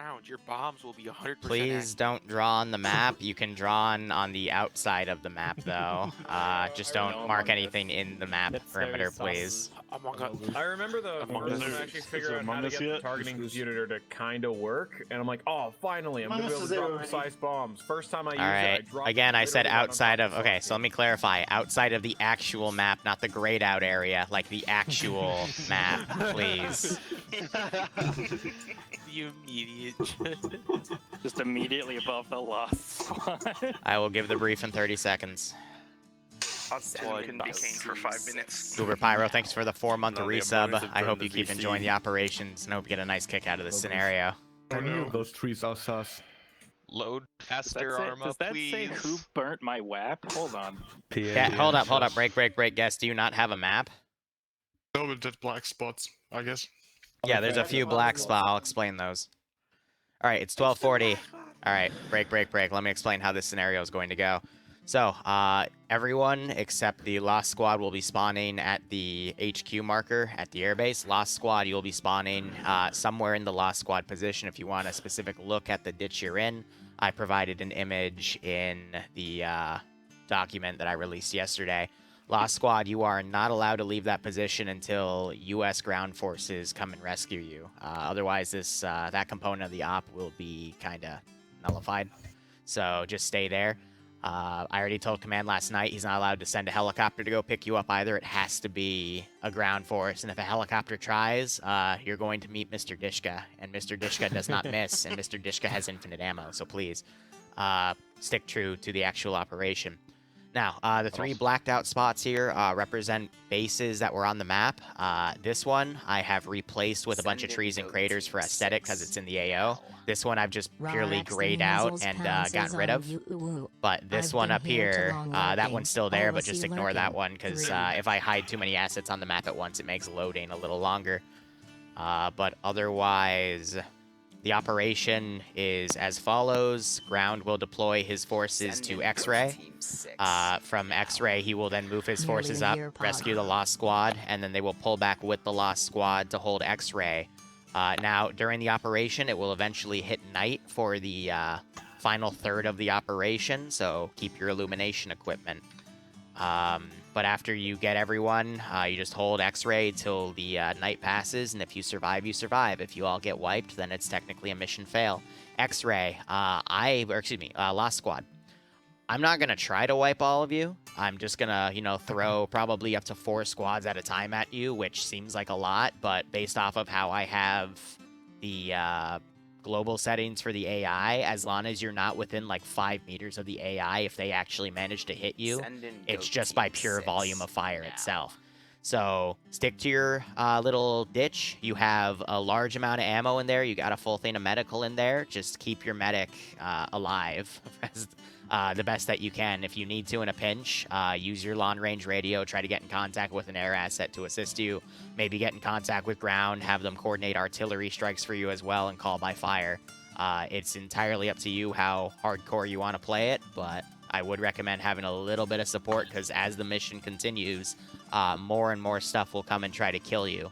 ground, your bombs will be 100% Please don't draw on the map. You can draw on the outside of the map, though. Just don't mark anything in the map perimeter, please. Among Us. I remember the Among first Us. time I actually Is figured there out how Among to Us get the yet? targeting computer to kind of work, and I'm like, oh, finally, I'm Among gonna be Us able is to drop there precise bombs. First time I used All it, I right. dropped Again, I said literally right on outside top of... the Okay, sauce so let me clarify. Outside of the actual map, not the grayed out area. Like the actual map, please. The immediate. Just immediately above the last spot. I will give the brief in 30 seconds. I'll couldn't be cane for 5 minutes. Uber Pyro, thanks for the 4-month No, the resub. Among Us have I hope turned you to keep VC. enjoying the operations and hope you get a nice kick out of this scenario. Any of those trees are sus. Load Does faster, Arma, that please. say who burnt my WAP? Hold on. Hold up. Break. Guess, do you not have a map? No, but just black spots, I guess. Yeah, there's a few black spots. I'll explain those. All right, it's 12:40. All right, break. Let me explain how this scenario is going to go. So, everyone except the Lost Squad will be spawning at the HQ marker at the airbase. Lost Squad, you'll be spawning somewhere in the Lost Squad position. If you want a specific look at the ditch you're in, I provided an image in the document that I released yesterday. Lost Squad, you are not allowed to leave that position until U.S. ground forces come and rescue you. Otherwise, that component of the op will be kind of nullified. So just stay there. I already told Command last night he's not allowed to send a helicopter to go pick you up either. It has to be a ground force. And if a helicopter tries, you're going to meet Mr. Dishka. And Mr. Dishka does not miss. And Mr. Dishka has infinite ammo. So please stick true to the actual operation. Now, the 3 blacked out spots here represent bases that were on the map. This one I have replaced with a bunch of trees and craters for aesthetic because it's in the AO. This one I've just purely grayed out and gotten rid of. But this one up here, that one's still there, but just ignore that one because if I hide too many assets on the map at once, it makes loading a little longer. But otherwise... The operation is as follows. Ground will deploy his forces to X-Ray. From X-Ray, he will then move his forces up, rescue the Lost Squad, and then they will pull back with the Lost Squad to hold X-Ray. Now, during the operation, it will eventually hit night for the final third of the operation, so keep your illumination equipment. But after you get everyone, you just hold X-Ray till the night passes, and if you survive, you survive. If you all get wiped, then it's technically a mission fail. X-Ray, Lost Squad. I'm not gonna try to wipe all of you. I'm just gonna, throw probably up to 4 squads at a time at you, which seems like a lot, but based off of how I have the global settings for the AI, as long as you're not within like 5 meters of the AI, if they actually manage to hit you, it's just by pure volume of fire itself. So stick to your little ditch. You have a large amount of ammo in there. You got a full thing of medical in there. Just keep your medic alive the best that you can. If you need to in a pinch, use your long-range radio. Try to get in contact with an air asset to assist you. Maybe get in contact with ground. Have them coordinate artillery strikes for you as well and call by fire. It's entirely up to you how hardcore you want to play it, but I would recommend having a little bit of support because as the mission continues, more and more stuff will come and try to kill you.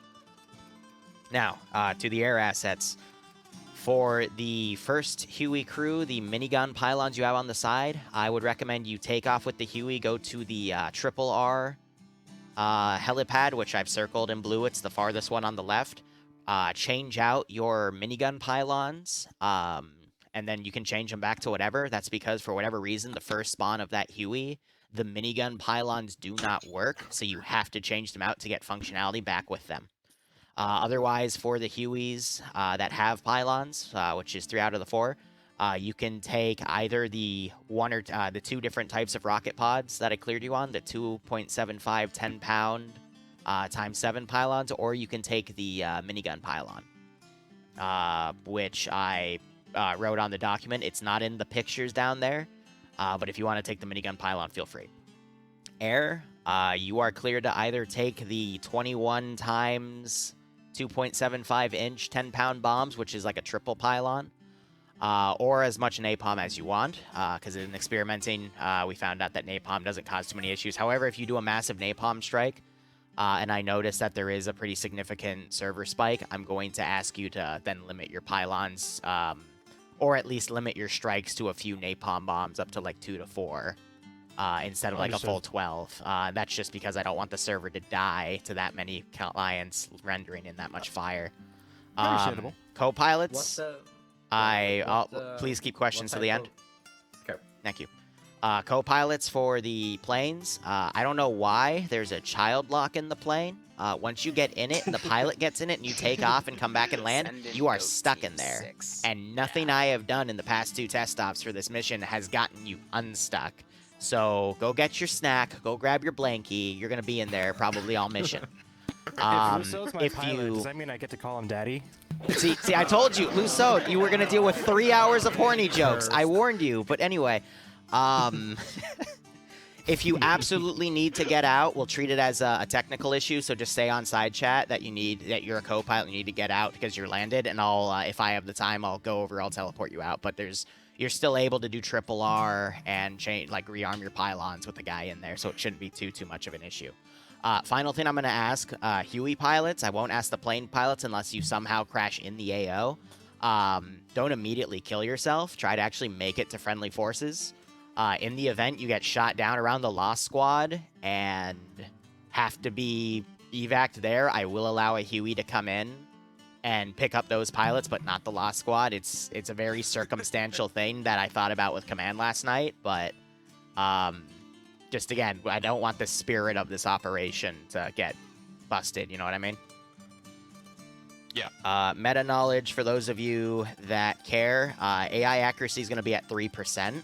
Now, to the air assets. For the first Huey crew, the minigun pylons you have on the side, I would recommend you take off with the Huey, go to the Triple R helipad, which I've circled in blue. It's the farthest one on the left. Change out your minigun pylons, and then you can change them back to whatever. That's because, for whatever reason, the first spawn of that Huey, the minigun pylons do not work, so you have to change them out to get functionality back with them. Otherwise, for the Hueys that have pylons, which is 3 out of the 4, you can take either the 1 or the 2 different types of rocket pods that I cleared you on, the 2.75 10-pound ×7 pylons, or you can take the minigun pylon, which I wrote on the document. It's not in the pictures down there, but if you want to take the minigun pylon, feel free. Air, you are cleared to either take the 21 times 2.75-inch 10-pound bombs, which is like a triple pylon, or as much napalm as you want, because in experimenting, we found out that napalm doesn't cause too many issues. However, if you do a massive napalm strike, and I notice that there is a pretty significant server spike, I'm going to ask you to then limit your pylons, or at least limit your strikes to a few napalm bombs up to like 2 to 4. Instead of like a full 12. That's just because I don't want the server to die to that many clients rendering in that much fire. Understandable. Co-pilots, please keep questions to the end. Okay. Thank you. Co-pilots for the planes. I don't know why there's a child lock in the plane. Once you get in it and the pilot gets in it and you take off and come back and land, you are stuck in there. And nothing I have done in the past 2 test stops for this mission has gotten you unstuck. So go get your snack, go grab your blankie. You're gonna be in there probably all mission. If pilot, does that mean I get to call him daddy? See, I told you, Lusso, you were gonna deal with 3 hours of horny jokes. I warned you. But anyway, if you absolutely need to get out, we'll treat it as a technical issue. So just say on side chat that you're a co-pilot and you need to get out because you're landed, and I'll, if I have the time, I'll go over. I'll teleport you out. But you're still able to do triple R and change, like rearm your pylons with the guy in there, so it shouldn't be too much of an issue. Final thing I'm going to ask, Huey pilots, I won't ask the plane pilots unless you somehow crash in the AO. Don't immediately kill yourself. Try to actually make it to friendly forces. In the event you get shot down around the Lost Squad and have to be evac'd there, I will allow a Huey to come in and pick up those pilots, but not the Lost Squad. It's a very circumstantial thing that I thought about with Command last night, but just again, I don't want the spirit of this operation to get busted, you know what I mean? Yeah. Meta knowledge, for those of you that care, AI accuracy is going to be at 3%.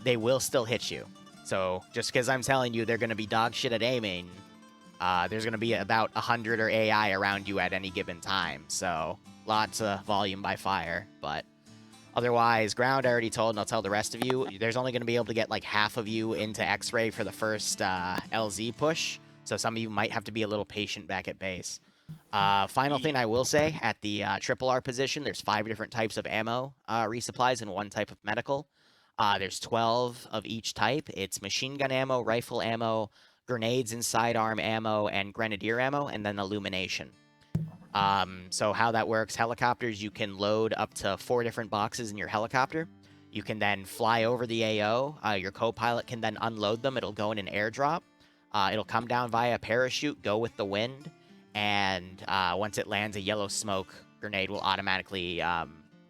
They will still hit you. So just because I'm telling you they're going to be dog shit at aiming, there's going to be about 100 or AI around you at any given time. So lots of volume by fire. But otherwise, ground I already told, and I'll tell the rest of you, there's only going to be able to get like half of you into X-ray for the first LZ push. So some of you might have to be a little patient back at base. Final thing I will say, at the triple R position, there's 5 different types of ammo resupplies and 1 type of medical. There's 12 of each type. It's machine gun ammo, rifle ammo, grenades and sidearm ammo, and grenadier ammo, and then illumination. So how that works, helicopters, you can load up to 4 different boxes in your helicopter. You can then fly over the AO. Your co-pilot can then unload them. It'll go in an airdrop. It'll come down via parachute, go with the wind, and once it lands, a yellow smoke grenade will automatically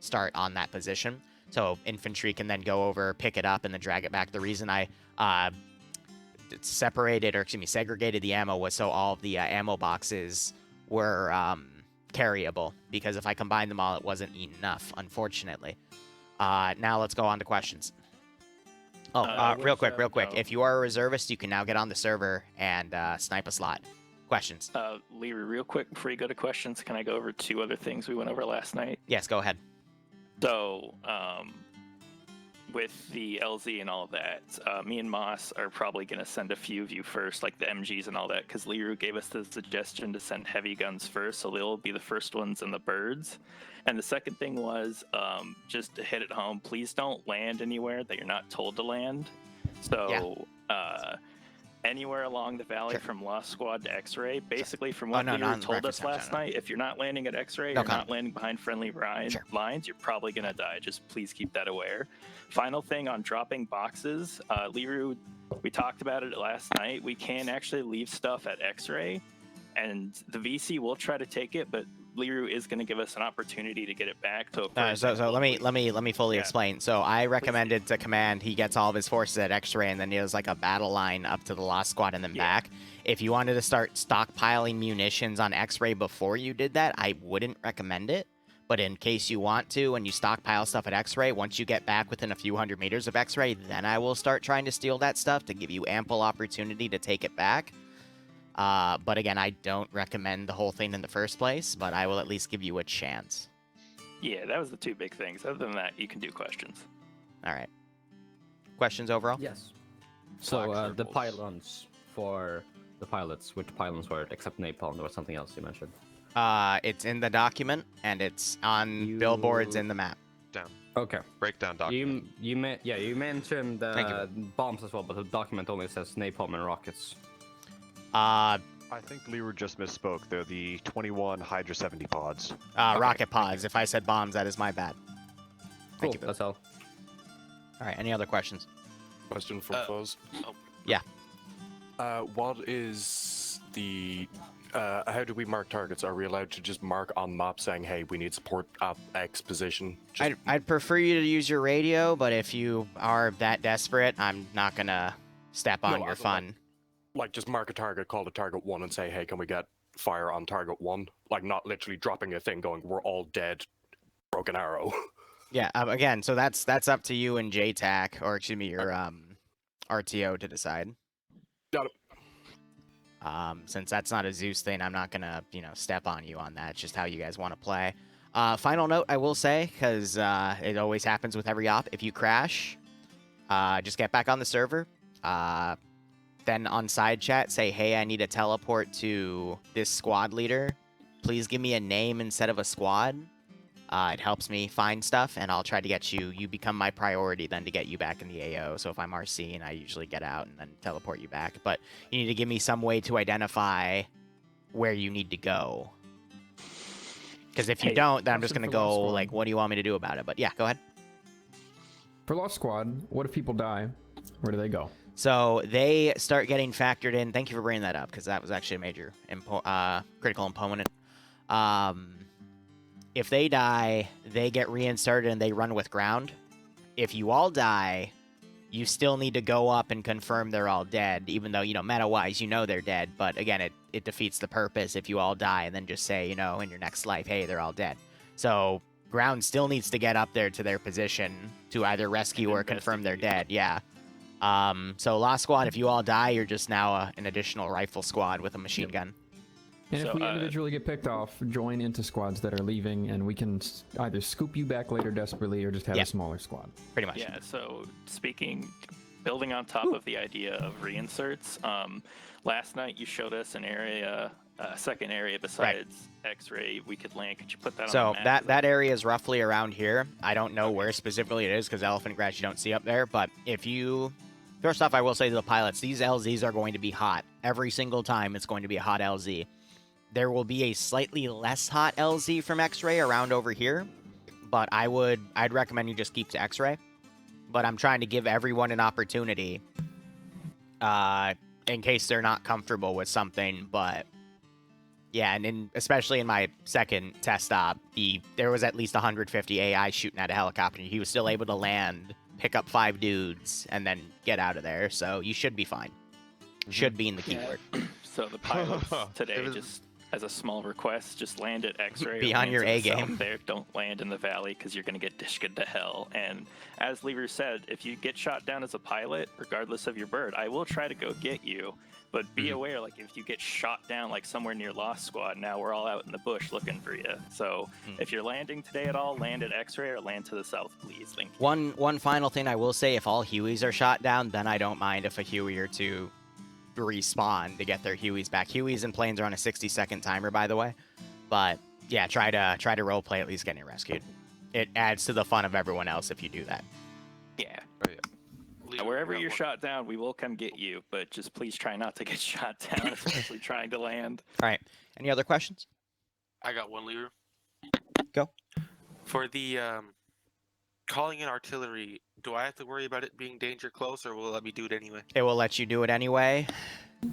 start on that position. So infantry can then go over, pick it up, and then drag it back. The reason I segregated the ammo was so all of the ammo boxes were carryable, because if I combined them all, it wasn't enough, unfortunately. Now let's go on to questions. Real quick. If you are a reservist, you can now get on the server and snipe a slot. Questions? Liru, real quick before you go to questions, can I go over 2 other things we went over last night? Yes, go ahead. So, with the LZ and all of that, me and Moss are probably going to send a few of you first, like the MGs and all that, because Liru gave us the suggestion to send heavy guns first, so they'll be the first ones in the birds. And the second thing was, just to hit it home, please don't land anywhere that you're not told to land. So, anywhere along the valley from Lost Squad to X-Ray, basically from what Liru told us last night, if you're not landing at X-Ray, you're not landing behind friendly lines, you're probably going to die. Just please keep that aware. Final thing on dropping boxes, Liru, we talked about it last night. We can actually leave stuff at X-Ray, and the VC will try to take it, but Liru is going to give us an opportunity to get it back. So let me fully explain. So I recommended to Command he gets all of his forces at X-Ray, and then he has like a battle line up to the Lost Squad and then back. If you wanted to start stockpiling munitions on X-Ray before you did that, I wouldn't recommend it. But in case you want to, and you stockpile stuff at X-Ray, once you get back within a few hundred meters of X-Ray, then I will start trying to steal that stuff to give you ample opportunity to take it back. But again, I don't recommend the whole thing in the first place, but I will at least give you a chance. Yeah, that was the 2 big things. Other than that, you can do questions. All right. Questions overall? Yes. So the pylons for the pilots, which pylons were it, except napalm? There was something else you mentioned. It's in the document, and it's on billboards in the map. Down. Okay. Breakdown document. You mentioned bombs as well, but the document only says napalm and rockets. I think Liru just misspoke. They're the 21 Hydra 70 pods. Rocket pods. If I said bombs, that is my bad. Cool, Thank you. that's all. All right, any other questions? Question for Fuzz. Yeah. What is the... how do we mark targets? Are we allowed to just mark on map saying, hey, we need support at X position? I'd prefer you to use your radio, but if you are that desperate, I'm not going to step on your fun. Like, just mark a target, call the target 1, and say, hey, can we get fire on target 1? Like, not literally dropping a thing going, we're all dead, broken arrow. Yeah, again, so that's up to you and JTAC, or excuse me, your RTO to decide. Got it. Since that's not a Zeus thing, I'm not gonna, step on you on that. It's just how you guys want to play. Final note, I will say, because it always happens with every op. If you crash, just get back on the server. Then on side chat, say, hey, I need a teleport to this squad leader. Please give me a name instead of a squad. It helps me find stuff, and I'll try to get you. You become my priority then to get you back in the AO. So if I'm RC, I usually get out and then teleport you back. But you need to give me some way to identify where you need to go. Because if you don't, then I'm just going to go, like, what do you want me to do about it? But yeah, go ahead. For Lost Squad, what if people die? Where do they go? So they start getting factored in. Thank you for bringing that up, because that was actually a major critical component. If they die, they get reinserted and they run with ground. If you all die, you still need to go up and confirm they're all dead, even though, meta-wise, they're dead. But again, it defeats the purpose if you all die and then just say, in your next life, hey, they're all dead. So ground still needs to get up there to their position to either rescue or confirm they're dead. Yeah. So Lost Squad, if you all die, you're just now an additional rifle squad with a machine gun. And if we individually get picked off, join into squads that are leaving, and we can either scoop you back later desperately or just have a smaller squad. Pretty much. Yeah, so building on top of the idea of reinserts, last night you showed us an area, a second area besides X-ray we could land. Could you put that on the map? So that area is roughly around here. I don't know where specifically it is because elephant grass you don't see up there, but if you... First off, I will say to the pilots, these LZs are going to be hot. Every single time it's going to be a hot LZ. There will be a slightly less hot LZ from X-ray around over here, but I'd recommend you just keep to X-ray. But I'm trying to give everyone an opportunity in case they're not comfortable with something. But yeah, and especially in my second test stop, there was at least 150 AI shooting at a helicopter. He was still able to land, pick up 5 dudes, and then get out of there. So you should be fine. Should be in the keyword. So the pilots today just... As a small request, just land at X-ray. Be on your A game. There, don't land in the valley because you're going to get dishked to hell. And as Liru said, if you get shot down as a pilot, regardless of your bird, I will try to go get you. But be aware, like if you get shot down like somewhere near Lost Squad, now we're all out in the bush looking for you. So if you're landing today at all, land at X-ray or land to the south, please. Thank you. One final thing I will say: if all Hueys are shot down, then I don't mind if a Huey or two respawn to get their Hueys back. Hueys and planes are on a 60-second timer, by the way. But yeah, try to roleplay at least getting rescued. It adds to the fun of everyone else if you do that. Yeah. Wherever you're shot down, we will come get you, but just please try not to get shot down, especially trying to land. All right. Any other questions? I got one, Liru. Go. For the calling in artillery, do I have to worry about it being danger close, or will it let me do it anyway? It will let you do it anyway.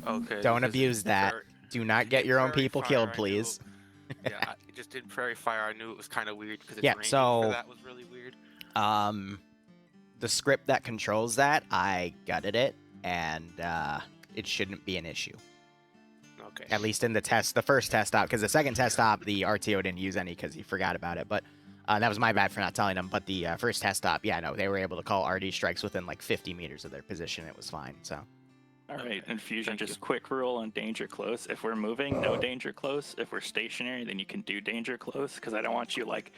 Okay. Don't abuse that. Do not get your own people killed, please. Yeah, just in Prairie Fire, I knew it was kind of weird because yeah, so that was really weird. The script that controls that, I gutted it, and it shouldn't be an issue. Okay. At least in the first test stop, because the second test stop, the RTO didn't use any because he forgot about it. But that was my bad for not telling him. But the first test stop, yeah, no, they were able to call RD strikes within like 50 meters of their position. It was fine. So. All right, Infusion, just quick rule on danger close. If we're moving, no danger close. If we're stationary, then you can do danger close, because I don't want you, like,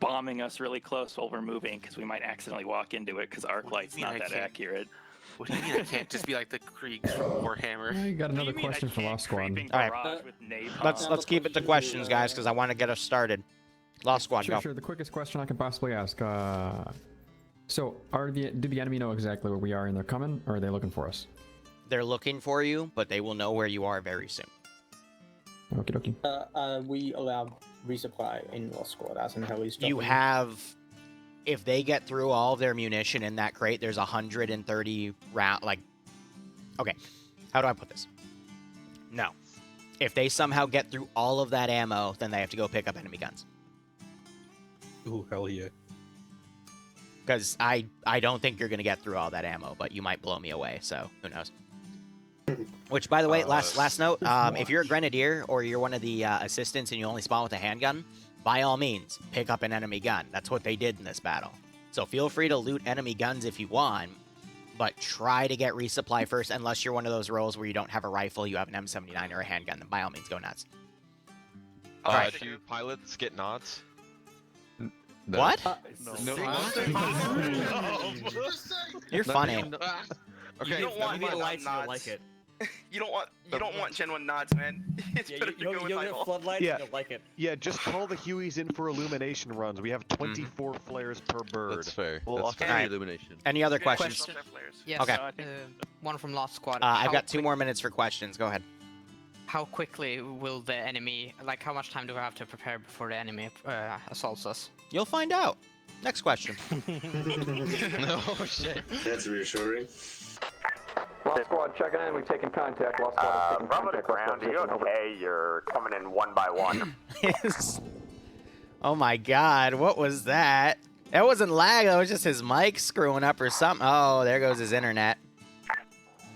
bombing us really close while we're moving, because we might accidentally walk into it, because arc light's not that accurate. What do you mean I can't just be like the Kriegs from Warhammer? I got another question for Lost Squad. All right, let's keep it to questions, guys, because I want to get us started. Lost Squad, go. Sure, the quickest question I can possibly ask. So, do the enemy know exactly where we are and they're coming, or are they looking for us? They're looking for you, but they will know where you are very soon. Okie dokie. We allow resupply in Lost Squad, as in helis. You have, if they get through all of their munition in that crate, there's 130 round. Like, okay, how do I put this? No, if they somehow get through all of that ammo, then they have to go pick up enemy guns. Ooh, hell yeah. Because I don't think you're gonna get through all that ammo, but you might blow me away. So who knows? Which, by the way, last note, if you're a grenadier or you're one of the assistants and you only spawn with a handgun, by all means, pick up an enemy gun. That's what they did in this battle. So feel free to loot enemy guns if you want, but try to get resupply first, unless you're one of those roles where you don't have a rifle, you have an M79 or a handgun, then by all means, go nuts. All right. If you pilots get nods. What? No. You're funny. Okay, you don't want lights, nods. you'll like it. You don't want genuine nods, man. It's better to go with my ball. Floodlights, Yeah. you'll like it. Yeah, just call the Hueys in for illumination runs. We have 24 flares per bird. That's fair. Well, That's okay. fair. Alright. Illumination. Any other questions? Yes. Okay. One from Lost Squad. I've got 2 more minutes for questions. Go ahead. How quickly will the enemy, like, how much time do we have to prepare before the enemy assaults us? You'll find out. Next question. No shit. That's reassuring. Lost Squad checking in. We've taken contact. Lost Squad. Bravo to ground. Are you okay? You're coming in one by one. Oh my god, what was that? That wasn't lag, that was just his mic screwing up or something. Oh, there goes his internet.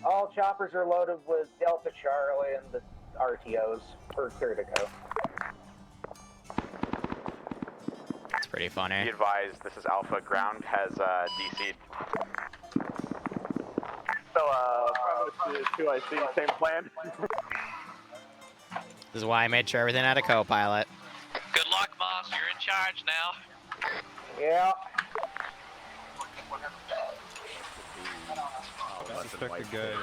All choppers are loaded with Delta Charlie and the RTOs. We're clear to go. It's pretty funny. Be advised, this is Alpha. Ground has DC'd. So, Bravo to 2IC, same plan. This is why I made sure everything had a co-pilot. Good luck, boss. You're in charge now. Yeah. Suspected guy.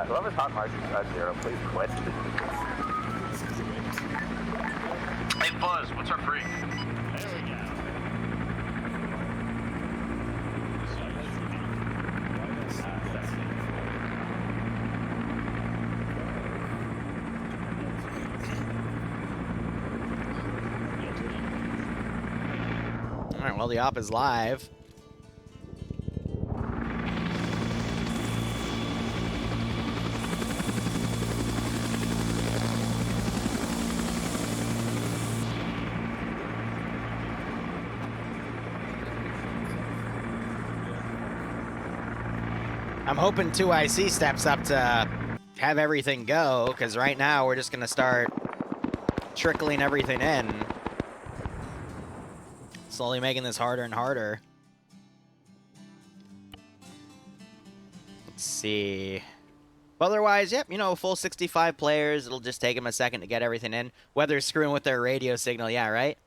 Whoever's hot marks 0, please quit. Hey, Buzz, what's our freak? There we go. Alright, well, the op is live. I'm hoping 2IC steps up to have everything go, because right now we're just going to start trickling everything in. Slowly making this harder and harder. Let's see. But otherwise, yep, you know, full 65 players. It'll just take them a second to get everything in. Weather's screwing with their radio signal, yeah, right?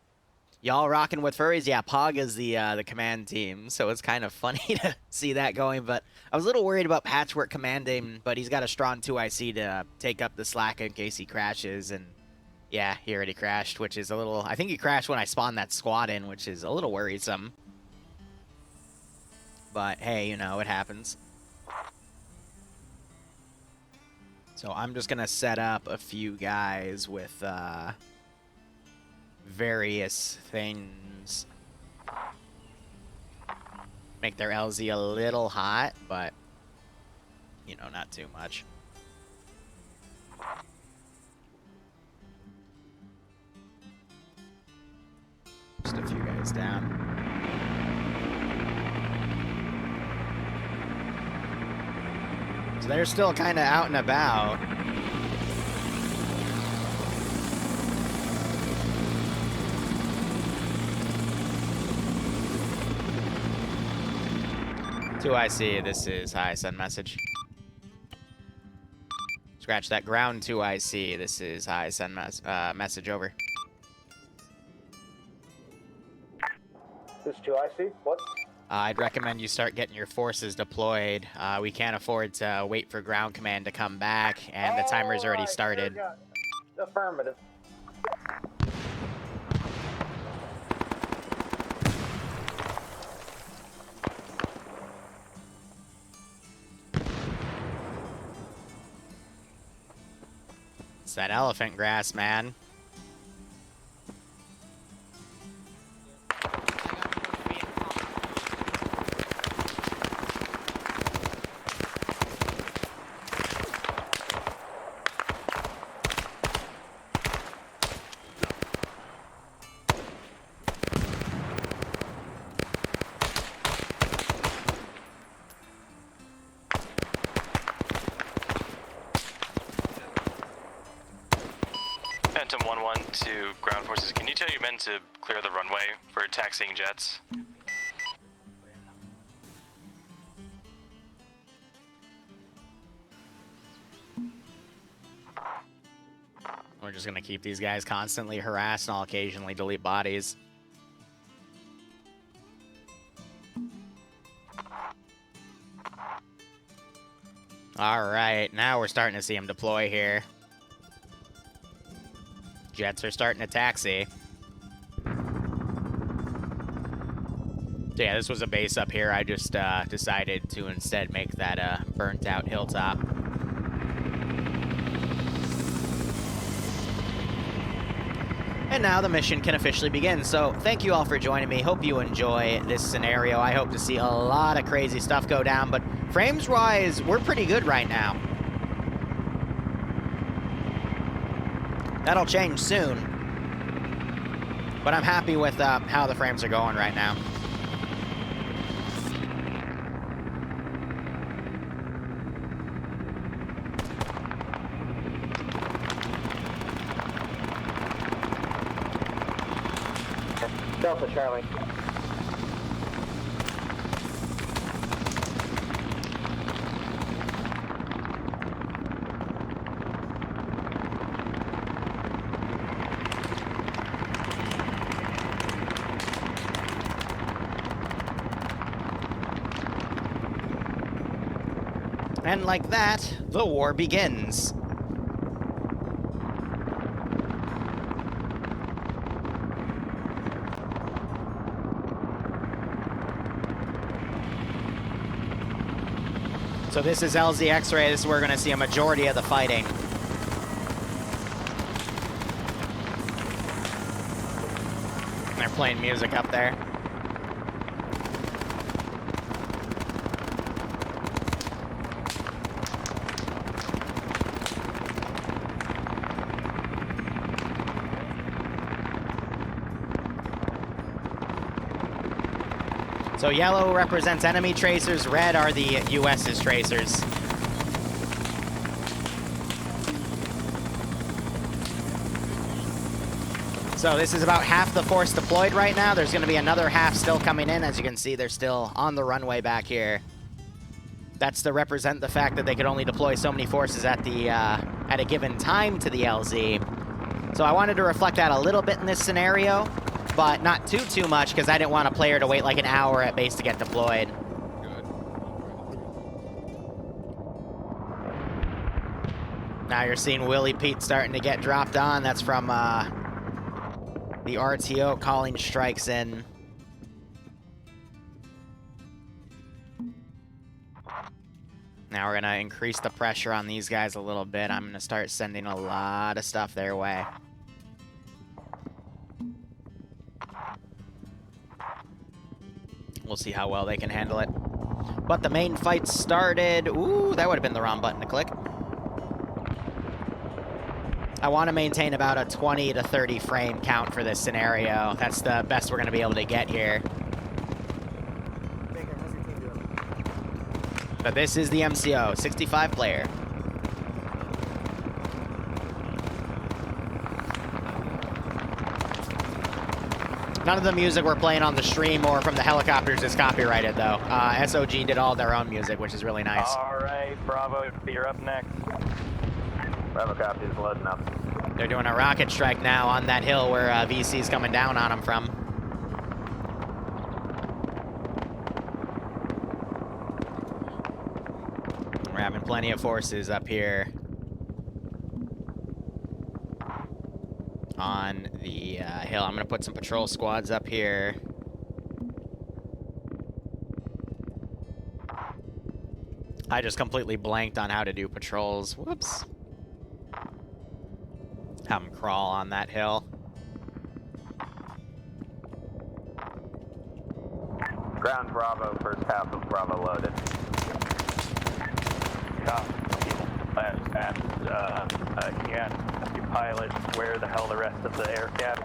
Y'all rocking with furries? Yeah, Pog is the command team, so it's kind of funny to see that going. But I was a little worried about Patchwork commanding, but he's got a strong 2IC to take up the slack in case he crashes. And yeah, he already crashed, which is a little... I think he crashed when I spawned that squad in, which is a little worrisome. But hey, you know, it happens. So I'm just going to set up a few guys with various things. Make their LZ a little hot, but, you know, not too much. Just a few guys down. So they're still kind of out and about. Two IC, this is hi, send message. Scratch that ground 2IC, this is hi, send message over. This 2IC? What? I'd recommend you start getting your forces deployed. We can't afford to wait for ground command to come back, and the timer's already started. Affirmative. It's that elephant grass, man. Phantom 1-1 to ground forces. Can you tell your men to clear the runway for taxiing jets? We're just gonna keep these guys constantly harassed, and I'll occasionally delete bodies. Alright, now we're starting to see them deploy here. Jets are starting to taxi. So yeah, this was a base up here. I just decided to instead make that burnt out hilltop. And now the mission can officially begin. So thank you all for joining me. Hope you enjoy this scenario. I hope to see a lot of crazy stuff go down, but frames-wise, we're pretty good right now. That'll change soon, but I'm happy with how the frames are going right now. Delta Charlie. And like that, the war begins. So this is LZ X-ray. This is where we're going to see a majority of the fighting. They're playing music up there. So yellow represents enemy tracers, red are the US's tracers. So this is about half the force deployed right now. There's going to be another half still coming in. As you can see, they're still on the runway back here. That's to represent the fact that they could only deploy so many forces at a given time to the LZ. So I wanted to reflect that a little bit in this scenario, but not too much, because I didn't want a player to wait like an hour at base to get deployed. Now you're seeing Willie Pete starting to get dropped on. That's from the RTO calling strikes in. Now we're gonna increase the pressure on these guys a little bit. I'm gonna start sending a lot of stuff their way. We'll see how well they can handle it. But the main fight started. Ooh, that would have been the wrong button to click. I want to maintain about a 20 to 30 frame count for this scenario. That's the best we're going to be able to get here. But this is the MCO, 65 player. None of the music we're playing on the stream or from the helicopters is copyrighted, though. SOG did all their own music, which is really nice. All right, Bravo, you're up next. Bravo copy is loading up. They're doing a rocket strike now on that hill where VC's coming down on them from. We're having plenty of forces up here on the hill. I'm going to put some patrol squads up here. I just completely blanked on how to do patrols. Whoops. Have them crawl on that hill. Ground Bravo, first half of Bravo loaded. Can you ask your pilot where the hell the rest of the air cap?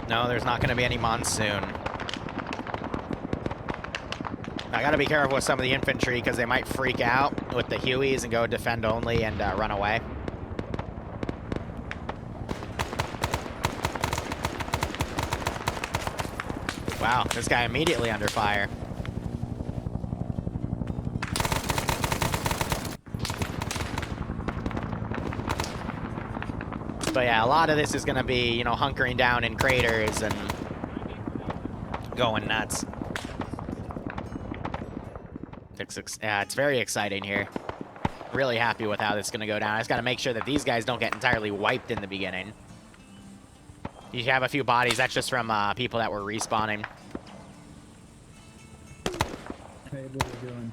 No, there's not going to be any monsoon. I got to be careful with some of the infantry because they might freak out with the Hueys and go defend only and run away. Wow, this guy immediately under fire. But yeah, a lot of this is going to be, you know, hunkering down in craters and going nuts. It's very exciting here. Really happy with how this is going to go down. I just got to make sure that these guys don't get entirely wiped in the beginning. You have a few bodies. That's just from people that were respawning. Hey, what are we doing?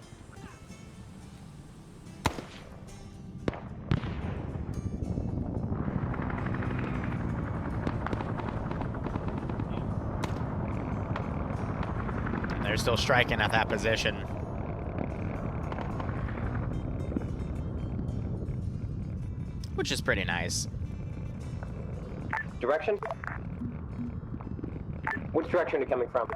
They're still striking at that position. Which is pretty nice. Direction? Which direction are you coming from?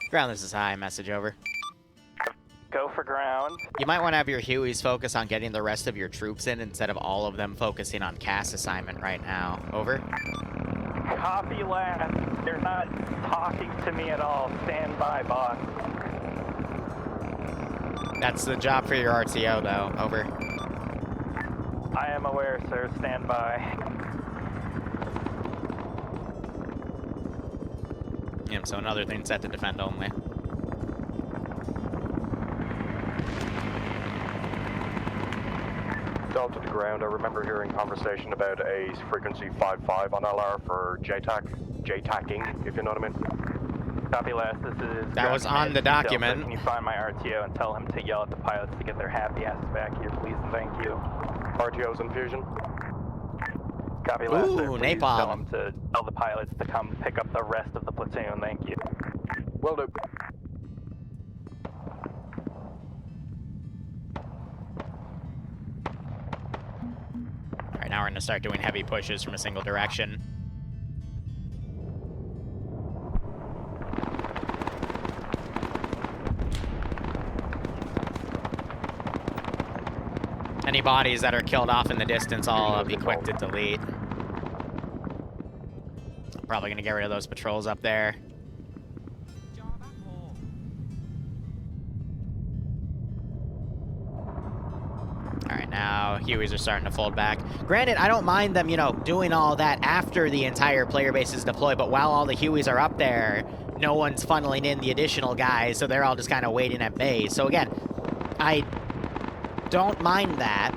Ground, this is high. Message over. Go for ground. You might want to have your Hueys focus on getting the rest of your troops in instead of all of them focusing on CAS assignment right now. Over. Copy last. They're not talking to me at all. Stand by, boss. That's the job for your RTO, though. Over. I am aware, sir. Stand by. Yep, so another thing set to defend only. Delta to ground. I remember hearing conversation about a frequency 5.5 on LR for JTACing, if you know what I mean. Copy last. This is. That was on the document. Delta. Can you find my RTO and tell him to yell at the pilots to get their happy asses back here, please, and thank you. RTO's in fusion. Copy last. Ooh, sir. Please napalm. tell him to tell the pilots to come pick up the rest of the platoon. Thank you. Will do. Alright, now we're going to start doing heavy pushes from a single direction. Any bodies that are killed off in the distance, I'll be quick to delete. Probably going to get rid of those patrols up there. Alright, now Hueys are starting to fold back. Granted, I don't mind them, you know, doing all that after the entire player base is deployed, but while all the Hueys are up there, no one's funneling in the additional guys, so they're all just kind of waiting at base. So again, I don't mind that.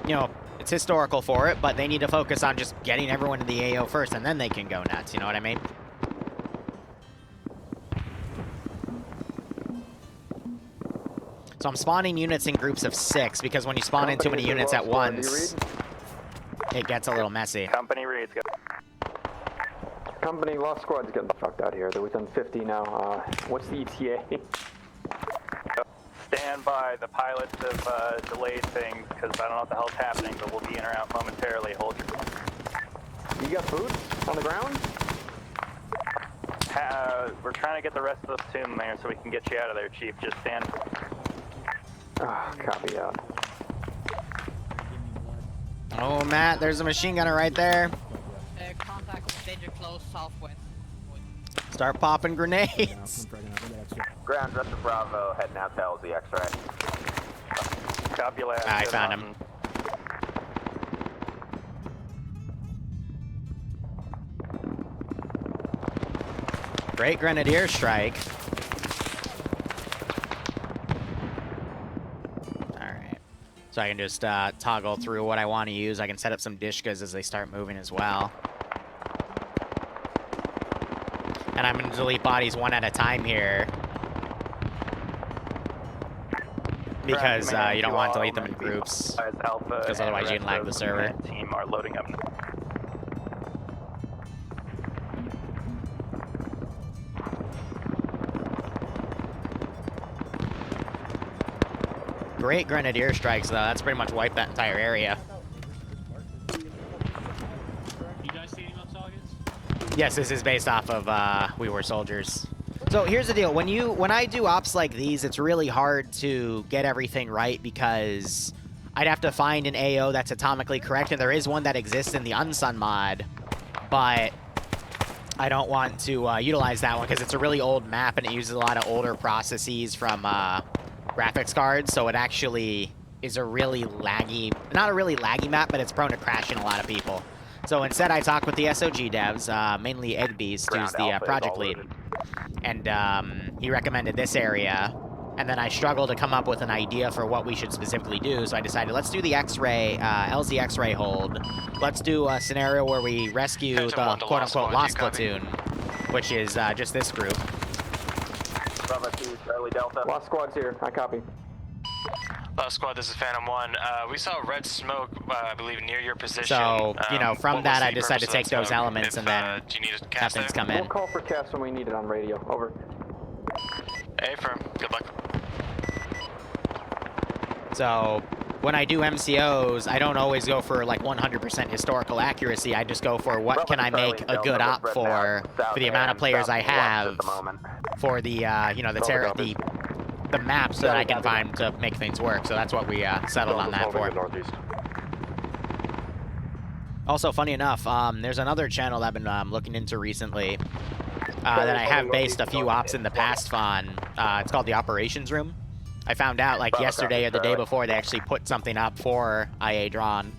You know, it's historical for it, but they need to focus on just getting everyone to the AO first, and then they can go nuts, you know what I mean? So I'm spawning units in groups of 6, because when you spawn in too many units at once, it gets a little messy. Company reads. Company lost squad's getting fucked out here. They're within 50 now. What's the ETA? Stand by. The pilots have delayed things because I don't know what the hell's happening, but we'll be in or out momentarily. Hold your. You got boots on the ground? We're trying to get the rest of the platoon there so we can get you out of there, Chief. Just stand. Copy out. Oh, Matt, there's a machine gunner right there. Contact danger close southwest. Start popping grenades. Ground, rest of Bravo, heading out to LZ X-ray. Copy last. I found him. Great Grenadier Strike. Alright. So I can just toggle through what I want to use. I can set up some Dishkas as they start moving as well. And I'm going to delete bodies one at a time here. Because you don't want to delete them in groups. Because otherwise you can lag the server. Team are loading up. Great Grenadier Strikes, though. That's pretty much wiped that entire area. You guys see any more targets? Yes, this is based off of We Were Soldiers. So here's the deal. When I do ops like these, it's really hard to get everything right because I'd have to find an AO that's atomically correct, and there is one that exists in the Unsun mod, but I don't want to utilize that one because it's a really old map and it uses a lot of older processes from graphics cards, so it actually is a really laggy, not a really laggy map, but it's prone to crashing a lot of people. So instead I talked with the SOG devs, mainly Eggbeast, who's the project lead, and he recommended this area, and then I struggled to come up with an idea for what we should specifically do, so I decided let's do the X-ray, LZ X-ray hold. Let's do a scenario where we rescue the quote-unquote Lost Platoon, which is just this group. Bravo 2, Charlie Delta. Lost squad's here. I copy. Lost squad, this is Phantom 1. We saw red smoke, I believe, near your position. So, you know, from that I decided to take those elements and then do you need a have things come in. We'll call for cast when we need it on radio. Over. Affirm. Good luck. So, when I do MCOs, I don't always go for like 100% historical accuracy. I just go for what can I make a good op for the amount of players I have, for the you know, the map, so that I can find to make things work. So that's what we settled on that for. Also, funny enough, there's another channel I've been looking into recently that I have based a few ops in the past on. It's called the Operations Room. I found out like yesterday or the day before they actually put something up for IA Drawn.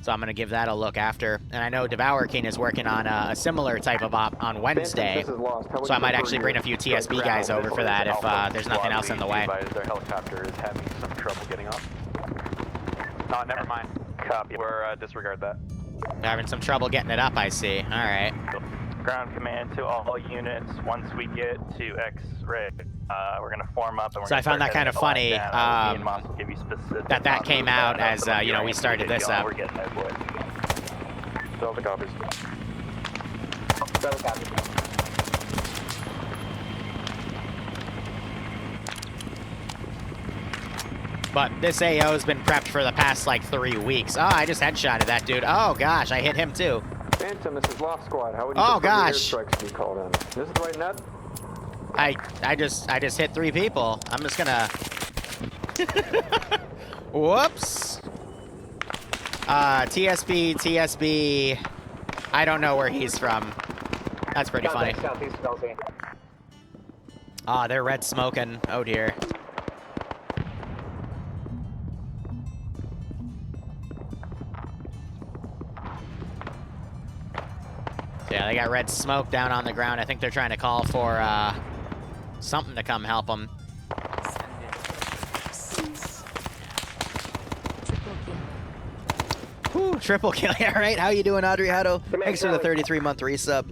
So I'm going to give that a look after. And I know Devour King is working on a similar type of op on Wednesday. So I might actually bring a few TSB guys over for that if there's nothing else in the way. Their helicopter is having some trouble getting up. Oh, never mind. Copy. We're disregard that. We're having some trouble getting it up, I see. All right. Ground command to all units. Once we get to X-ray, we're gonna form up. And we're So I found that kind of funny that came out as you know, we started this up. We're getting there, boys. Delta copies. Delta copies. But this AO has been prepped for the past like 3 weeks. Oh, I just headshotted that dude. Oh gosh, I hit him too. Phantom, this is Lost Squad. How would you prefer airstrikes to be called in? This is the right net? I just hit 3 people. I'm just gonna whoops. TSB. I don't know where he's from. That's pretty funny. Ah, they're red smoking. Oh dear. Yeah, they got red smoke down on the ground. I think they're trying to call for something to come help them. Whew, triple kill. All right, how you doing, Adriano? Thanks for the 33-month resub.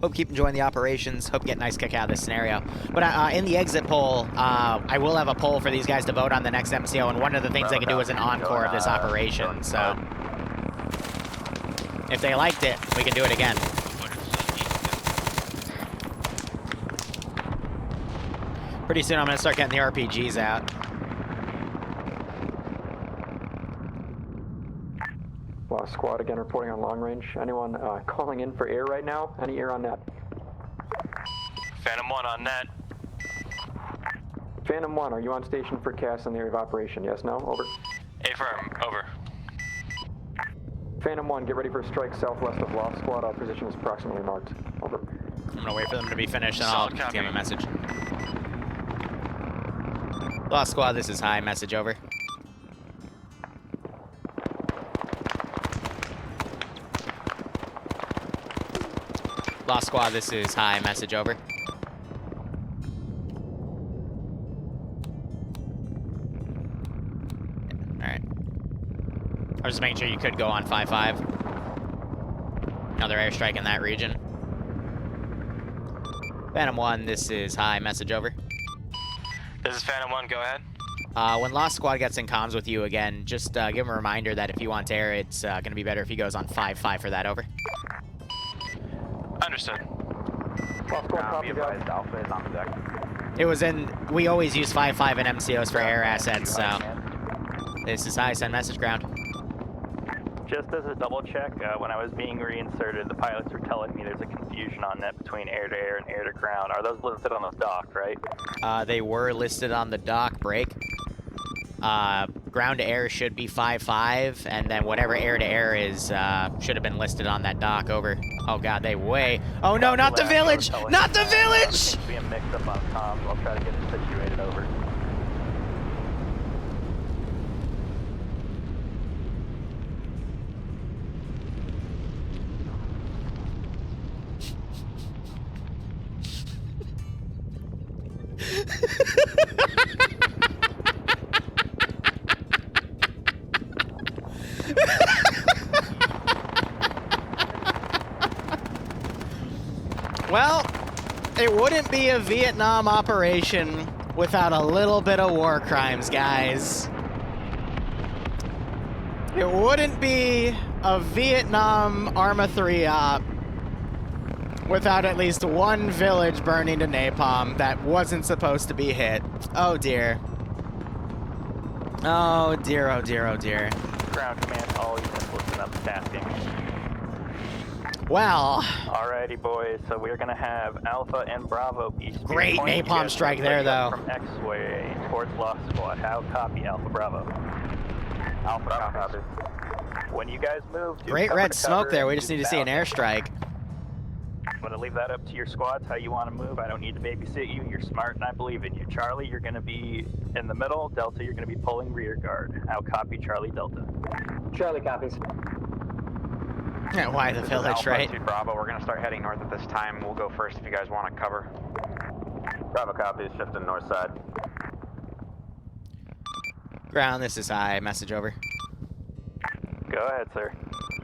Hope you keep enjoying the operations. Hope you get a nice kick out of this scenario. But in the exit poll, I will have a poll for these guys to vote on the next MCO, and one of the things they can do is an encore of this operation. So if they liked it, we can do it again. Pretty soon I'm going to start getting the RPGs out. Lost Squad again reporting on long range. Anyone calling in for air right now? Any air on net? Phantom 1 on net. Phantom 1, are you on station for CAS in the area of operation? Yes, no? Over. Affirm. Over. Phantom 1, get ready for a strike southwest of Lost Squad. Our position is approximately marked. Over. I'm going to wait for them to be finished and I'll give them a message. Lost Squad, this is high. Message over. Lost Squad, this is High. Message over. Alright. I was just making sure you could go on 5-5. Another airstrike in that region. Phantom 1, this is High. Message over. This is Phantom 1, go ahead. When Lost Squad gets in comms with you again, just give him a reminder that if you want air, it's going to be better if he goes on 5-5 for that, over. Understood. Lost Squad, be advised, Alpha is on the deck. It was in... We always use 5-5 and MCOs for air assets, so... This is High. Send message ground. Just as a double check, when I was being reinserted, the pilots were telling me there's a confusion on net between air-to-air and air-to-ground. Are those listed on the dock, right? They were listed on the dock, break. Ground-to-air should be 5-5, and then whatever air-to-air is should have been listed on that dock, over. Oh god, they way... Oh no, not the village! Not the village! Being mixed up on comms, I'll try to get it situated, over. Well, it wouldn't be a Vietnam operation without a little bit of war crimes, guys. It wouldn't be a Vietnam Arma 3 op without at least one village burning to napalm that wasn't supposed to be hit. Oh dear. Oh dear, oh dear, oh dear. Ground command, all units listen up, tasking. Well. Alrighty, boys. So we're gonna have Alpha and Bravo be great napalm strike there, though. From X-way towards Lost Squad. How copy, Alpha Bravo? Alpha copy. When you guys move, Great red smoke there. We just need to see an airstrike. I'm gonna leave that up to your squads how you want to move. I don't need to babysit you. You're smart, and I believe in you. Charlie, you're gonna be in the middle. Delta, you're gonna be pulling rear guard. How copy, Charlie Delta? Charlie copies. Yeah, why the village, Alpha right? to Bravo, we're gonna start heading north at this time. We'll go first if you guys want to cover. Bravo copies, shifting north side. Ground, this is High. Message over. Go ahead, sir.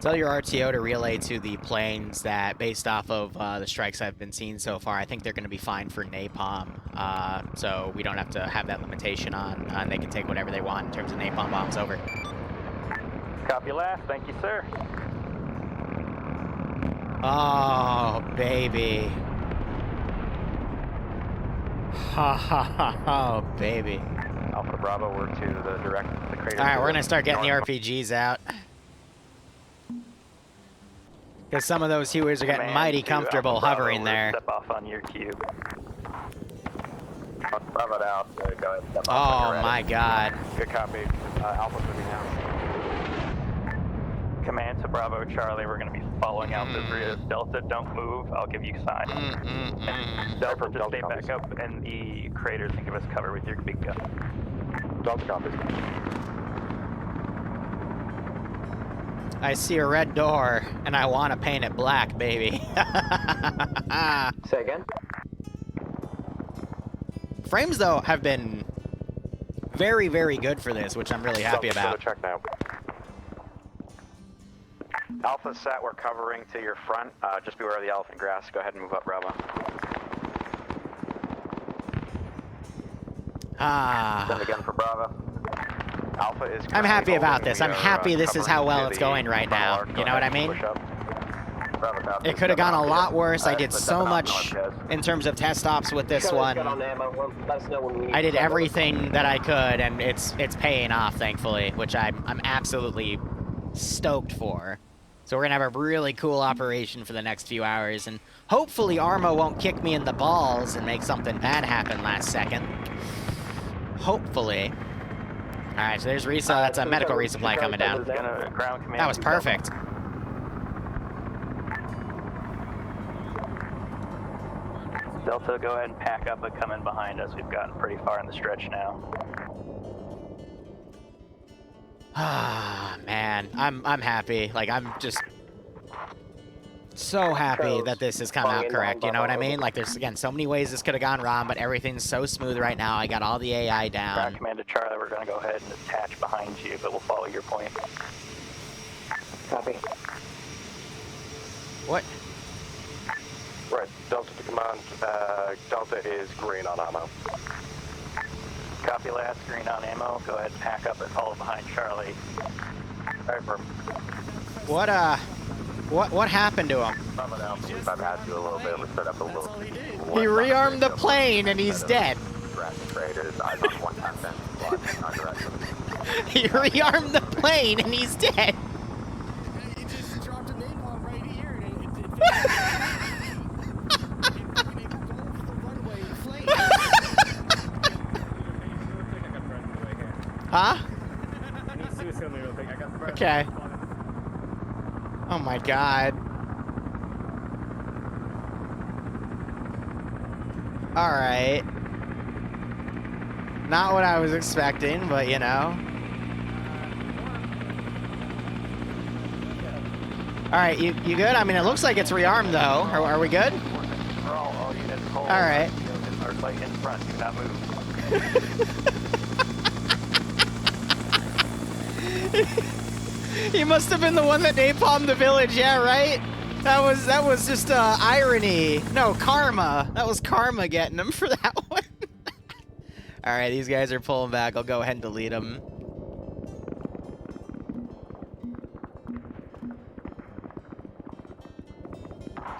Tell your RTO to relay to the planes that, based off of the strikes I've been seeing so far, I think they're going to be fine for napalm. So we don't have to have that limitation on. They can take whatever they want in terms of napalm bombs, over. Copy last. Thank you, sir. Oh, baby. Ha ha ha ha, baby. Alpha Bravo, we're to the direct, the crater. Alright, we're gonna start getting the RPGs out. Because some of those hewers are getting mighty comfortable hovering there. Step off on your cube. Bravo out. Go ahead, step off. Oh my god. Good copy. Alpha's moving now. Command to Bravo Charlie, we're going to be following Alpha's rear. Delta, don't move. I'll give you sign. Delta, just stay back up in the craters and give us cover with your big gun. Delta copies. I see a red door, and I want to paint it black, baby. Say again? Frames, though, have been very, very good for this, which I'm really happy about. Check now. Alpha set, we're covering to your front. Just beware of the elephant grass. Go ahead and move up, Bravo. Send again for Bravo. Alpha is. I'm happy about this. I'm happy this is how well it's going right now. You know what I mean? It could have gone a lot worse. I did so much in terms of test ops with this one. I did everything that I could, and it's paying off, thankfully, which I'm absolutely stoked for. So we're gonna have a really cool operation for the next few hours, and hopefully Arma won't kick me in the balls and make something bad happen last second. Hopefully. Alright, so there's resupply. That's a medical resupply coming down. That was perfect. Delta, go ahead and pack up and come in behind us. We've gotten pretty far in the stretch now. Ah, man, I'm happy. Like, I'm just... So happy Charles, that this has come out fine, correct, you know what I Bravo. mean? Like, there's, again, so many ways this could have gone wrong, but everything's so smooth right now. I got all the AI down. Ground command to Charlie, we're going to go ahead and attach behind you, but we'll follow your point. Copy. What? Right, Delta to command. Delta is green on ammo. Copy last, green on ammo. Go ahead and pack up and follow behind Charlie. Over. What happened to him? Some of them, I've had to a little bit. We set up a little. He rearmed the plane and he's dead. Traders, eyes on 110 squad, not direction. He rearmed the plane and he's dead. He just dropped a napalm right here, and Huh? Okay. Oh my god. Alright. Not what I was expecting, but you know. Alright, you good? I mean, it looks like it's rearmed though. Are we good? All units hold. Alright. Our plate in front, do not move. He must have been the one that napalmed the village, yeah, right? That was just irony. No, karma. That was karma getting him for that one. Alright, these guys are pulling back. I'll go ahead and delete them.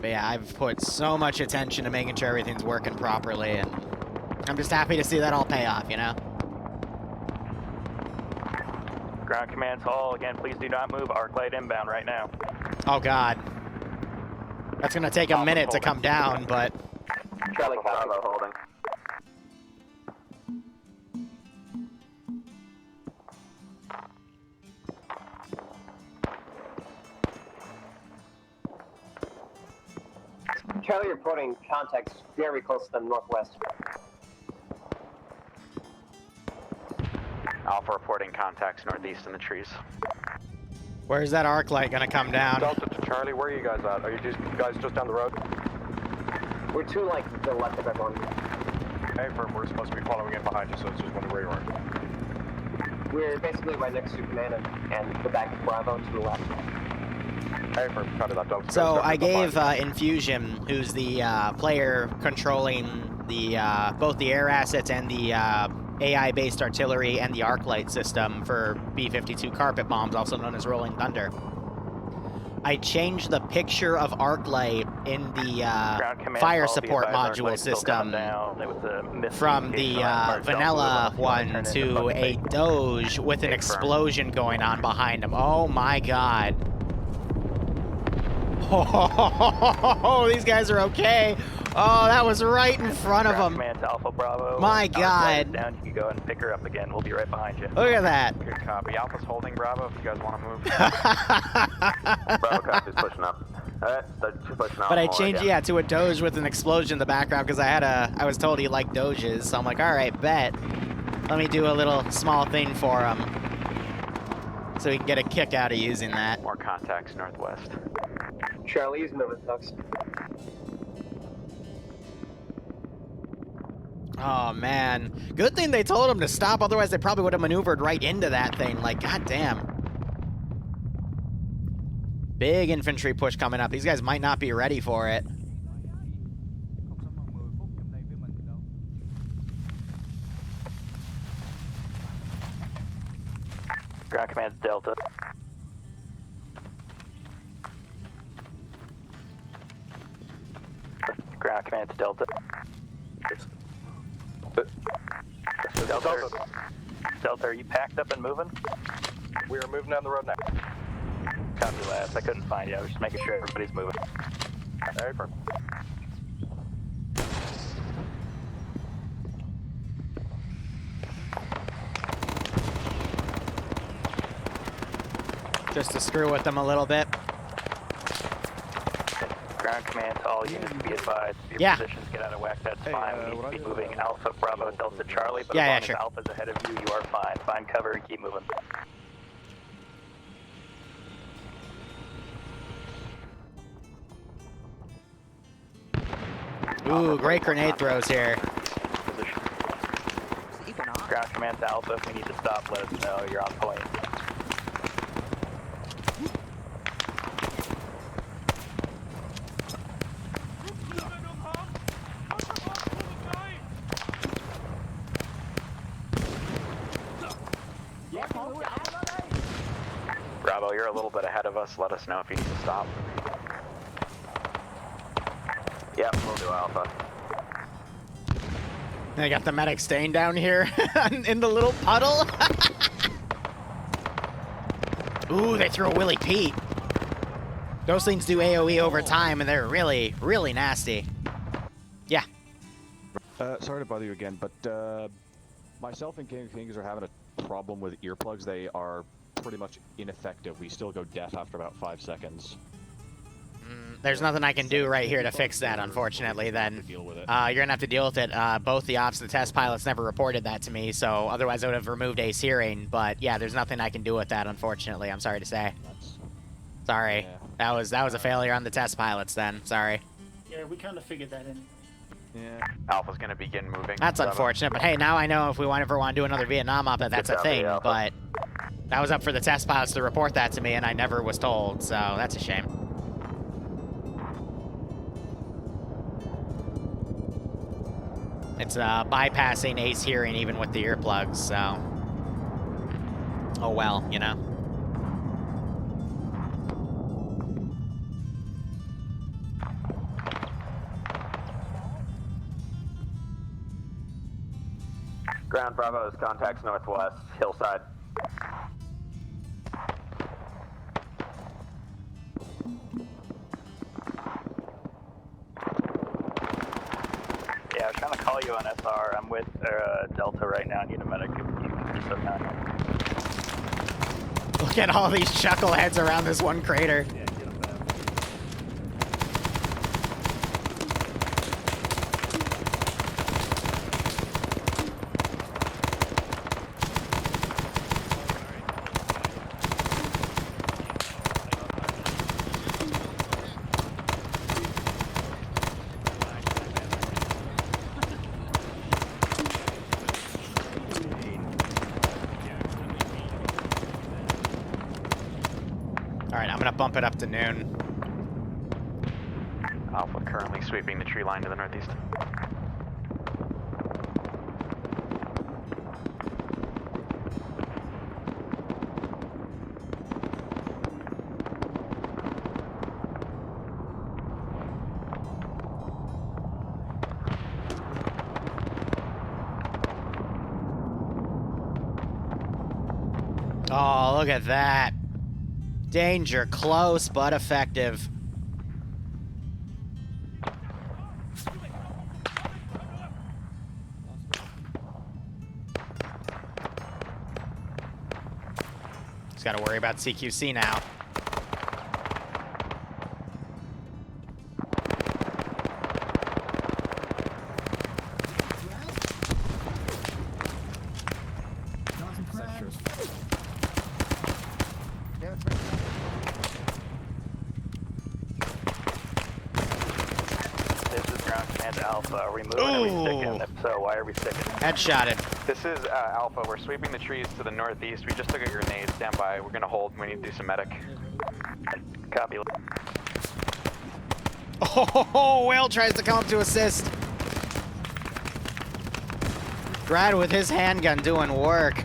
But yeah, I've put so much attention to making sure everything's working properly, and I'm just happy to see that all pay off, you know? Ground command to all, again, please do not move. Arc light inbound right now. Oh god. That's gonna take a minute to come down, but... Charlie, copy. Bravo holding. Charlie reporting contacts very close to the northwest. Alpha reporting contacts northeast in the trees. Where's that arc light gonna come down? Delta to Charlie, where are you guys at? Are you guys just down the road? We're to like the left of everyone. Hey, firm, we're supposed to be following in behind you, so it's just wondering where you are. We're basically right next to Command and the back of Bravo to the left. Hey, firm, copy that, Delta. So I gave Infusion, who's the player controlling the both the air assets and the AI-based artillery and the arc light system for B-52 carpet bombs, also known as Rolling Thunder. I changed the picture of arc light in the fire support module system from the vanilla one to a Doge with an explosion going on behind him. Oh my god. Oh, these guys are okay. Oh, that was right in front of them. Command to Alpha Bravo. My god. Down, you can go and pick her up again. We'll be right behind you. Look at that. Good copy. Alpha's holding Bravo if you guys want to move. Bravo copy's pushing up. Alright, they're pushing up. But I changed, yeah, to a Doge with an explosion in the background because I was told he liked Doges. So I'm like, all right, bet. Let me do a little small thing for him. So he can get a kick out of using that. More contacts northwest. Charlie's moving, folks. Oh, man. Good thing they told him to stop, otherwise they probably would have maneuvered right into that thing. Like, goddamn. Big infantry push coming up. These guys might not be ready for it. Ground command Delta. Ground command to Delta. Delta, are you packed up and moving? We are moving down the road now. Copy last. I couldn't find you. I was just making sure everybody's moving. Hey, firm. Just to screw with them a little bit. Ground command to all units, be advised. If your Yeah. positions get out of whack, that's fine. We need to be moving Alpha, Bravo, Delta, Charlie, but Yeah, as long sure. as Alpha's ahead of you, you are fine. Find cover and keep moving. Ooh, great grenade throws here. Ground command to Alpha. If we need to stop, let us know. You're on point. Bravo, you're a little bit ahead of us. Let us know if you need to stop. Yep, we'll do Alpha. They got the medic staying down here in the little puddle. Ooh, they threw a Willy Pete. Those things do AoE over time, and they're really, really nasty. Yeah. Sorry to bother you again, but myself and King of Kings are having a problem with earplugs. They are pretty much ineffective. We still go deaf after about 5 seconds. There's nothing I can do right here to fix that, unfortunately, then. You're gonna have to deal with it. Both the ops and the test pilots never reported that to me, so otherwise I would have removed Ace Hearing, but yeah, there's nothing I can do with that, unfortunately. I'm sorry to say. Sorry. Yeah. That was a failure on the test pilots then. Sorry. Yeah, we kind of figured that in. Yeah. Alpha's gonna begin moving. That's unfortunate, but hey, now I know if we ever want to do another Vietnam op that that's a thing, but that was up for the test pilots to report that to me, and I never was told, so that's a shame. It's bypassing Ace Hearing even with the earplugs, so... Oh well, you know? Ground Bravo is contacts northwest, hillside. Yeah, I was trying to call you on SR. I'm with Delta right now. I need a medic. Look at all these chuckleheads around this one crater. Alright, I'm gonna bump it up to noon. Alpha currently sweeping the tree line to the northeast. Oh, look at that. Danger close, but effective. Just gotta worry about CQC now. Alpha, are we moving or are we sticking? If so, why are we sticking? Headshotted. This is Alpha. We're sweeping the trees to the northeast. We just took a grenade. Stand by. We're gonna hold. We need to do some medic. Copy. Oh, Whale tries to come up to assist. Brad with his handgun doing work.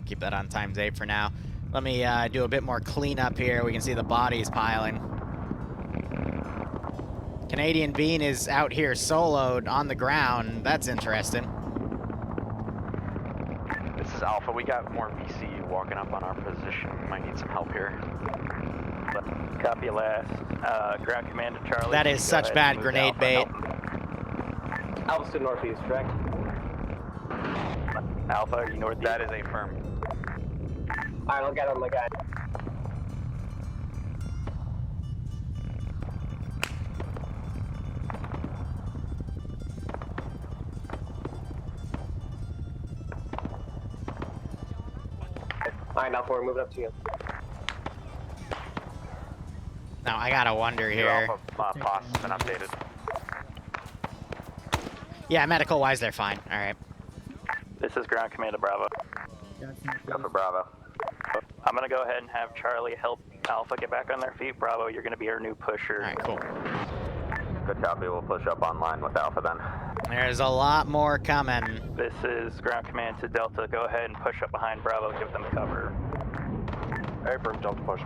Keep that on ×8 for now. Let me do a bit more cleanup here. We can see the bodies piling. Canadian Bean is out here soloed on the ground. That's interesting. This is Alpha. We got more VC walking up on our position. We might need some help here. Copy last. Ground Commander Charlie. That is such bad grenade bait. Alpha's to northeast, correct? Alpha, are you northeast? That is a firm. Alright, I'll get on my guy. Alright, now we're moving up to you. Now I gotta wonder here. Your Alpha POS has been updated. Yeah, medical wise, they're fine. All right. This is Ground Command to Bravo. Go for Bravo. I'm gonna go ahead and have Charlie help Alpha get back on their feet. Bravo, you're gonna be our new pusher. All right, cool. Good copy. We'll push up online with Alpha then. There's a lot more coming. This is Ground Command to Delta. Go ahead and push up behind Bravo. Give them cover. Affirm, Delta push.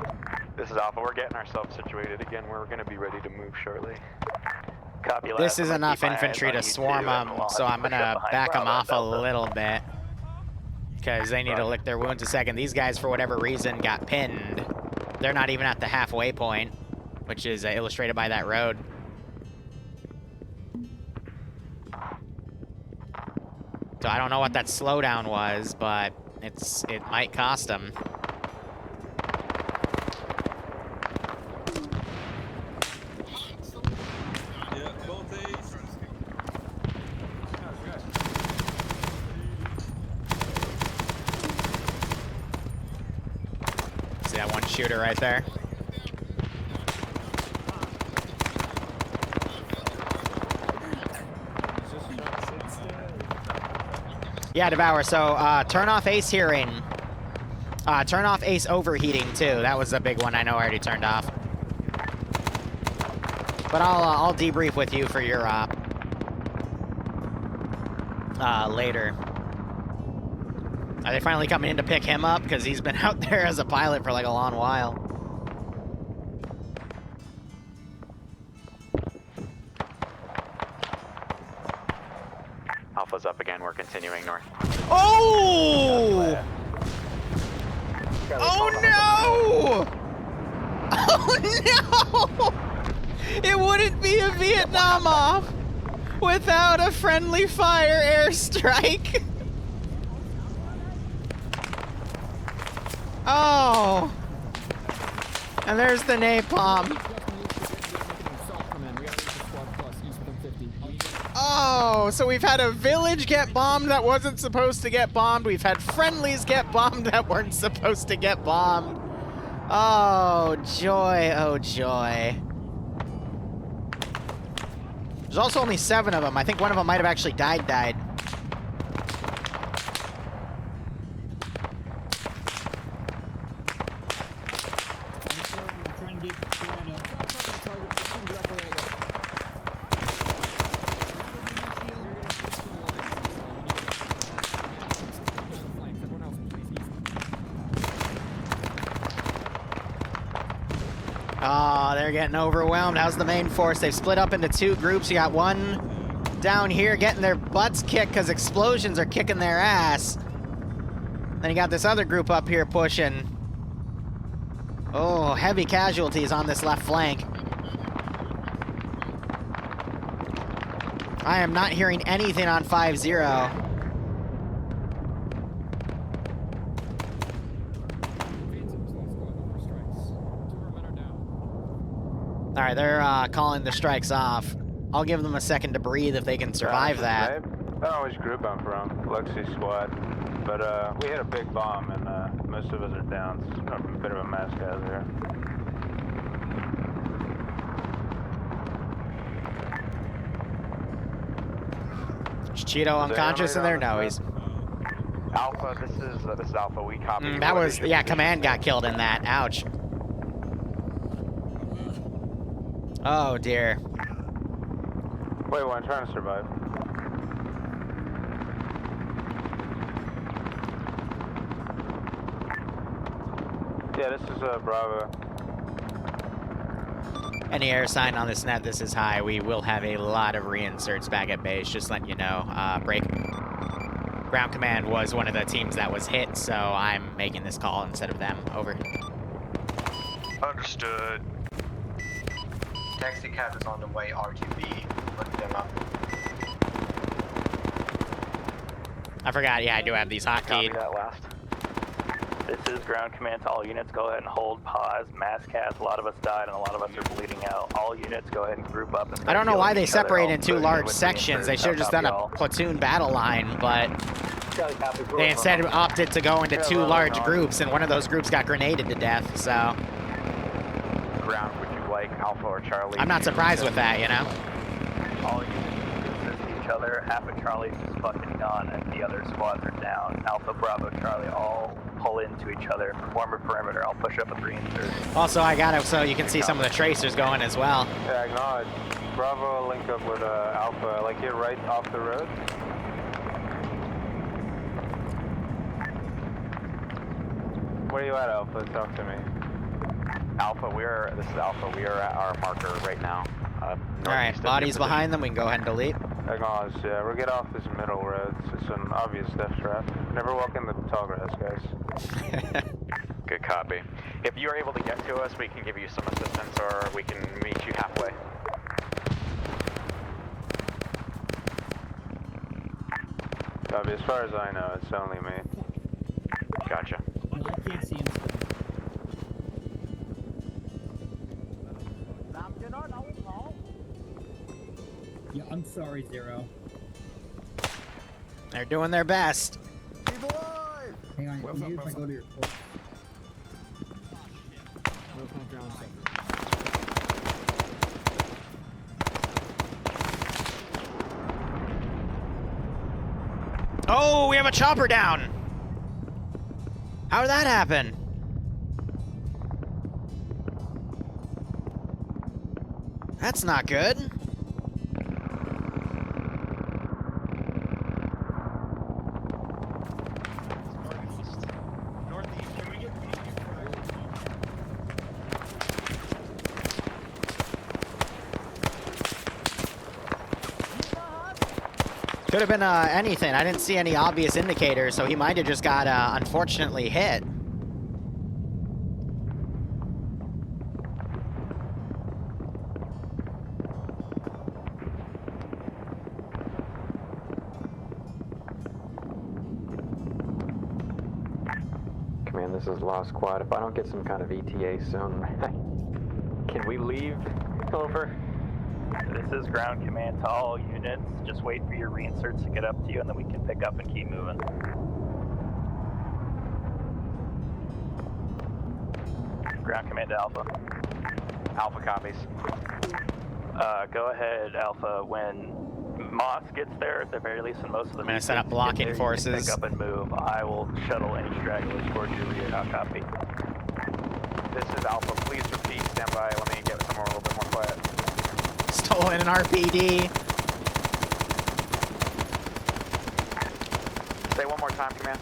This is Alpha. We're getting ourselves situated again. We're going to be ready to move shortly. Copy. This is enough infantry to swarm them, so I'm gonna back them off a little bit. Because they need to lick their wounds a second. These guys, for whatever reason, got pinned. They're not even at the halfway point, which is illustrated by that road. So I don't know what that slowdown was, but it might cost them. See that one shooter right there? Yeah, Devour. So turn off Ace hearing. Turn off Ace overheating too. That was a big one. I know I already turned off. But I'll debrief with you for your later. Are they finally coming in to pick him up? Because he's been out there as a pilot for like a long while. Alpha's up again. We're continuing north. Oh! Oh no! Oh no! It wouldn't be a Vietnam off without a friendly fire airstrike. Oh! And there's the napalm. Oh, so we've had a village get bombed that wasn't supposed to get bombed. We've had friendlies get bombed that weren't supposed to get bombed. Oh, joy, oh, joy. There's also only 7 of them. I think one of them might have actually died. Oh, they're getting overwhelmed. How's the main force? They've split up into 2 groups. You got one down here getting their butts kicked because explosions are kicking their ass. Then you got this other group up here pushing. Oh, heavy casualties on this left flank. I am not hearing anything on 5-0. All right, they're calling the strikes off. I'll give them a second to breathe if they can survive that. I don't know which group I'm from, Luxy Squad, but we hit a big bomb and most of us are down. It's a bit of a mess out there. Is Cheeto unconscious in there? No, he's... Alpha, this is Alpha. We copy. that was, yeah, Command got killed in that. Ouch. Oh, dear. Wait, well, I'm trying to survive. Yeah, this is Bravo. Any air sign on this net, this is high. We will have a lot of reinserts back at base, just letting you know. Ground Command was one of the teams that was hit, so I'm making this call instead of them. Over. Understood. Taxi cab is on the way, RTB. Look them up. I forgot, yeah, I do have these hotkeys. Copy that last. This is Ground Command to all units. Go ahead and hold pause. Mass cast. A lot of us died and a lot of us are bleeding out. All units, go ahead and group up. And I don't know why they separate in 2 large with sections. They should have just done a platoon battle line, but Copy, they instead opted to go into 2 large groups, and one of those groups got grenaded to death, so... Ground, would you like Alpha or Charlie. I'm not to surprised with that, you know? All you need to assist each other. Half of Charlie's just fucking gone, and the other squads are down. Alpha, Bravo, Charlie, all pull into each other. Form a perimeter. I'll push up with reinsert. Also, I got it so you can see some of the tracers going as well. Yeah, acknowledge. Bravo, link up with Alpha. Like you're right off the road. Where are you at, Alpha? Talk to me. Alpha, this is Alpha. We are at our marker right now. Alright, bodies behind them. We can go ahead and delete. Acknowledge, yeah. We'll get off this middle road. It's an obvious death trap. Never walk in the tall grass, guys. Good copy. If you are able to get to us, we can give you some assistance, or we can meet you halfway. Copy. As far as I know, it's only me. Gotcha. I can't see him. Yeah, I'm sorry, Zero. They're doing their best. Hang on, maybe if I go to your court. Oh, we have a chopper down. How did that happen? That's not good. Could have been anything. I didn't see any obvious indicators, so he might have just got unfortunately hit. Command, this is Lost Squad. If I don't get some kind of ETA soon, can we leave? Over. This is ground command to all units. Just wait for your reinserts to get up to you, and then we can pick up and keep moving. Ground command to Alpha. Alpha copies. Go ahead, Alpha. When Moss gets there, at the very least, and most of the I'm gonna set up reinserts blocking get there, you can forces. Pick up and move. I will shuttle any stragglers towards your rear. I'll copy. This is Alpha. Please repeat. Stand by. Let me get somewhere a little bit more quiet. Stolen an RPD. Say one more time, Command.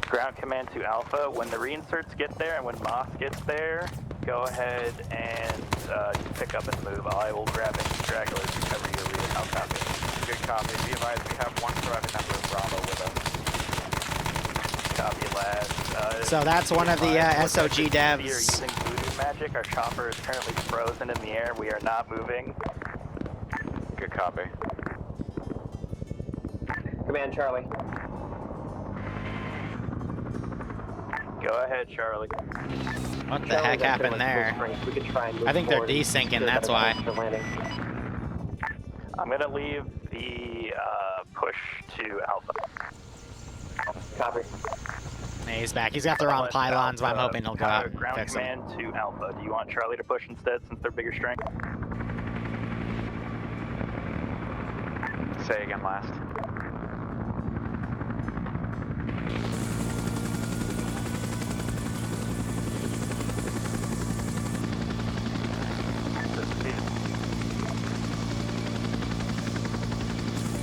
Ground command to Alpha. When the reinserts get there and when Moss gets there, go ahead and just pick up and move. I will grab any stragglers and cover your rear. I'll copy. Good copy. Be advised, we have one private member of Bravo with us. Copy, lads. So that's one of the SOG We are devs. using voodoo magic. Our chopper is currently frozen in the air. We are not moving. Good copy. Command Charlie. Go ahead, Charlie. What the heck happened there? We could try and move I think they're forward and desyncing, secure that's better why. times for landing. I'm gonna leave the push to Alpha. Copy. Yeah, he's back. He's got the wrong pylons, but I'm hoping he'll go out and Ground fix them. command to Alpha. Do you want Charlie to push instead, since they're bigger strength? Say again last.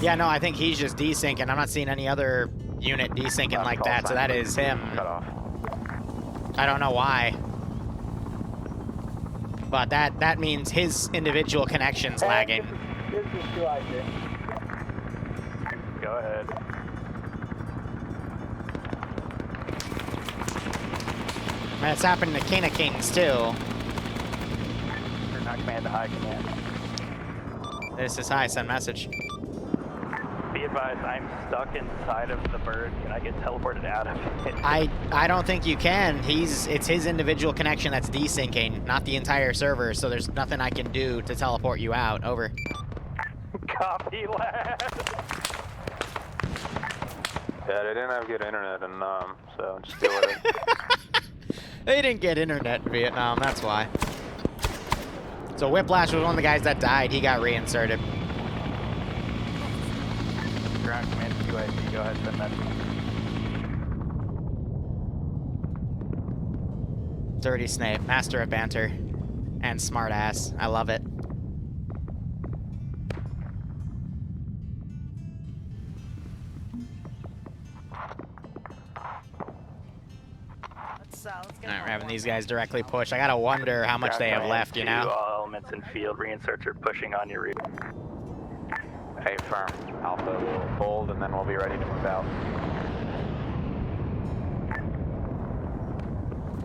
Yeah, no, I think he's just desyncing. I'm not seeing any other unit desyncing like that, so that is him. Cut off. I don't know why. But that means his individual connection's lagging. This is 2I6. Go ahead. And it's happened to King of Kings, too. Ground command to high command. This is high, send message. Be advised, I'm stuck inside of the bird. Can I get teleported out of it? I don't think you can. It's his individual connection that's desyncing, not the entire server, so there's nothing I can do to teleport you out. Over. Copy, lad. Yeah, they didn't have good internet in Nam, so just deal with it. They didn't get internet in Vietnam, that's why. So Whiplash was one of the guys that died. He got reinserted. Ground command to QIC, go ahead, send that. Dirty Snape, master of banter, and smart ass. I love it. Alright, we're having these guys directly push. I gotta wonder how much they have left, you know? All elements in field, reinserts are pushing on your rear. Hey, firm. Alpha will hold, and then we'll be ready to move out.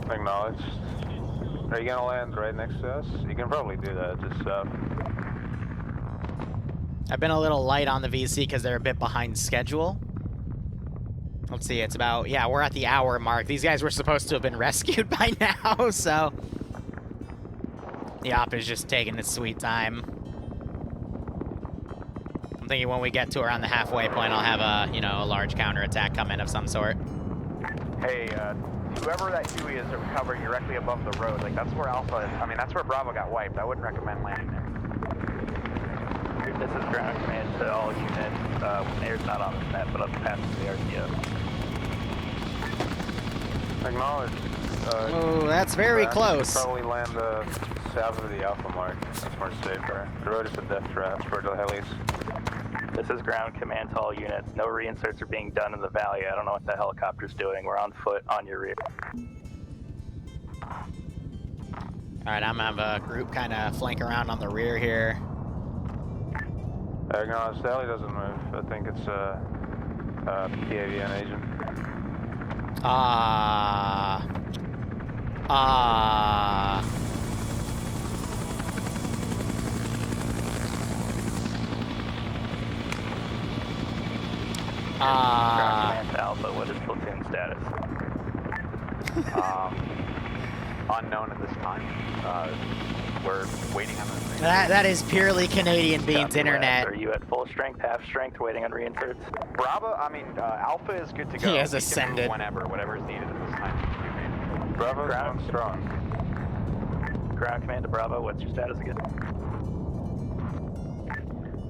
Acknowledged. Are you gonna land right next to us? You can probably do that, just I've been a little light on the VC because they're a bit behind schedule. Let's see, it's about, yeah, we're at the hour mark. These guys were supposed to have been rescued by now, so... The op is just taking its sweet time. I'm thinking when we get to around the halfway point, I'll have a, you know, a large counterattack come in of some sort. Hey, whoever that Huey is hovering directly above the road, like, that's where Alpha is. I mean, that's where Bravo got wiped. I wouldn't recommend landing there. This is ground command to all units. Air's not on the net, but up past the RTO. acknowledged. Oh, that's very close. Probably land south of the Alpha mark. That's more safer. The road is a death trap for the helis. This is ground command to all units. No reinserts are being done in the valley. I don't know what the helicopter's doing. We're on foot on your rear. Alright, I'm gonna have a group kind of flank around on the rear here. Acknowledged. The heli doesn't move. I think it's a PAVN agent. Ground command to Alpha, what is platoon status? Unknown at this time. We're waiting on the thing. That is purely Canadian Beans Copy internet. Are you at full strength, half strength, waiting on reinserts? Bravo, Alpha is good to go. He has We can ascended. move whenever is needed at this time. Bravo's going strong. Ground command to Bravo, what's your status again?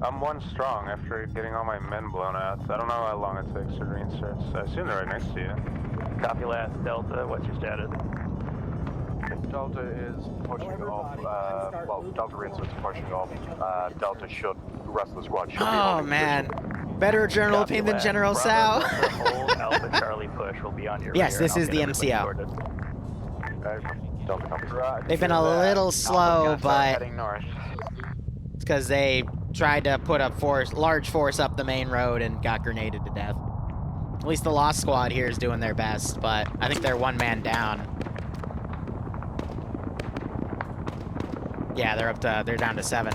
I'm 1 strong after getting all my men blown out. I don't know how long it takes to reinserts. I assume they're right next to you. Copy last, Delta, what's your status? Delta is pushing off. Well, Delta reinserts pushing off. Delta should, the rest of the squad should be Oh, man. Better General Copy Ping than last. General Bravo, Sao. Delta, hold, Alpha Charlie push will be on your Yes, rear, this and is I'll the get everybody MCO. sorted. Delta copies. They've been a little slow, but Heading north. it's because they tried to put a large force up the main road and got grenaded to death. At least the Lost Squad here is doing their best, but I think they're 1 man down. Yeah, they're down to 7.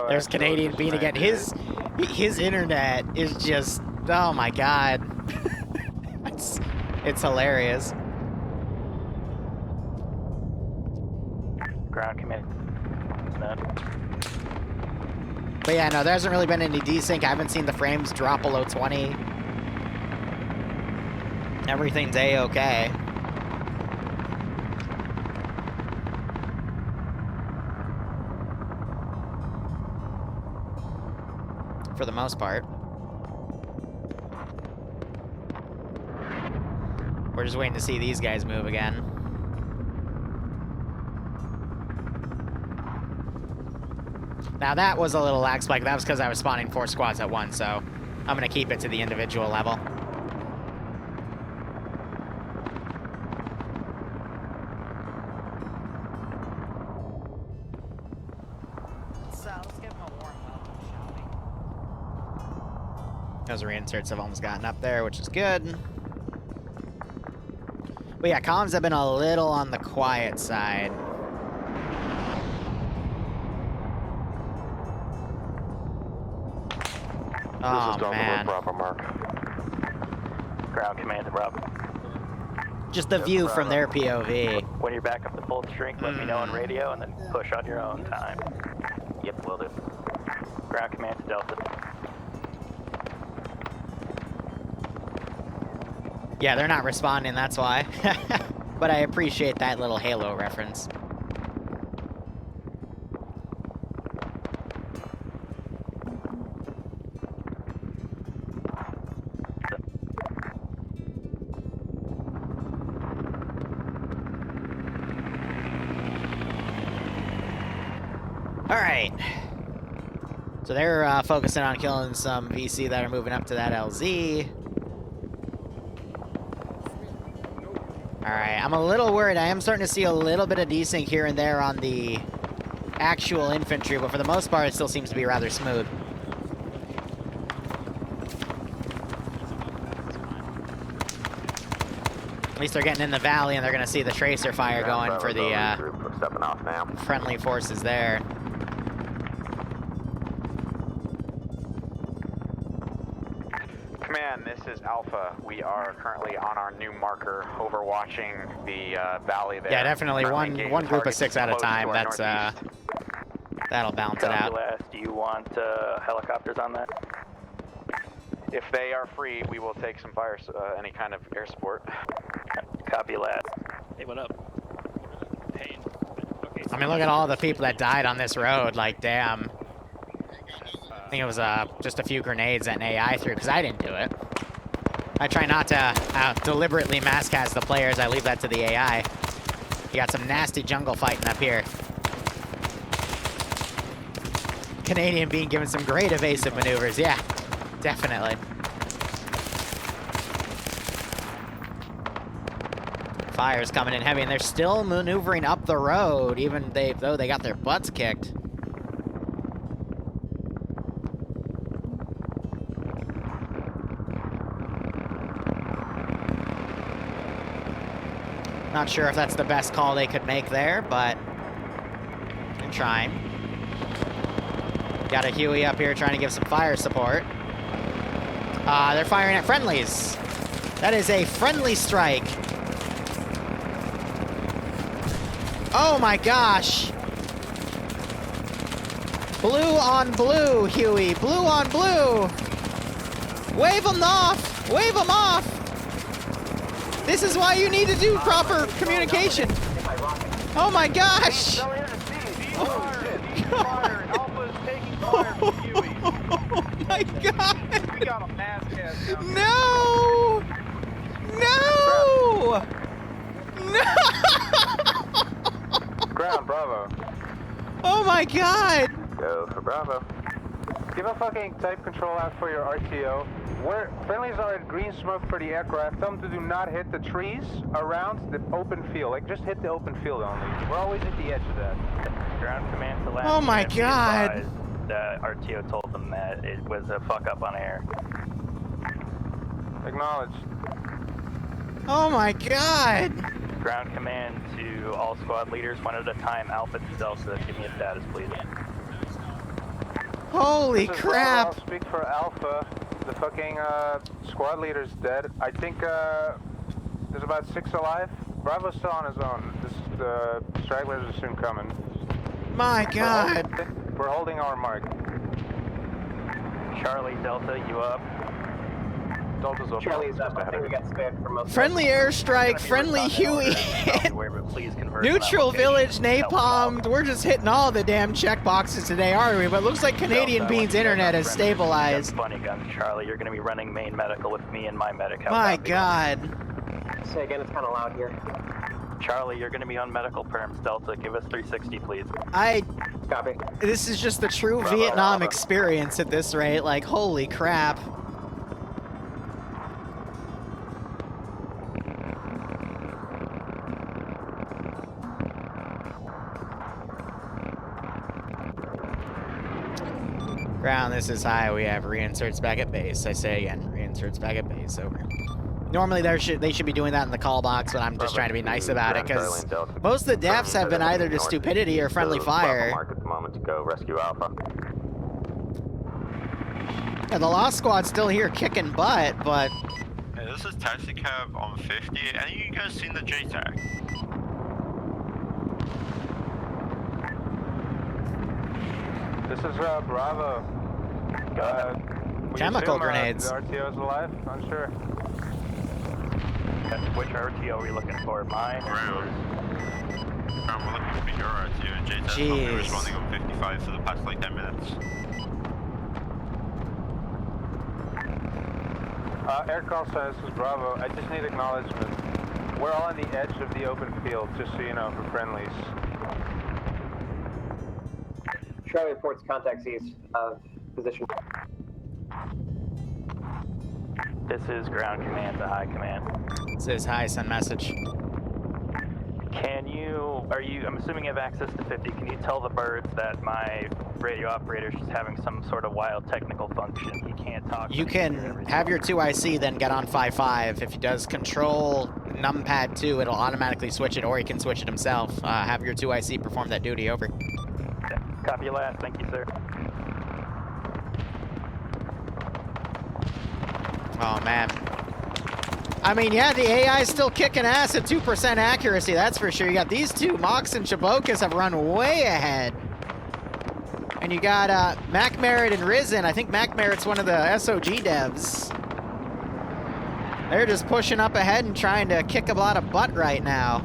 There's Canadian Bean again. His internet is just, oh my god. It's hilarious. Ground command. No. But yeah, no, there hasn't really been any desync. I haven't seen the frames drop below 20. Everything's A-okay. For the most part. We're just waiting to see these guys move again. Now that was a little lag spike. That was because I was spawning 4 squads at once, so I'm going to keep it to the individual level. Those reinserts have almost gotten up there, which is good. But yeah, comms have been a little on the quiet side. Oh, man. Bravo mark. Ground command to Bravo. Just the view from their POV. When you're back up to full strength, let me know on radio and then push on your own time. Yep, will do. Ground command to Delta. Yeah, they're not responding, that's why. but I appreciate that little Halo reference. Alright. So they're focusing on killing some VC that are moving up to that LZ. Alright, I'm a little worried. I am starting to see a little bit of desync here and there on the actual infantry, but for the most part, it still seems to be rather smooth. At least they're getting in the valley, and they're going to see the tracer fire going for the friendly forces there. Command, this is Alpha. We are currently on our new marker, overwatching the valley there. Yeah, definitely one group of 6 at a time. That's that'll balance it out. Do you want helicopters on that? If they are free, we will take some fire, any kind of air support. Copy last. Hey, what up? Pain. Okay, I mean, look at all the people that died on this road. Like, damn. I think it was just a few grenades that an AI threw, because I didn't do it. I try not to deliberately mass cast the players. I leave that to the AI. You got some nasty jungle fighting up here. Canadian being given some great evasive maneuvers. Yeah, definitely. Fire's coming in heavy, and they're still maneuvering up the road, even though they got their butts kicked. Not sure if that's the best call they could make there, but I'm trying. Got a Huey up here trying to give some fire support. They're firing at friendlies. That is a friendly strike. Oh my gosh. Blue on blue, Huey. Blue on blue. Wave them off. Wave them off. This is why you need to do proper communication. Oh my gosh! Oh my god! We got a mass cast down. No! No! No! Ground, Bravo. Oh my god! Go for Bravo. Give a fucking type control out for your RTO. Where friendlies are at green smoke for the aircraft, tell them to do not hit the trees around the open field. Like, just hit the open field only. We're always at the edge of that. Ground command to land. Oh my god! The RTO told them that it was a fuck up on air. Acknowledged. Oh my god! Ground command to all squad leaders, one at a time, Alpha to Delta. Give me a status, please. Holy This is crap! Bravo, I'll speak for Alpha. The fucking squad leader's dead. I think there's about 6 alive. Bravo's still on his own. The stragglers are soon coming. My god! We're holding our mark. Charlie, Delta, you up? Delta's up. Charlie's up. I think we got spammed for most. Friendly airstrike, friendly Huey. Neutral village napalmed. We're just hitting all the damn checkboxes today, aren't we? But looks like Canadian Bean's internet has stabilized. Funny guns, Charlie. You're going to be running main medical with me and my medic. My god. Say again, it's kind of loud here. Charlie, you're going to be on medical perms. Delta, give us 360, please. Copy. This is just the true Vietnam experience at this rate. Like, holy crap. Ground, this is high. We have reinserts back at base. I say again, reinserts back at base. Over. Normally they should be doing that in the call box, but I'm just trying to be nice about it because most of the deaths have been either to stupidity or friendly fire. Mark at the moment to go rescue Alpha. Yeah, the Lost Squad's still here kicking butt, but... Hey, this is Taxicab on 50. Any of you guys seen the JTAC? This is Bravo. Chemical grenades. The RTO's alive? Unsure. Which RTO are we looking for? Mine or yours? We're looking for your RTO, and JT's only responding on 55 for the past like 10 minutes. Aircraft status is Bravo. I just need acknowledgement. We're all on the edge of the open field, just so you know, for friendlies. Charlie reports contact Zeus. Position. This is ground command to high command. It says hi, send message. I'm assuming you have access to 50. Can you tell the birds that my radio operator is having some sort of wild technical function? He can't talk. You can have your 2IC, then get on 5-5. If he does control numpad 2, it'll automatically switch it, or he can switch it himself. Have your 2IC perform that duty, over. Copy your last. Thank you, sir. Oh, man. I mean, yeah, the AI is still kicking ass at 2% accuracy, that's for sure. You got these two, Mox and Chabokas, have run way ahead. And you got Mac Merritt and Risen. I think Mac Merritt's one of the SOG devs. They're just pushing up ahead and trying to kick a lot of butt right now.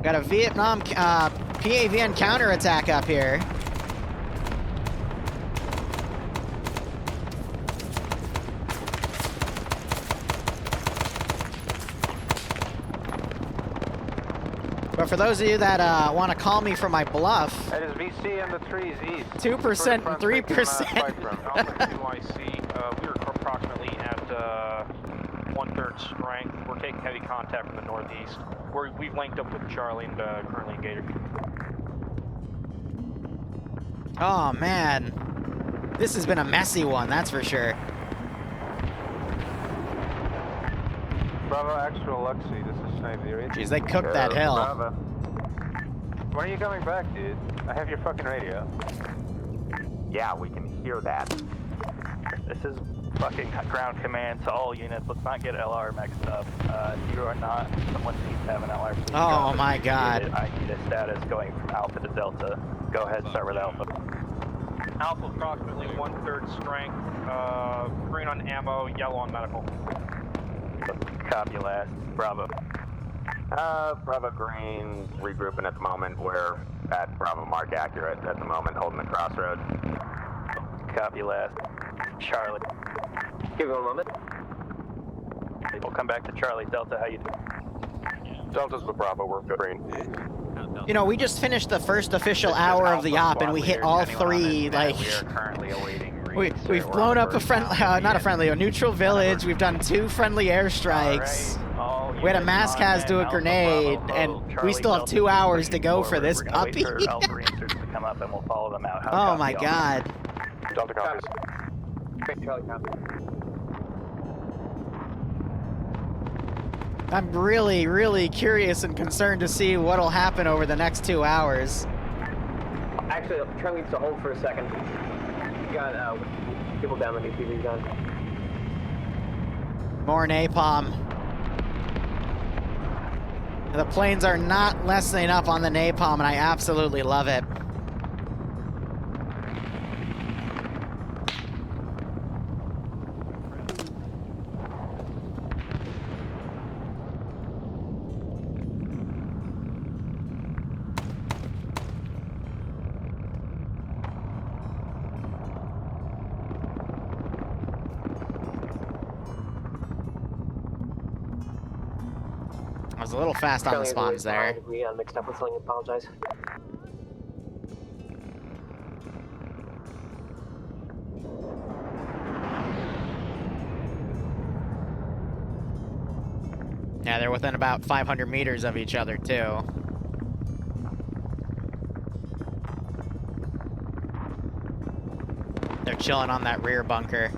Got a Vietnam PAVN counterattack up here. But for those of you that want to call me for my bluff, That is VC in the trees east. 2%, 3%. Alpha 2IC, we are approximately at 1/3 strength. We're taking heavy contact from the northeast. We've linked up with Charlie and currently engaged. Oh, man. This has been a messy one, that's for sure. Bravo, actual Luxy, this is Snipe Theory. Jeez, they cooked that hill. Bravo. When are you coming back, dude? I have your fucking radio. Yeah, we can hear that. This is fucking ground command to all units. Let's not get LR mixed up. You are not. Someone needs to have an LR. Please Oh my god. I need a status going from Alpha to Delta. Go ahead, start with Alpha. Alpha approximately 1/3 strength, green on ammo, yellow on medical. Copy last. Bravo. Bravo Green regrouping at the moment. We're at Bravo Mark accurate at the moment, holding the crossroads. Copy last. Charlie. Give him a moment. We'll come back to Charlie. Delta, how you doing? Delta's with Bravo, we're green. You know, we just finished the first official hour of the op, and we hit all three, like... We are currently awaiting We've blown up a friendly, not a friendly, a neutral village. We've done 2 friendly airstrikes. We had a mass cast do a grenade, and we still have 2 hours to go for this puppy. Oh my god. Delta copies. Charlie copies. I'm really, really curious and concerned to see what'll happen over the next 2 hours. Actually, Charlie needs to hold for a second. You got people down on the TV gun. More napalm. The planes are not lessening up on the napalm, and I absolutely love it. I was a little fast on the spawns there. We mixed up with something, apologize. Yeah, they're within about 500 meters of each other, too. They're chilling on that rear bunker.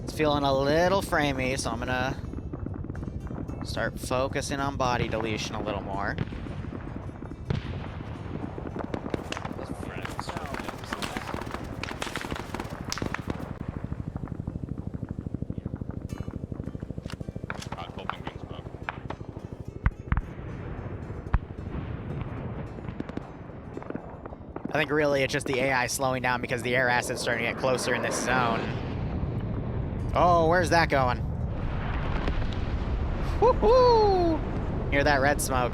It's feeling a little framey, so I'm gonna start focusing on body deletion a little more. I think really it's just the AI slowing down because the air asset's starting to get closer in this zone. Oh, where's that going? Woohoo! Hear that red smoke.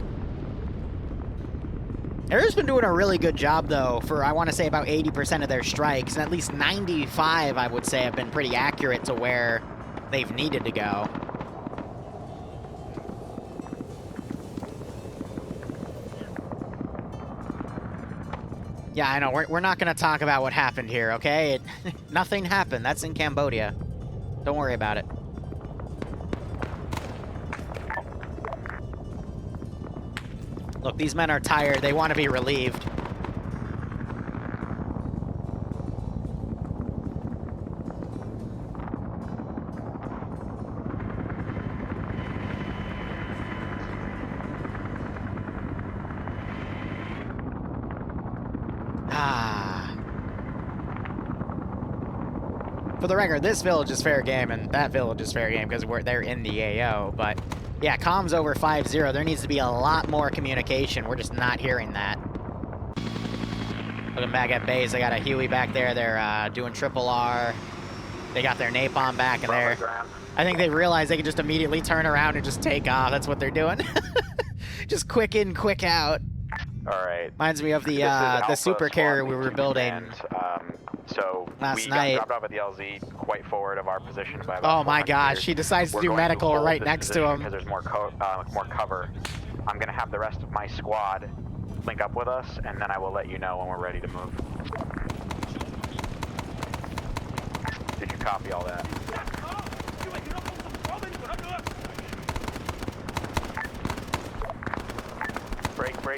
Air's been doing a really good job, though, for, I want to say, about 80% of their strikes, and at least 95, I would say, have been pretty accurate to where they've needed to go. Yeah, I know, we're not going to talk about what happened here, okay? Nothing happened. That's in Cambodia. Don't worry about it. Look, these men are tired. They want to be relieved. For the record, this village is fair game, and that village is fair game because they're in the AO, but yeah, comms over 5-0. There needs to be a lot more communication. We're just not hearing that. Looking back at base, they got a Huey back there. They're doing triple R. They got their napalm back in there. I think they realized they could just immediately turn around and just take off. That's what they're doing. Just quick in, quick out. All right. Reminds me of the super carrier we were building so last we night. got dropped off at the LZ quite forward of our position by about Oh my 400 gosh, meters. he decides to We're do going medical hold right this next to position him. because there's more cover. I'm gonna have the rest of my squad link up with us, and then I will let you know when we're ready to move. Did you copy all that?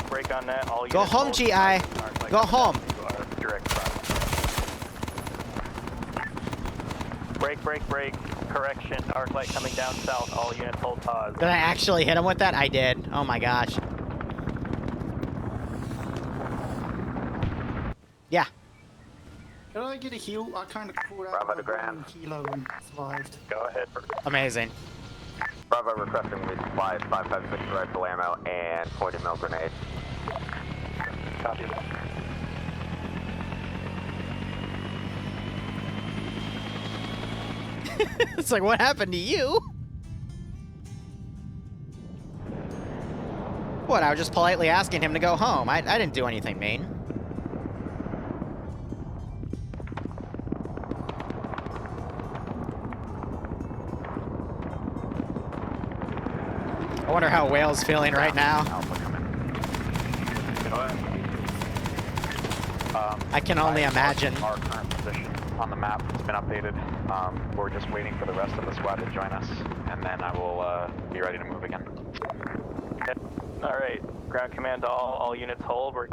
Break on that. All Go units home, hold. GI. Go home. Direct Break. Correction. Arc light coming down south. All units hold pause. Did I actually hit him with that? I did. Oh my gosh. Yeah. Can I get a heal? I kind of crawled out of a 1 kilo and survived. Go ahead. Amazing. Bravo requesting resupply 5.56 rifle ammo and 40 mil grenade. Copy that. It's like, what happened to you? What, I was just politely asking him to go home. I didn't do anything mean. I wonder how Whale's feeling right now. I can only imagine. Our current position on the map has been updated. We're just waiting for the rest of the squad to join us, and then I will be ready to move again. Okay. All right. Ground command to all units hold. We're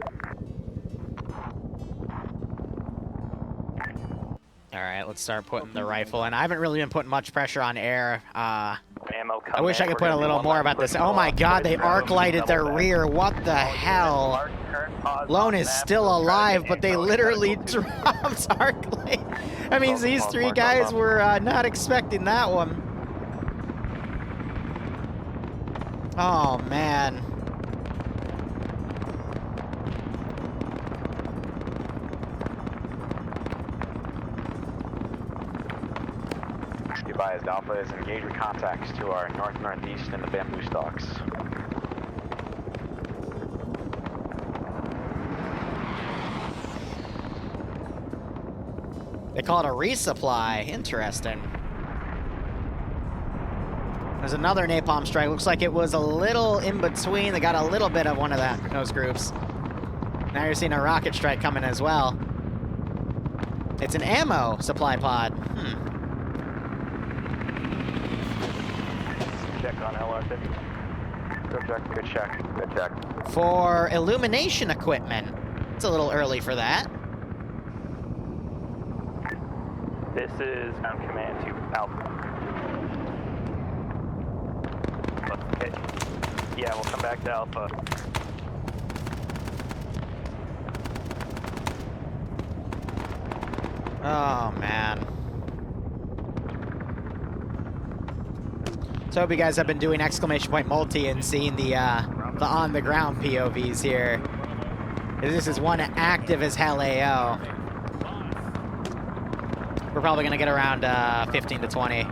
All right, let's start putting the rifle in. I haven't really been putting much pressure on air. ammo I wish I could put a little more about this. Oh my god, they arc lighted their rear. What the hell? Lone is still alive, but they literally dropped arc light. That means these three guys were not expecting that one. Oh man. Advised, Alpha is engaged with contacts to our northeast in the bamboo stalks. They call it a resupply. Interesting. There's another napalm strike. Looks like it was a little in between. They got a little bit of one of those groups. Now you're seeing a rocket strike coming as well. It's an ammo supply pod. check on LR50. Good check. For illumination equipment. It's a little early for that. This is ground command to Alpha. Okay. Yeah, we'll come back to Alpha. Oh man. So I hope you guys have been doing exclamation point multi and seeing the on the ground POVs here. This is one active as hell AO. We're probably gonna get around 15 to 20.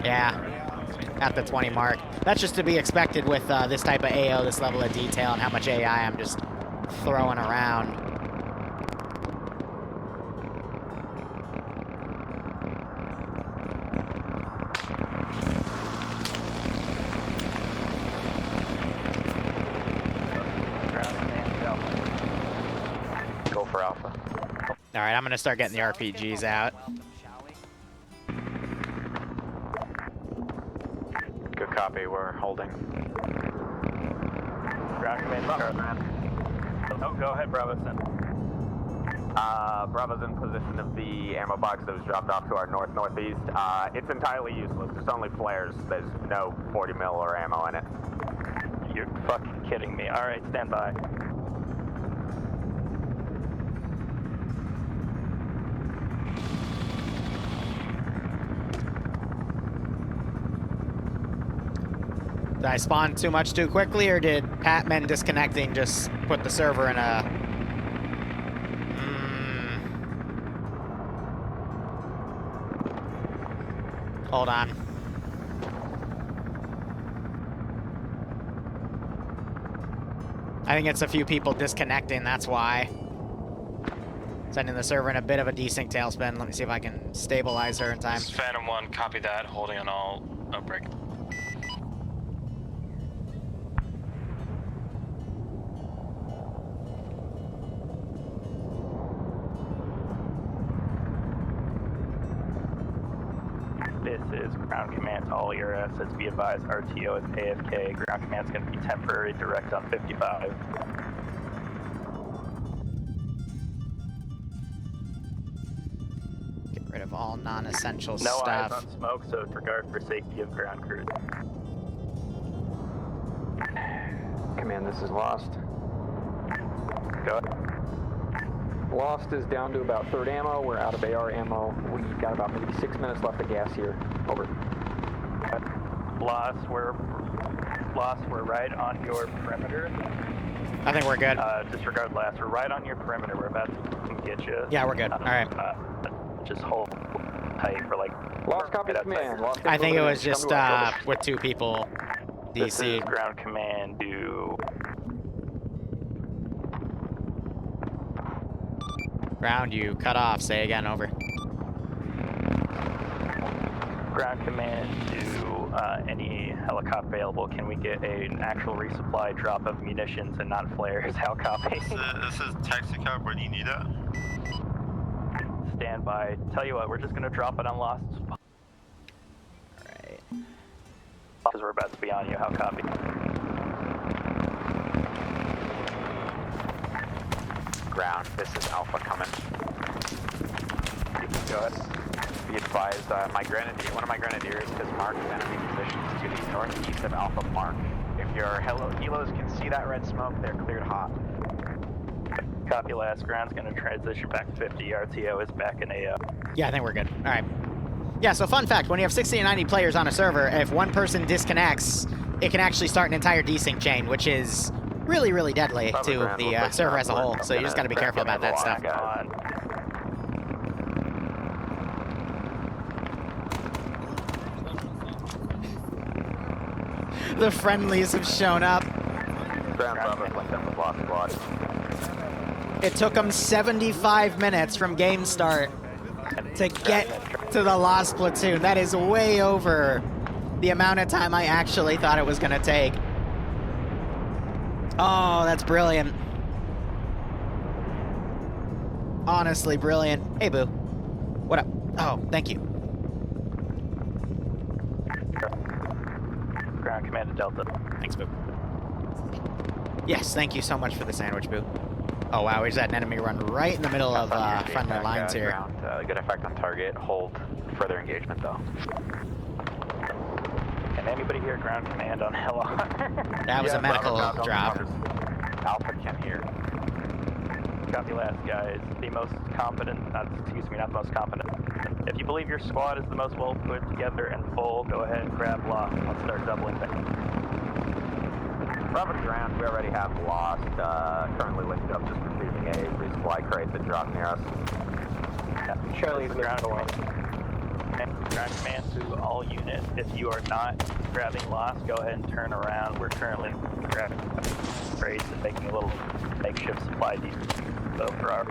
Yeah. at the 20 mark. That's just to be expected with this type of AO, this level of detail, and how much AI I'm just throwing around. Go for Alpha. All right, I'm gonna start getting the RPGs out. Good copy, we're holding. Ground command, Charlie. Oh, go ahead, Bravo. Bravo's in position of the ammo box that was dropped off to our northeast. It's entirely useless. There's only flares. There's no 40 mil or ammo in it. You're fucking kidding me. All right, stand by. Did I spawn too much too quickly, or did Patman disconnecting just put the server in a... Hold on. I think it's a few people disconnecting, that's why. Sending the server in a bit of a desync tailspin. Let me see if I can stabilize her in time. This is Phantom 1, copy that, holding on all outbreak. This is ground command to all your assets. Be advised, RTO is AFK. Ground command's going to be temporary direct on 55. Get rid of all non-essential No stuff. eyes on smoke, so regard for safety of ground crews. Command, this is Lost. Go ahead. Lost is down to about third ammo. We're out of AR ammo. We've got about maybe 6 minutes left of gas here. Over. Lost, we're right on your perimeter. I think we're good. Disregard last. We're right on your perimeter. We're about to get you. Yeah, we're good. All right. Just hold tight for like. Lost copy command. Lost I think it was just with 2 people This is DC. ground command to. Ground, you cut off. Say again, over. Ground command to any helicopter available. Can we get an actual resupply drop of munitions and not flares? How copy? This is taxicab. Where do you need that? Stand by. Tell you what, we're just gonna drop it on Lost. Alright. Because we're about to be on you. How copy? Ground, this is Alpha coming. Go ahead. Be advised, one of my grenadiers has marked enemy positions to the northeast of Alpha Mark. If your helos can see that red smoke, they're cleared hot. Copy last. Ground's gonna transition back to 50. RTO is back in AO. Yeah, I think we're good. All right. Yeah, so fun fact, when you have 60 and 90 players on a server, if one person disconnects, it can actually start an entire desync chain, which is really, really deadly to the server as a whole. So you just got to be careful about that stuff. The friendlies have shown up. It took them 75 minutes from game start to get to the Lost Platoon. That is way over the amount of time I actually thought it was going to take. Oh, that's brilliant. Honestly, brilliant. Hey, Boo. What up? Oh, thank you. Ground command to Delta. Thanks, Boo. Yes, thank you so much for the sandwich, Boo. Oh, wow, we just had an enemy run right in the middle of friendly lines here. Good effect on target. Hold further engagement, though. Can anybody hear ground command on LR? That was a medical drop. Alpha can hear. Copy last, guys. The most competent, not the most competent. If you believe your squad is the most well put together and full, go ahead and grab Lost. Let's start doubling things. Bravo to ground, we already have Lost, currently linked up, just receiving a resupply crate that dropped near us. Charlie's ground command. Ground command to all units. If you are not grabbing lost, go ahead and turn around. We're currently grabbing crates and making a little makeshift supply depot for our.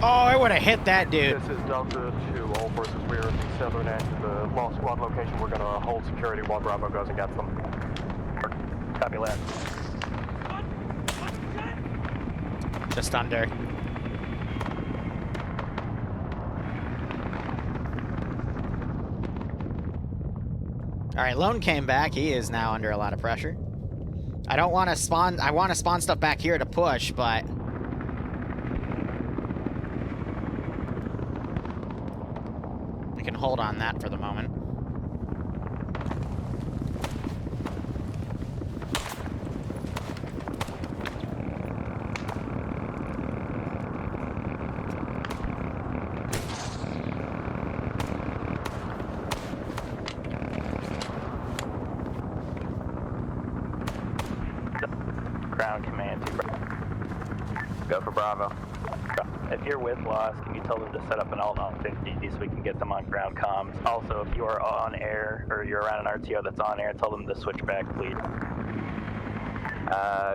Oh, I would have hit that dude. This is Delta to all forces. We are at the southern end of the Lost Squad location. We're going to hold security while Bravo goes and gets them. Copy that. Just under. All right, Lone came back. He is now under a lot of pressure. I don't want to spawn. I want to spawn stuff back here to push, but we can hold on that for the moment. Ground command to Go for Bravo. If you're with Lost, can you tell them to set up an alt on 50 so we can get them on ground comms? Also, if you are on air or you're around an RTO that's on air, tell them to switch back, please.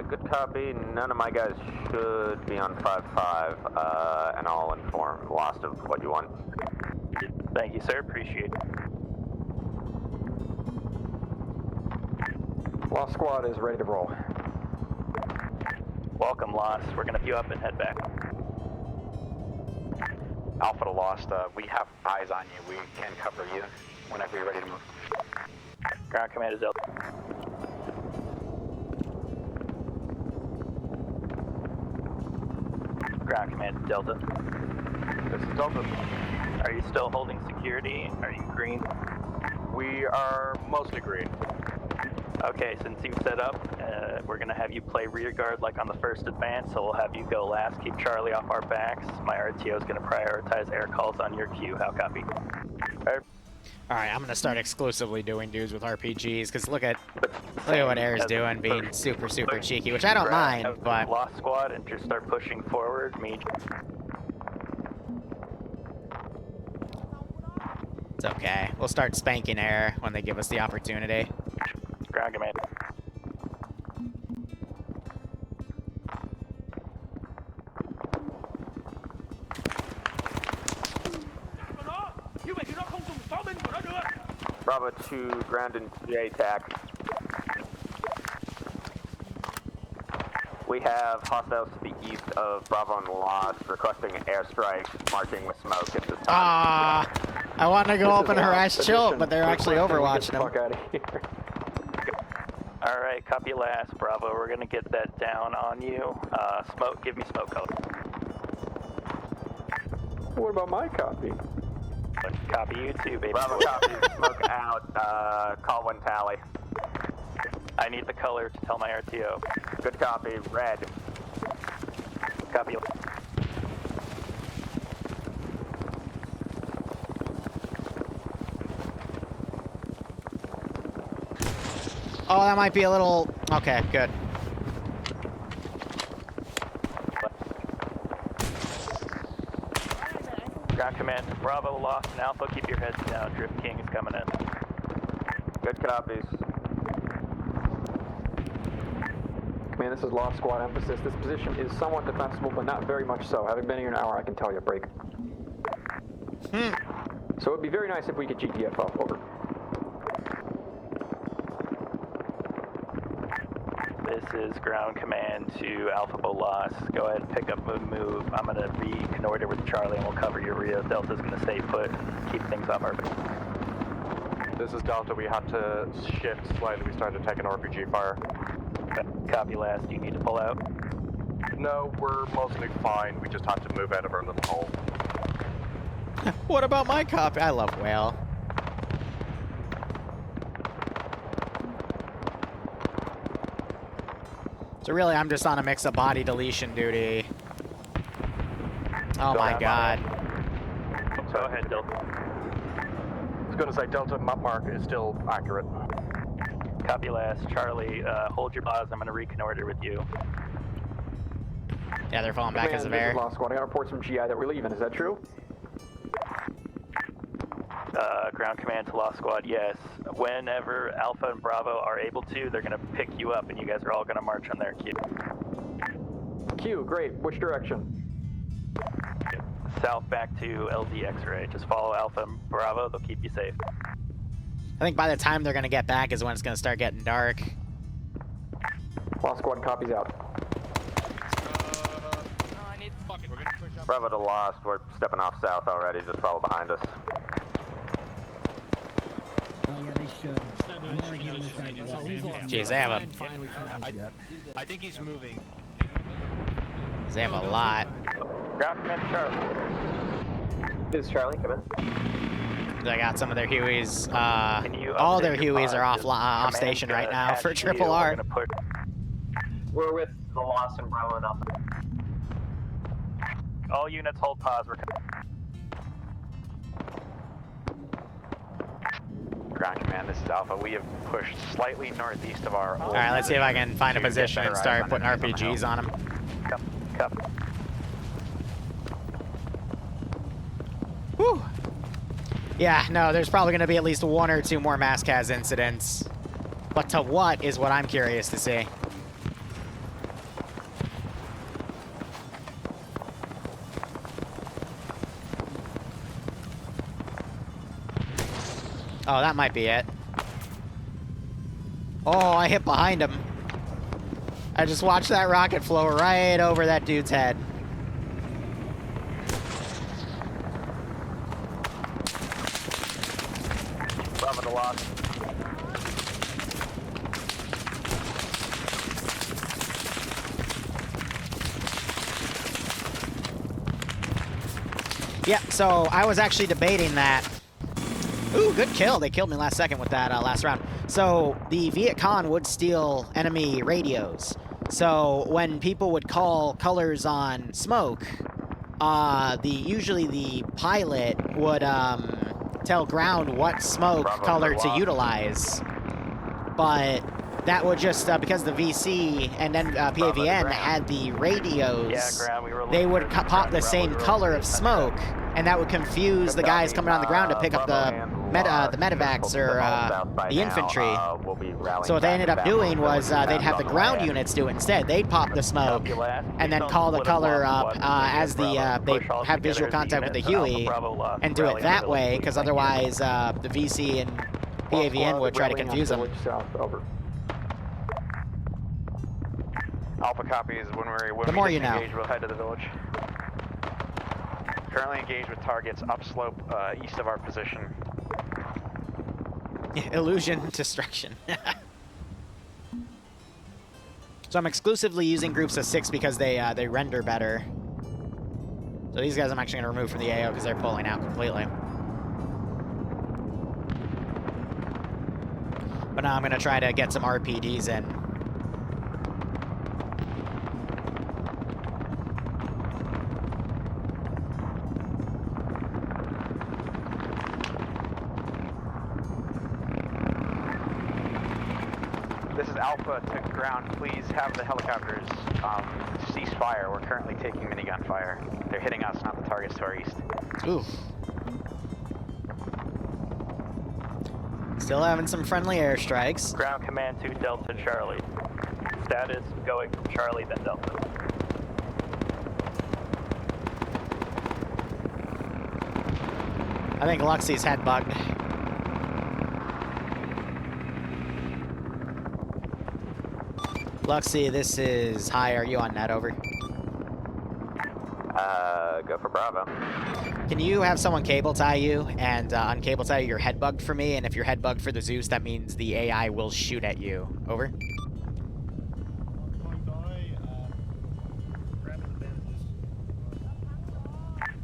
Good copy. None of my guys should be on 5-5, and I'll inform Lost of what you want. Thank you, sir. Appreciate it. Lost Squad is ready to roll. Welcome, Lost. We're going to view up and head back. Alpha to Lost, we have eyes on you. We can cover you whenever you're ready to move. Ground command is Delta. Ground command is Delta. This is Delta. Are you still holding security? Are you green? We are mostly green. Okay, since you've set up, we're going to have you play rear guard like on the first advance, so we'll have you go last. Keep Charlie off our backs. My RTO is going to prioritize air calls on your queue. How copy? Alright, I'm going to start exclusively doing dudes with RPGs, because look at what Air's doing, being super, super cheeky, which I don't mind, but... Lost Squad and just start pushing forward. It's okay. We'll start spanking Air when they give us the opportunity. Ground command. Bravo 2, ground and J attack. We have hostiles to the east of Bravo and Lost requesting airstrikes, marking with smoke at this time. Ah, I want to go up and harass Chilt, but they're actually overwatching him. Alright, copy last, Bravo. We're gonna get that down on you. Smoke, give me smoke color. What about my copy? Copy you too, baby. Bravo copy, smoke out, call one tally. I need the color to tell my RTO. Good copy, red. Copy. Oh, that might be a little... Okay, good. Ground command, Bravo, Lost, and Alpha. Keep your heads down. Drift King is coming in. Good copies. Command, this is Lost Squad. Emphasis. This position is somewhat defensible, but not very much so. Having been here an hour, I can tell you. Break. So it'd be very nice if we could GTF up. Over. This is ground command to Alpha Lost. Go ahead and pick up move. I'm going to reconnoiter with Charlie and we'll cover your Rio. Delta's going to stay put. Keep things off our base. This is Delta. We had to shift slightly. We started taking RPG fire. Copy last. Do you need to pull out? No, we're mostly fine. We just had to move out of our little hole. What about my copy? I love Whale. So really, I'm just on a mix of body deletion duty. Oh my god. Go ahead, Delta. I was going to say Delta map mark is still accurate. Copy last. Charlie, hold your pause. I'm going to reconnoiter with you. Yeah, they're falling back because of This air. is Lost Squad. I got reports from GI that we're leaving. Is that true? Ground command to Lost Squad, yes. Whenever Alpha and Bravo are able to, they're gonna pick you up and you guys are all gonna march on their queue. Q, great. Which direction? South back to LD X-ray. Just follow Alpha and Bravo, they'll keep you safe. I think by the time they're gonna get back is when it's gonna start getting dark. Lost Squad copies out. Bravo to Lost, we're stepping off south already, just follow behind us. Oh yeah, they should. I'm already getting this guy. Jeez, they have a... I think he's moving. They have a lot. Ground command to Charlie. This is Charlie, come in. They got some of their Hueys. you All update their your Hueys are pods? off Command's station right gonna now for attach Triple you. R. We're gonna put... We're with the Lost and Bravo and Alpha. All units hold pause. We're Ground command, this is Alpha. We have pushed slightly northeast of our old Alright, let's see if I can find a to get position and better start eyes putting on the RPGs on them. Cup. Whew. Yeah, no, there's probably going to be at least 1 or 2 more Maskaz incidents. But to what is what I'm curious to see. Oh, that might be it. Oh, I hit behind him. I just watched that rocket flow right over that dude's head. Bravo to Lost. Yeah, so I was actually debating that. Ooh, good kill. They killed me last second with that last round. So the Viet Cong would steal enemy radios. So when people would call colors on smoke, usually the pilot would tell ground what smoke color to utilize. But that would just, because the VC and then PAVN had the radios, they would pop the same color of smoke, and that would confuse the guys coming on the ground to pick up the medevacs or the infantry. So what they ended up doing was they'd have the ground units do it instead. They'd pop the smoke and then call the color up as they have visual contact with the Huey and do it that way, because otherwise the VC and PAVN would try to confuse them. Alpha copies. When The more we you know. engage, we'll head to the village. Currently engaged with targets upslope east of our position. Illusion destruction. So I'm exclusively using groups of 6 because they render better. So these guys I'm actually going to remove from the AO because they're pulling out completely. But now I'm going to try to get some RPDs in. This is Alpha to ground. Please have the helicopters cease fire. We're currently taking minigun fire. They're hitting us, not the targets to our east. Ooh. Still having some friendly airstrikes. Ground command to Delta Charlie. Status going from Charlie, then Delta. I think Luxie's head bugged. Luxie, this is high. Are you on net? Over. Go for Bravo. Can you have someone cable tie you and on cable tie your head bugged for me? And if you're head bugged for the Zeus, that means the AI will shoot at you. Over.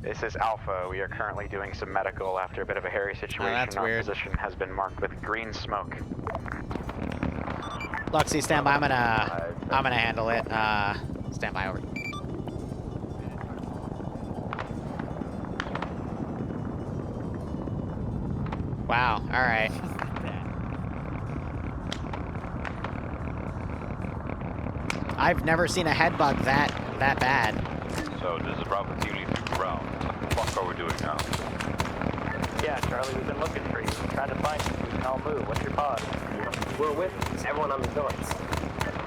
This is Alpha. We are currently doing some medical after a bit of a hairy situation. That's Our weird. position has been marked with green smoke. Luxie, stand by. I'm gonna handle it. Stand by. Over. Wow. All right. I've never seen a head bug that that bad. So this is Bravo continuing through ground. What the fuck are we doing now? Yeah, Charlie, we've been looking for you. We're trying to find you. We can all move. What's your pod? We're with everyone on the billets.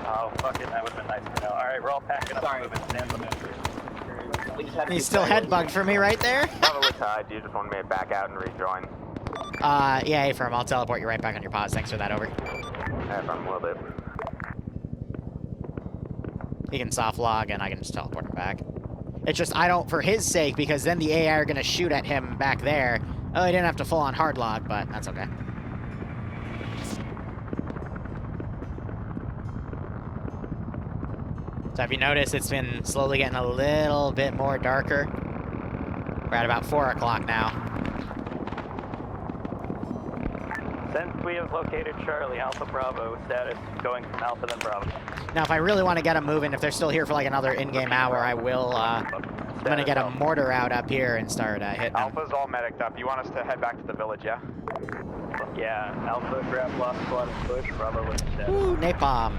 Oh, fuck it. That would have been nice to know. Alright, we're all packing up. Sorry. Moving. Stand up. He's still headbugged for me right there. Bravo with tide. Do you just want me to back out and rejoin? Yeah, Affirm, I'll teleport you right back on your pods. Thanks for that, over. Affirm, will do. He can soft log, and I can just teleport him back. It's just, I don't, for his sake, because then the AI are going to shoot at him back there. Oh, he didn't have to full-on hard log, but that's okay. So have you noticed it's been slowly getting a little bit more darker? We're at about 4 o'clock now. Since we have located Charlie, Alpha Bravo, status going from Alpha then Bravo. Now, if I really want to get them moving, if they're still here for like another in-game hour, I will, I'm going to get a mortar out up here and start hitting them. Alpha's all medic'd up. You want us to head back to the village, yeah? Yeah, Alpha, grab Lost Squad and push, Bravo with status. Ooh, napalm.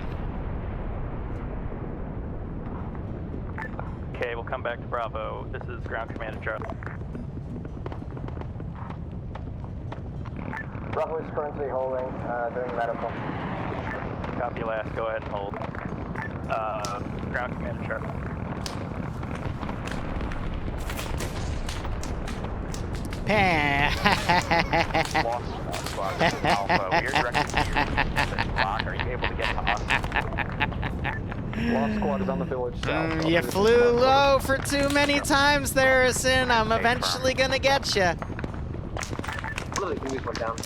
Okay, we'll come back to Bravo. This is Ground Commander Charlie. Bravo is currently holding, doing medical. Copy last, go ahead and hold. Ground Commander Charlie. Lost Squad, this is Alpha. We are directed to your clock. Are you able to get to us? Lost Squad is on the village south. You flew low for too many times there, Sin. I'm eventually gonna get you.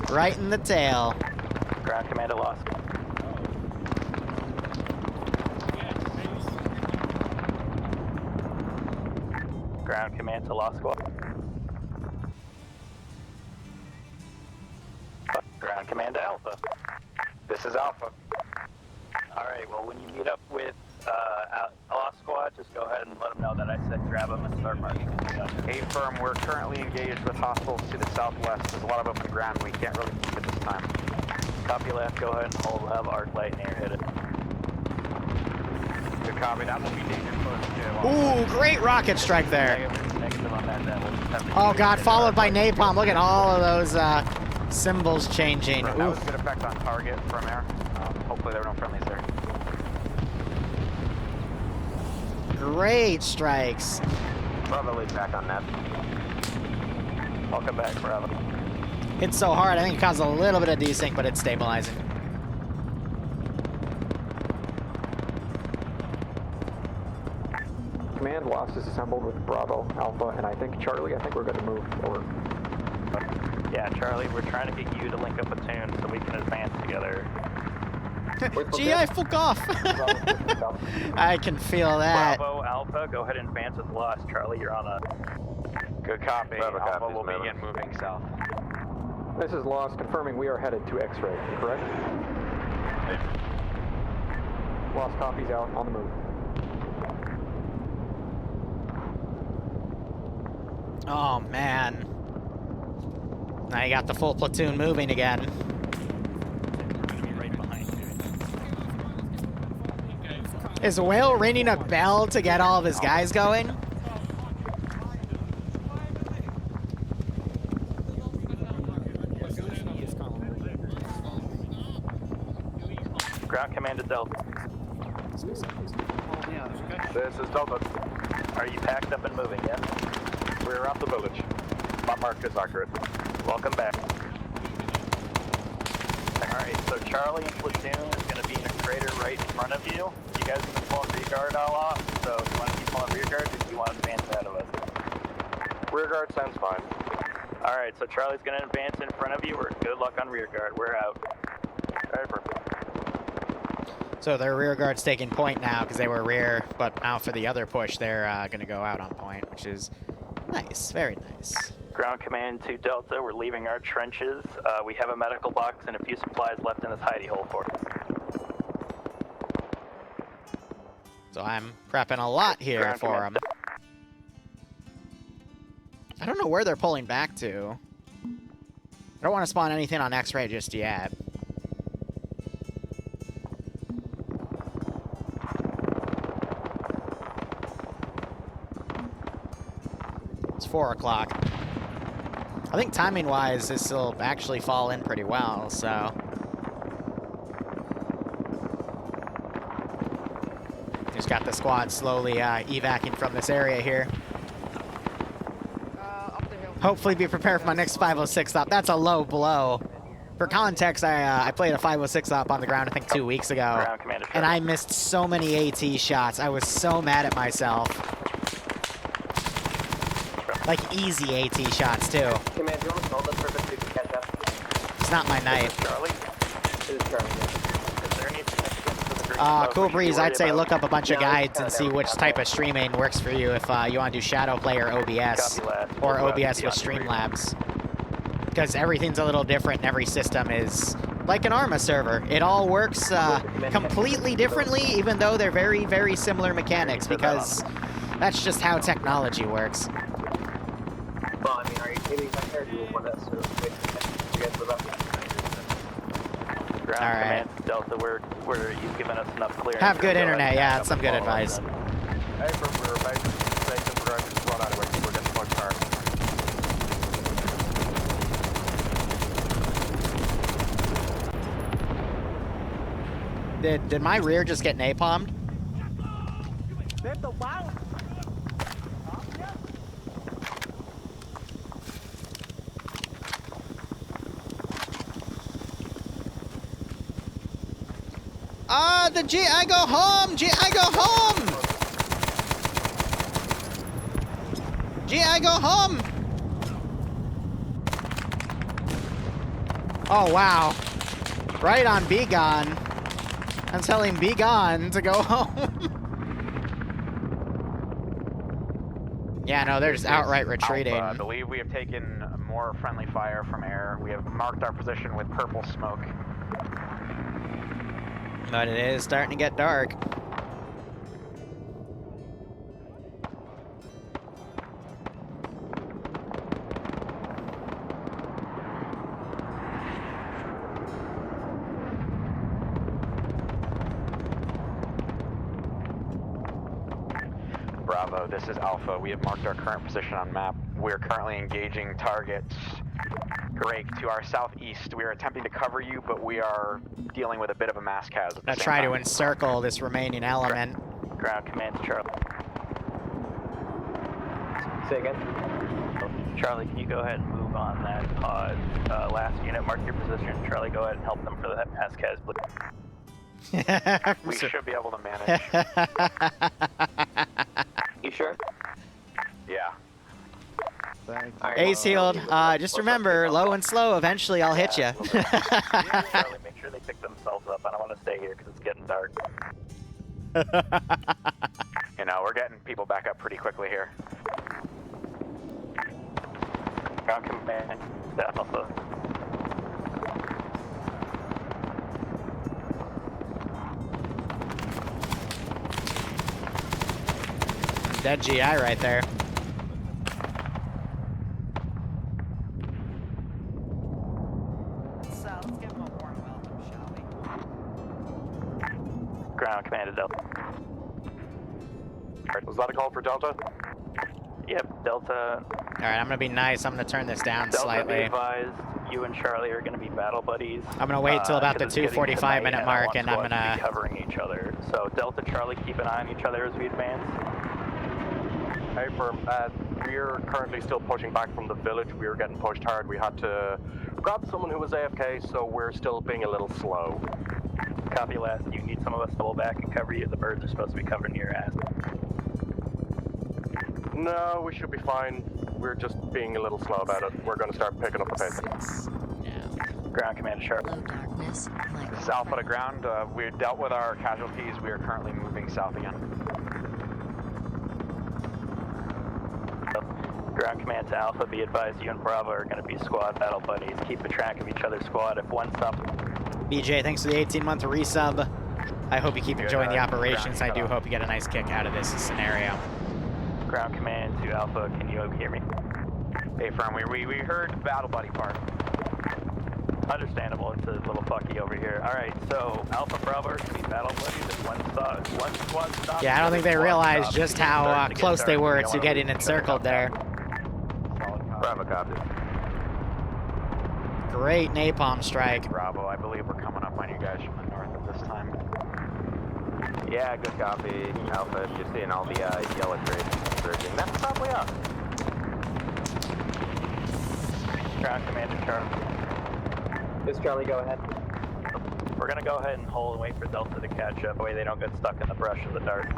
Right in the tail. Ground Commander lost. Ground Command to Lost Squad. Ground Command to Alpha. This is Alpha. Alright, well, when you meet up with Lost Squad, just go ahead and let them know that I said grab them and start marking. A-firm, we're currently engaged with hostiles to the southwest. There's a lot of open ground. We can't really move at this time. Copy left, go ahead and hold. Have arc light near hit it. Good copy. That will be danger close to. Ooh, great rocket strike there. Negative on that, then we'll just have to Oh god, followed by napalm. Look at all of those symbols changing. That was a good effect on target from air. Hopefully there were no friendlies there. Great strikes. Bravo lead back on net. I'll come back, Bravo. It's so hard. I think it caused a little bit of desync, but it's stabilizing. Command Lost is assembled with Bravo, Alpha, and I think Charlie. I think we're going to move over. Yeah, Charlie, we're trying to get you to link up a tune so we can advance together. Gee, I fuck off. I can feel that. Bravo, Alpha, go ahead and advance with Lost. Charlie, you're on a... Good copy. Bravo Alpha copies, will begin moving south. This is Lost, confirming we are headed to X-ray, correct? Lost copies out, on the move. Oh, man. Now you got the full platoon moving again. Is Whale ringing a bell to get all of his guys going? Ground Command to Delta. This is Delta. Are you packed up and moving, yes? We're off the village. My mark is accurate. Welcome back. Alright, so Charlie and platoon is going to be in a crater right in front of you. You guys have been pulling rear guard all off, so if you want to keep pulling rear guard, or do you want to advance ahead of us? Rear guard sounds fine. Alright, so Charlie's going to advance in front of you. Good luck on rear guard. We're out. Alright, perfect. So their rear guard's taking point now because they were rear, but now for the other push, they're going to go out on point, which is nice, very nice. Ground Command to Delta, we're leaving our trenches. We have a medical box and a few supplies left in this hidey hole for us. So I'm prepping a lot here for them. I don't know where they're pulling back to. I don't want to spawn anything on X-ray just yet. 4 o'clock. I think timing-wise, this will actually fall in pretty well, so... Just got the squad slowly evacing from this area here. Hopefully be prepared for my next 506 stop. That's a low blow. For context, I played a 506 stop on the ground, I think 2 weeks ago. And I missed so many AT shots. I was so mad at myself. Like, easy AT shots, too. Command, do you want to hold this for a bit so you can catch up? It's not my night. Charlie? This is Charlie. Is there any significance to the green Cool smoke we should breeze, be I'd say worried look about? up a bunch of guides and see which type of streaming works for you if you want to do Shadow Play or OBS. Copy last. Or We'll OBS be with on debriefing. Streamlabs. Because everything's a little different and every system is like an ARMA server. It all works completely differently, even though they're very, very similar mechanics, because that's just how technology works. Well, I mean, are you kidding? I heard you want us to wait you guys live up. Ground Alright. command, Delta, you've given us enough clearance. Have good to go internet, ahead and yeah, back that's up some good and follow advice. us. Hey, we're about to take the progressive squad out of it. We're getting pushed hard. Did my rear just get napalmed? The GI go home! GI go home! GI go home! Oh, wow. Right on Be Gone. I'm telling Be Gone to go home. Yeah, no, they're just outright retreating. Alpha, I believe we have taken more friendly fire from air. We have marked our position with purple smoke. But it is starting to get dark. Bravo, this is Alpha. We have marked our current position on map. We're currently engaging targets. Drake, to our southeast. We are attempting to cover you, but we are dealing with a bit of a mass chasm. I'm gonna try to encircle this remaining element. Ground command, Charlie. Say again? Charlie, can you go ahead and move on that pod? Last unit, mark your position. Charlie, go ahead and help them for that mass chasm. We should be able to manage. You sure? Yeah. Thanks. Ace healed. Just remember, low and slow, eventually I'll hit you. Charlie, make sure they pick themselves up. I don't want to stay here because it's getting dark. You know, we're getting people back up pretty quickly here. Ground command, staff Alpha. Dead GI right there. So let's give him a warm welcome, shall we? Ground command to Delta. Was that a call for Delta? Yep, Delta. Alright, I'm gonna be nice. I'm gonna turn this down Delta, be slightly. advised, you and Charlie are going to be battle buddies. I'm gonna wait till about the 2:45 minute mark, and I'm going to gonna be covering each other. So Delta, Charlie, keep an eye on each other as we advance. Hey, firm. We're currently still pushing back from the village. We were getting pushed hard. We had to grab someone who was AFK, so we're still being a little slow. Copy last. You need some of us to pull back and cover you. The birds are supposed to be covering your ass. No, we should be fine. We're just being a little slow about it. We're going to start picking up the pace. Ground command, Charlie. This is Alpha to ground. We dealt with our casualties. We are currently moving south again. Ground command to Alpha, be advised you and Bravo are going to be squad battle buddies. Keep a track of each other's squad. If one stops... BJ, thanks for the 18-month resub. I hope you keep enjoying the operations. I do hope you get a nice kick out of this scenario. Ground command to Alpha, can you hear me? Hey, firm, we heard the battle buddy part. Understandable, it's a little fucky over here. Alright, so Alpha Bravo are going to be battle buddies if one squad stops. Yeah, I don't think they realized just how close they were to getting encircled there. Bravo copies. Great napalm strike. Bravo, I believe we're coming up on you guys from the north at this time. Yeah, good copy. Alpha, just seeing all the yellow trades surging. That's probably us. Ground Commander Charlie. This Charlie, go ahead. We're gonna go ahead and hold and wait for Delta to catch up. That way they don't get stuck in the brush of the dart.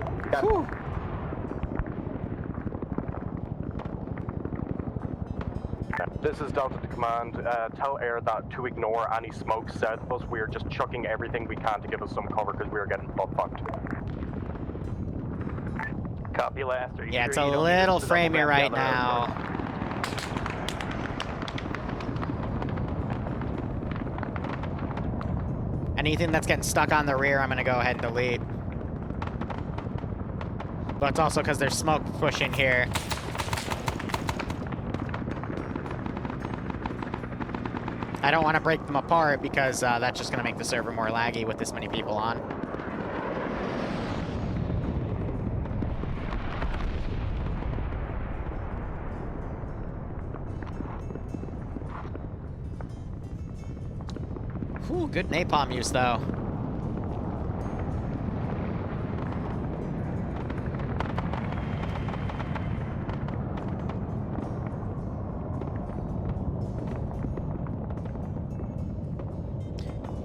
This is Delta to Command. Tell Air that to ignore any smoke south of us. We are just chucking everything we can to give us some cover because we are getting butt-fucked. Copy last. Are you Yeah, sure it's you a don't need us little to double framey back right down the road? now. Anything that's getting stuck on the rear, I'm gonna go ahead and delete. But it's also because there's smoke pushing here. I don't want to break them apart because that's just gonna make the server more laggy with this many people on. Whew, good napalm use, though.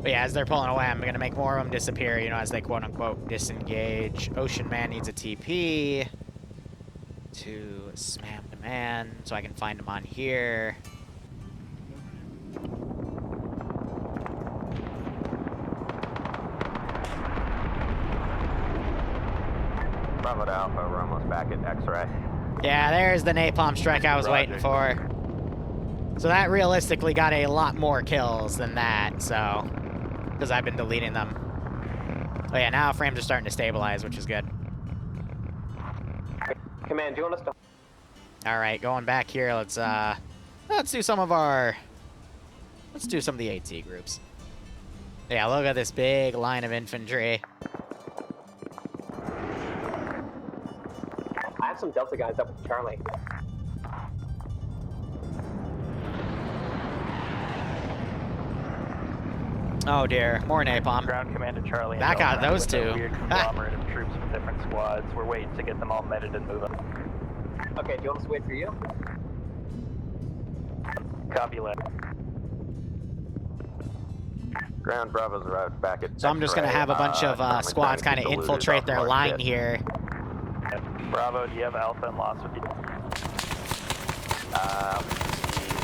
But yeah, as they're pulling away, I'm going to make more of them disappear, you know, as they quote-unquote disengage. Ocean Man needs a TP to spam demand, so I can find him on here. Bravo to Alpha, we're almost back at X-ray. Yeah, there's the napalm strike I was waiting for. So that realistically got a lot more kills than that, so... because I've been deleting them. Oh yeah, now frames are starting to stabilize, which is good. Command, do you want us to... Alright, going back here, let's do some of our... let's do some of the AT groups. Yeah, look at this big line of infantry. I have some Delta guys up with Charlie. Oh dear, more napalm. Ground Commander Charlie. and Back out Delta those with a two. Weird conglomerate of troops from different squads. We're waiting to get them all meted and moving. Okay, do you want us to wait for you? Copy that. Ground Bravo's arrived back at So I'm just gonna have a bunch of squads kind of infiltrate their line here. Bravo, do you have Alpha and Loss with you?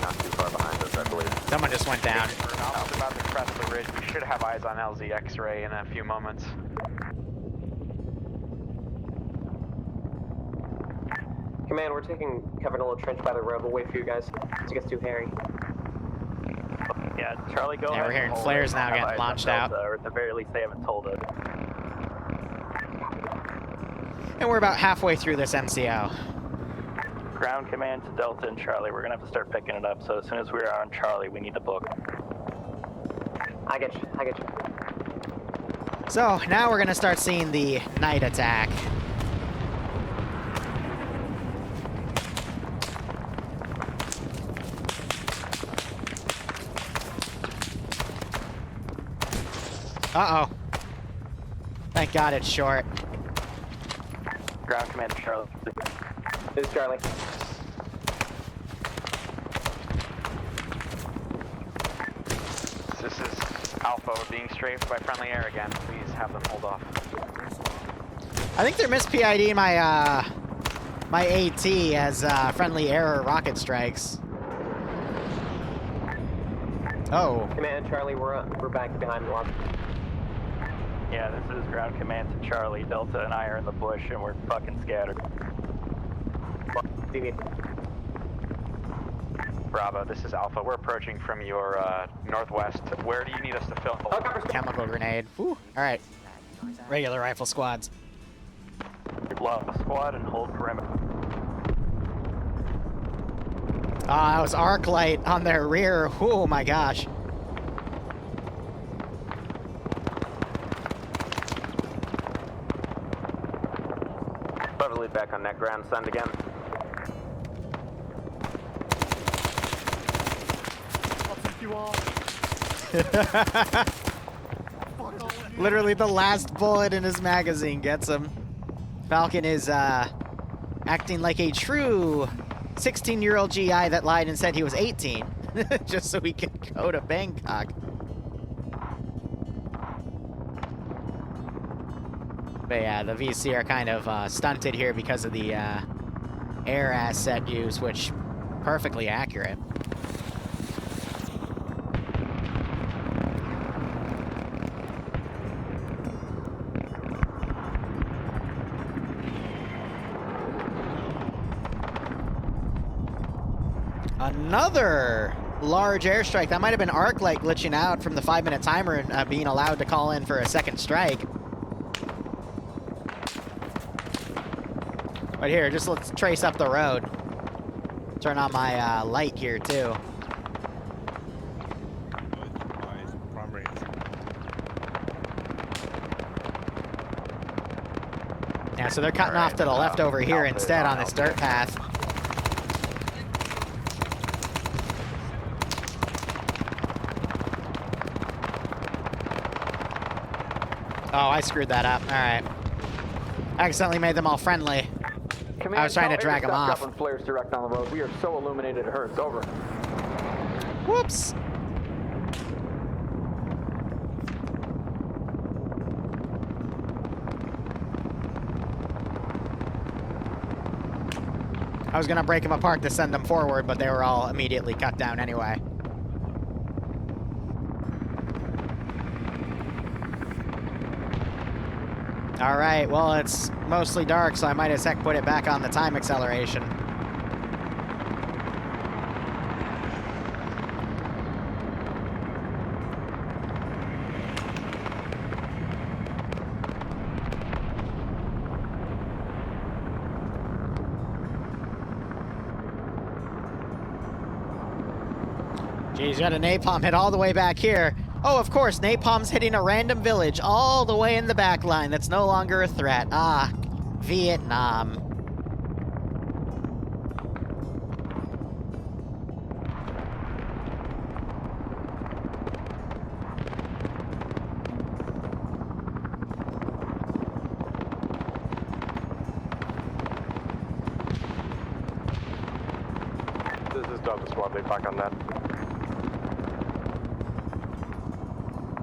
Not too far behind us, I believe. Someone just went down. We're almost about to crest the ridge. We should have eyes on LZ X-ray in a few moments. Command, we're taking cover in a little trench by the road. We'll wait for you guys. It gets too hairy. Yeah, Charlie, go Yeah, ahead we're hearing and hold flares it. now Have getting eyes on launched out. Delta, or at the very least, they haven't told us. And we're about halfway through this MCO. Ground Command to Delta and Charlie. We're gonna have to start picking it up. So as soon as we're on Charlie, we need to book. I get you. I get you. So now we're gonna start seeing the night attack. Uh-oh. Thank God it's short. Ground Commander Charlie. This is Charlie. This is Alpha. We're being strafed by friendly air again. Please have them hold off. I think they're mis-PID my, my AT as friendly air rocket strikes. Oh. Command Charlie, we're back behind the log. Yeah, this is Ground Command to Charlie. Delta and I are in the bush and we're fucking scattered. Bravo, this is Alpha. We're approaching from your northwest. Where do you need us to fill? Chemical grenade. Whew. Alright. Regular rifle squads. Lock squad and hold perimeter. That was arc light on their rear. Oh my gosh. Bravo lead back on net ground. Send again. you all. Literally the last bullet in his magazine gets him. Falcon is acting like a true 16-year-old GI that lied and said he was 18, just so he can go to Bangkok. But yeah, the VC are kind of stunted here because of the air asset use, which perfectly accurate. Another large airstrike. That might have been Arclight glitching out from the 5-minute timer and being allowed to call in for a second strike. But here, just let's trace up the road. Turn on my light here, too. Yeah, so they're cutting off to the left over here instead on this dirt path. Oh, I screwed that up. All right. Accidentally made them all friendly. Command, I was trying to drag them off. Dropping flares direct on the road. We are so illuminated it hurts. Over. Whoops. I was gonna break them apart to send them forward, but they were all immediately cut down anyway. All right, well, it's mostly dark, so I might as heck put it back on the time acceleration. Geez, you got a napalm hit all the way back here. Oh, of course, napalm's hitting a random village all the way in the back line that's no longer a threat. Ah, Vietnam. This is Delta Squad, lead back on that.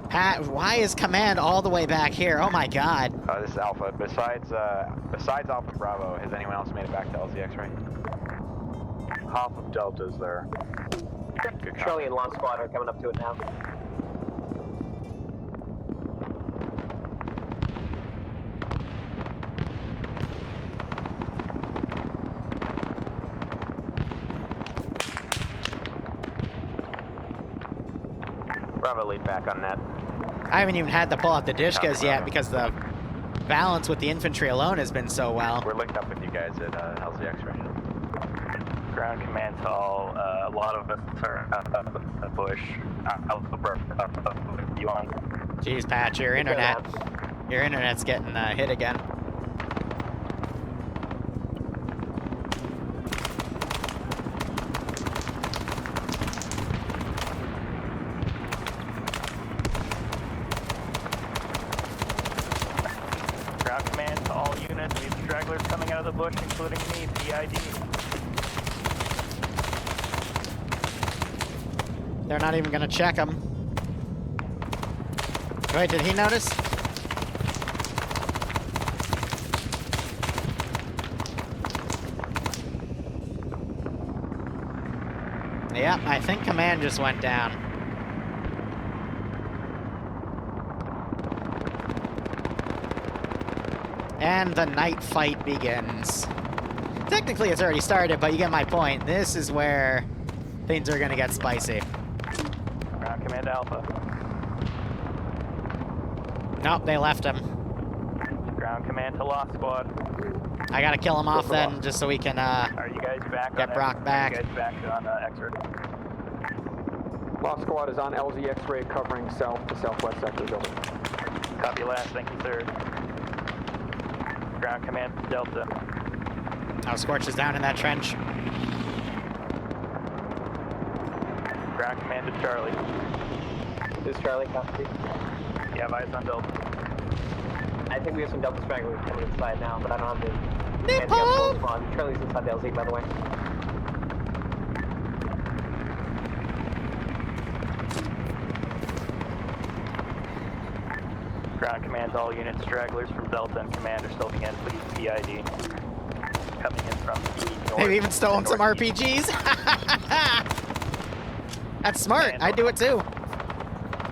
Pat, why is command all the way back here? Oh my god. This is Alpha. Besides Alpha Bravo, has anyone else made it back to LZX, right? Half of Delta's there. Good Charlie and Launch Squad are coming up to it now. Bravo lead back on that. I haven't even had to pull out the Dishkas yet because the balance with the infantry alone has been so well. We're linked up with you guys at LZX right now. Ground command to all. A lot of us are out of the bush. You on? Jeez, Pat, your internet's getting hit again. Ground command to all units. We have stragglers coming out of the bush, including me, PID. They're not even gonna check them. Wait, did he notice? Yep, I think command just went down. And the night fight begins. Technically, it's already started, but you get my point. This is where things are gonna get spicy. Ground command Alpha. Nope, they left him. Ground command to Lost Squad. I gotta kill him off then, just so we can Are you guys back get on Brock back. Are you guys back on X-ray? Lost Squad is on LZ X-ray covering south to southwest sectors. Over. Copy last. Thank you, sir. Ground command Delta. Oh, Scorch is down in that trench. Ground command to Charlie. This is Charlie, copy. You have eyes on Delta. I think we have some Delta stragglers coming inside now, but I don't have the full spawn. Charlie's inside the LZ, by the way. Ground command to all units, stragglers from Delta and command are still in, please PID. Coming in from the north. They've even stolen some RPGs. That's smart. I'd do it too.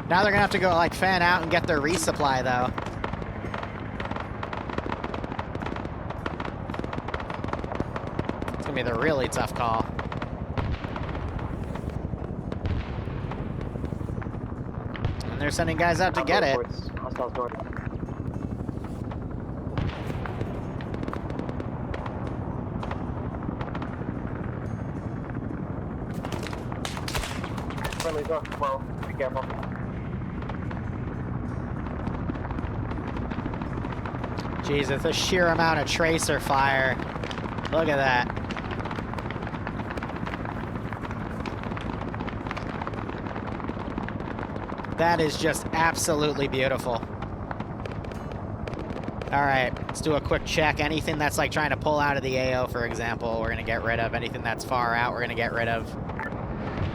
Now they're gonna have to go like fan out and get their resupply though. It's gonna be the really tough call. And they're sending guys out to get it. Hostiles north. Friendly's off 12. Be careful. Jesus, the sheer amount of tracer fire. Look at that. That is just absolutely beautiful. All right, let's do a quick check. Anything that's like trying to pull out of the AO, for example, we're gonna get rid of. Anything that's far out, we're gonna get rid of.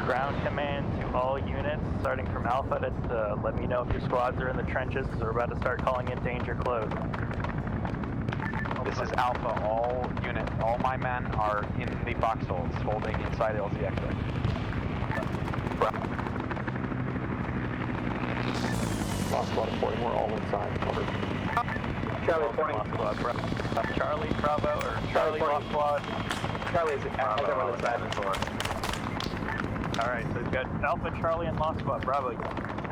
Ground command to all units, starting from Alpha, to let me know if your squads are in the trenches, because we're about to start calling in danger close. This is Alpha. All units, all my men are in the foxholes, holding inside LZ exit. Lost squad reporting, we're all inside. Covered. Charlie reporting. Charlie, Bravo, or Charlie, Lost Squad. Charlie has everyone inside. Alright, so we've got Alpha, Charlie, and Lost Squad. Bravo.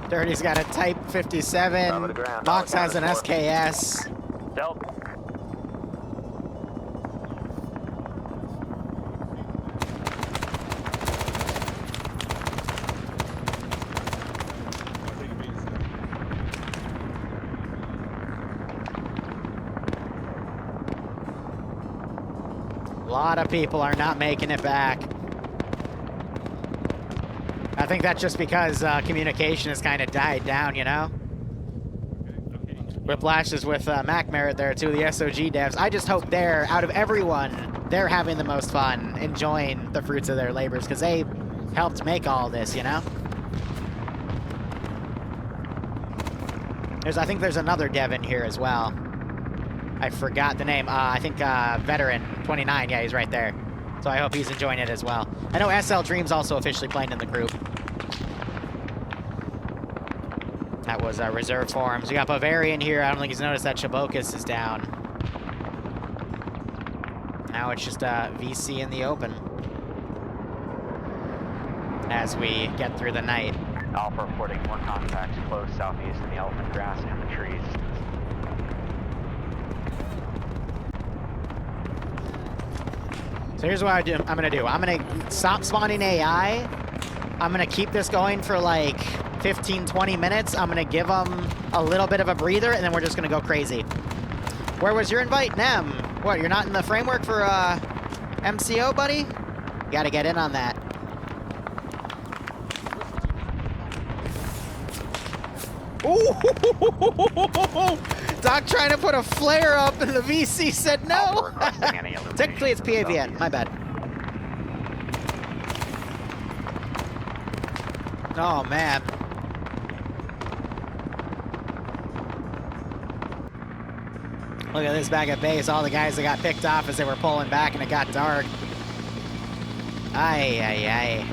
Dirty's got a Type 57. Mox has an SKS. Delta. A lot of people are not making it back. I think that's just because communication has kind of died down, you know? Whiplash is with Mac Merritt there too, the SOG devs. I just hope they're, out of everyone, they're having the most fun, enjoying the fruits of their labors, because they helped make all this, you know? I think there's another dev in here as well. I forgot the name. I think Veteran 29. Yeah, he's right there. So I hope he's enjoying it as well. I know SL Dream's also officially playing in the group. That was reserve forms. We got Bavarian here. I don't think he's noticed that Chabokas is down. Now it's just VC in the open as we get through the night. Alpha reporting more contacts close southeast in the elephant grass and the trees. So here's what I'm gonna do. I'm gonna stop spawning AI. I'm gonna keep this going for like 15, 20 minutes. I'm gonna give them a little bit of a breather, and then we're just gonna go crazy. Where was your invite, Nem? What, you're not in the framework for MCO, buddy? You gotta get in on that. Ooh! Doc trying to put a flare up, and the VC said no. Technically, it's PAVN. My bad. Oh, man. Look at this back at base. All the guys that got picked off as they were pulling back, and it got dark. Ay, ay, ay.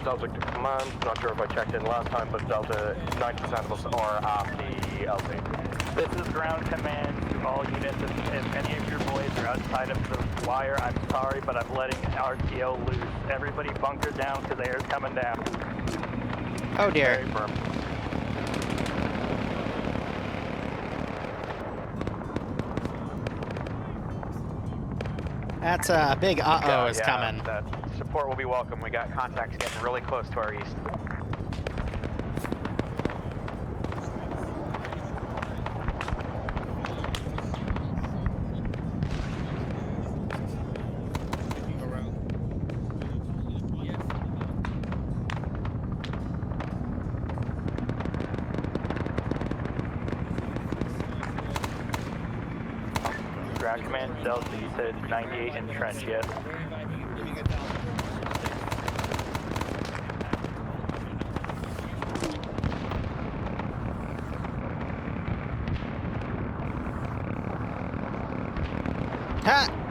Delta Command, not sure if I checked in last time, but Delta, 90% of us are at the LZ. This is ground command to all units. If any of your boys are outside of the wire, I'm sorry, but I'm letting RTO loose. Everybody bunker down because the air's coming down. Oh dear. Very firm. That's a big uh-oh is coming. The support will be welcome. We got contacts getting really close to our east. Ground command Delta, you said 98 in trench, yes? Ha!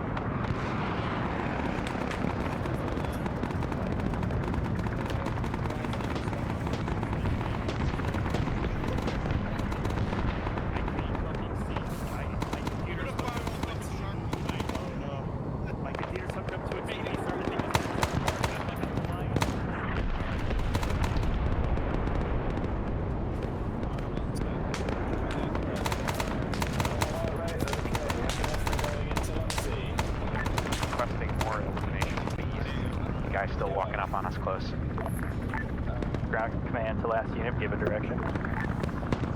Still walking up on us close. Ground command to last unit, give a direction.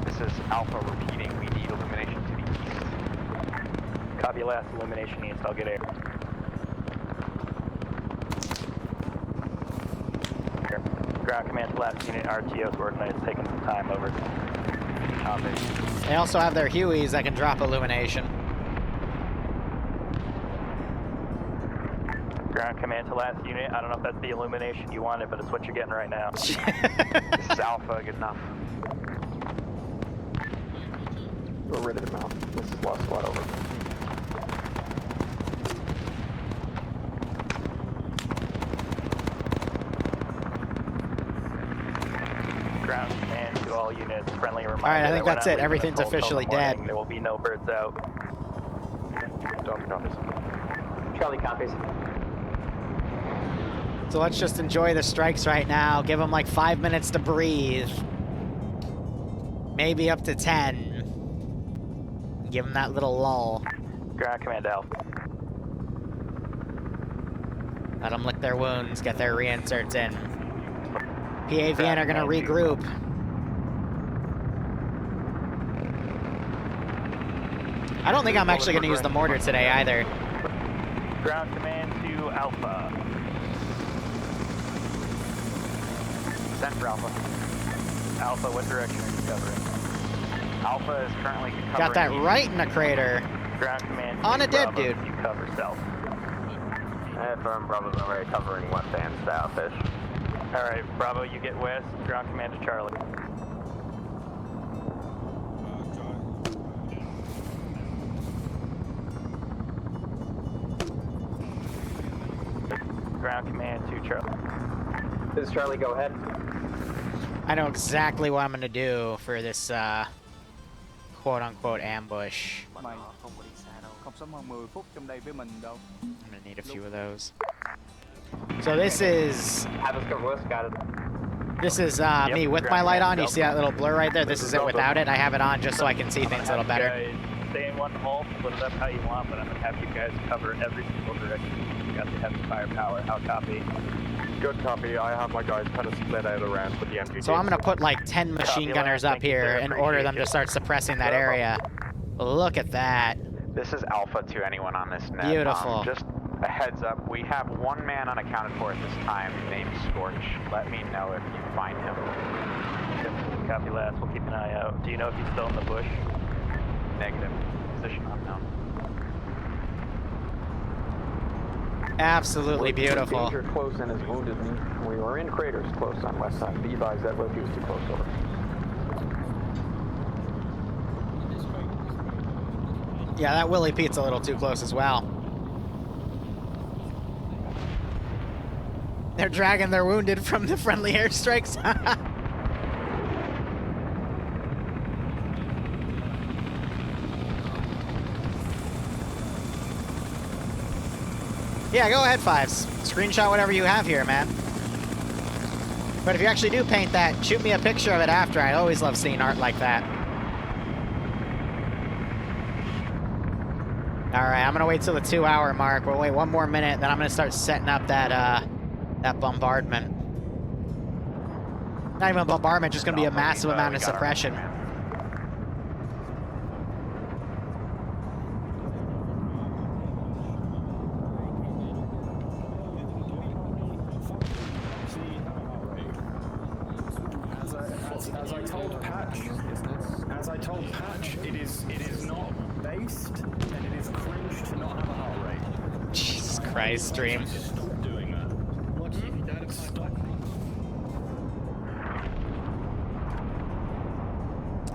This is Alpha repeating, we need illumination to the east. Copy last illumination east, I'll get air. Ground command to last unit, RTO's working, it's taking some time, over. Copy. They also have their Hueys that can drop illumination. Ground command to last unit. I don't know if that's the illumination you wanted, but it's what you're getting right now. This is Alpha, good enough. We're ready to mount. This is lost squad, over. Ground command to all units. Friendly reminder. Alright, I think that that's we're it. not leaving Everything's this hole till officially the morning. dead. There will be no birds out. Don't copies. Charlie copies. So let's just enjoy the strikes right now. Give them like 5 minutes to breathe. Maybe up to 10. Give them that little lull. Ground command Alpha. Let them lick their wounds, get their reinserts in. PAVN are gonna regroup. I don't think I'm actually gonna use the mortar today either. Ground command to Alpha. Send for Alpha. Alpha, what direction are you covering? Alpha is currently covering Got that east. right in the crater. Ground command On to a dead Bravo, dude. you cover south. Firm Bravo's already covering west and south-ish. Alright, Bravo, you get west. Ground command to Charlie. Ground command to Charlie. This is Charlie, go ahead. I know exactly what I'm gonna do for this quote-unquote ambush. Mày không có đi xa đâu. Không sống hơn 10 phút trong đây với mình đâu. I'm gonna need a few of those. So this is me with my light on. You see that little blur right there? This is it without it. I have it on just so I can see things a little better. Stay in one hole, split it up how you want, but I'm gonna have you guys cover every single direction. You got the heavy firepower. How copy? Good copy. I have my guys kind of split out around with the MG. So I'm gonna put like 10 machine gunners up here and order them to start suppressing that area. Look at that. This is Alpha to anyone on this net. Beautiful. Just a heads up, we have one man unaccounted for at this time named Scorch. Let me know if you find him. Copy last, we'll keep an eye out. Do you know if he's still in the bush? Negative. Position unknown. Absolutely beautiful. Danger close and is wounded. We were in craters close on west side. Be advised that Loki was too close, over. Yeah, that Willie Pete's a little too close as well. They're dragging their wounded from the friendly airstrikes. Yeah, go ahead, Fives. Screenshot whatever you have here, man. But if you actually do paint that, shoot me a picture of it after. I always love seeing art like that. Alright, I'm gonna wait till the 2-hour mark. We'll wait 1 more minute, then I'm gonna start setting up that, that bombardment. Not even a bombardment, just gonna be a massive amount of suppression. As I told Patch, it is not based, and it is cringe to not have a heart rate. Jesus Christ, stream. Stop doing that. Watch if you died of Stop.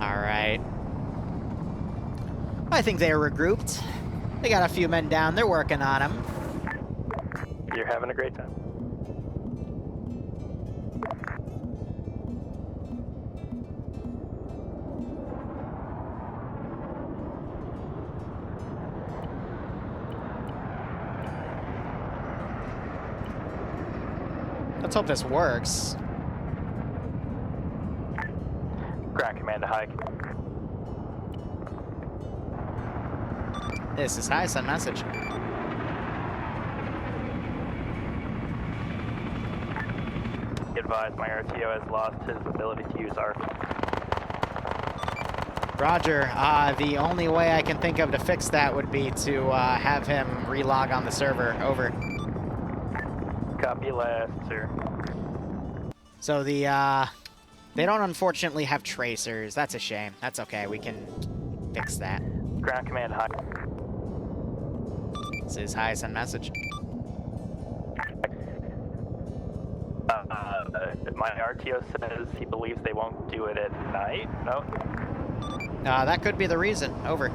Alright. I think they are regrouped. They got a few men down, they're working on them. You're having a great time. Let's hope this works. Ground command to hike. This is high sun message. Be advised, my RTO has lost his ability to use ARC. Roger. The only way I can think of to fix that would be to have him relog on the server. Over. Copy last, sir. So the, they don't unfortunately have tracers. That's a shame. That's okay. We can fix that. Ground command high. This is high sun message. My RTO says he believes they won't do it at night. No. That could be the reason. Over.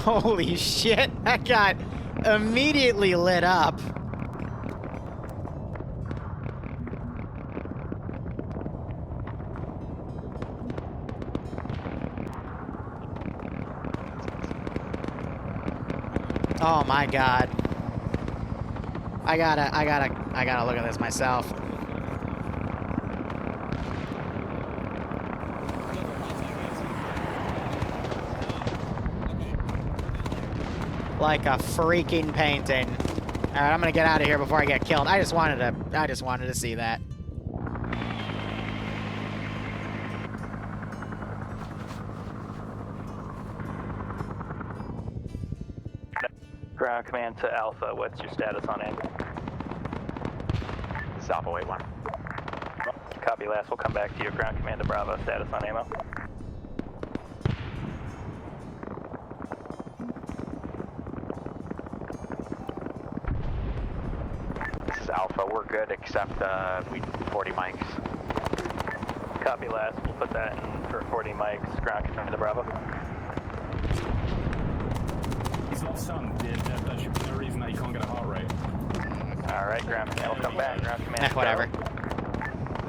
Holy shit, that got immediately lit up. Oh my god. I gotta look at this myself. Like a freaking painting. All right, I'm gonna get out of here before I get killed. I just wanted to see that. Ground command to Alpha. What's your status on it? This is Alpha, wait 1. Copy last. We'll come back to you. Ground command to Bravo. Status on ammo. Alpha, we're good, except we 40 mics. Copy last. We'll put that in for 40 mics. Ground command to Bravo. He's not stunned. That should be no reason that you can't get a heart rate. Alright, ground command will come back. Ground command. Whatever.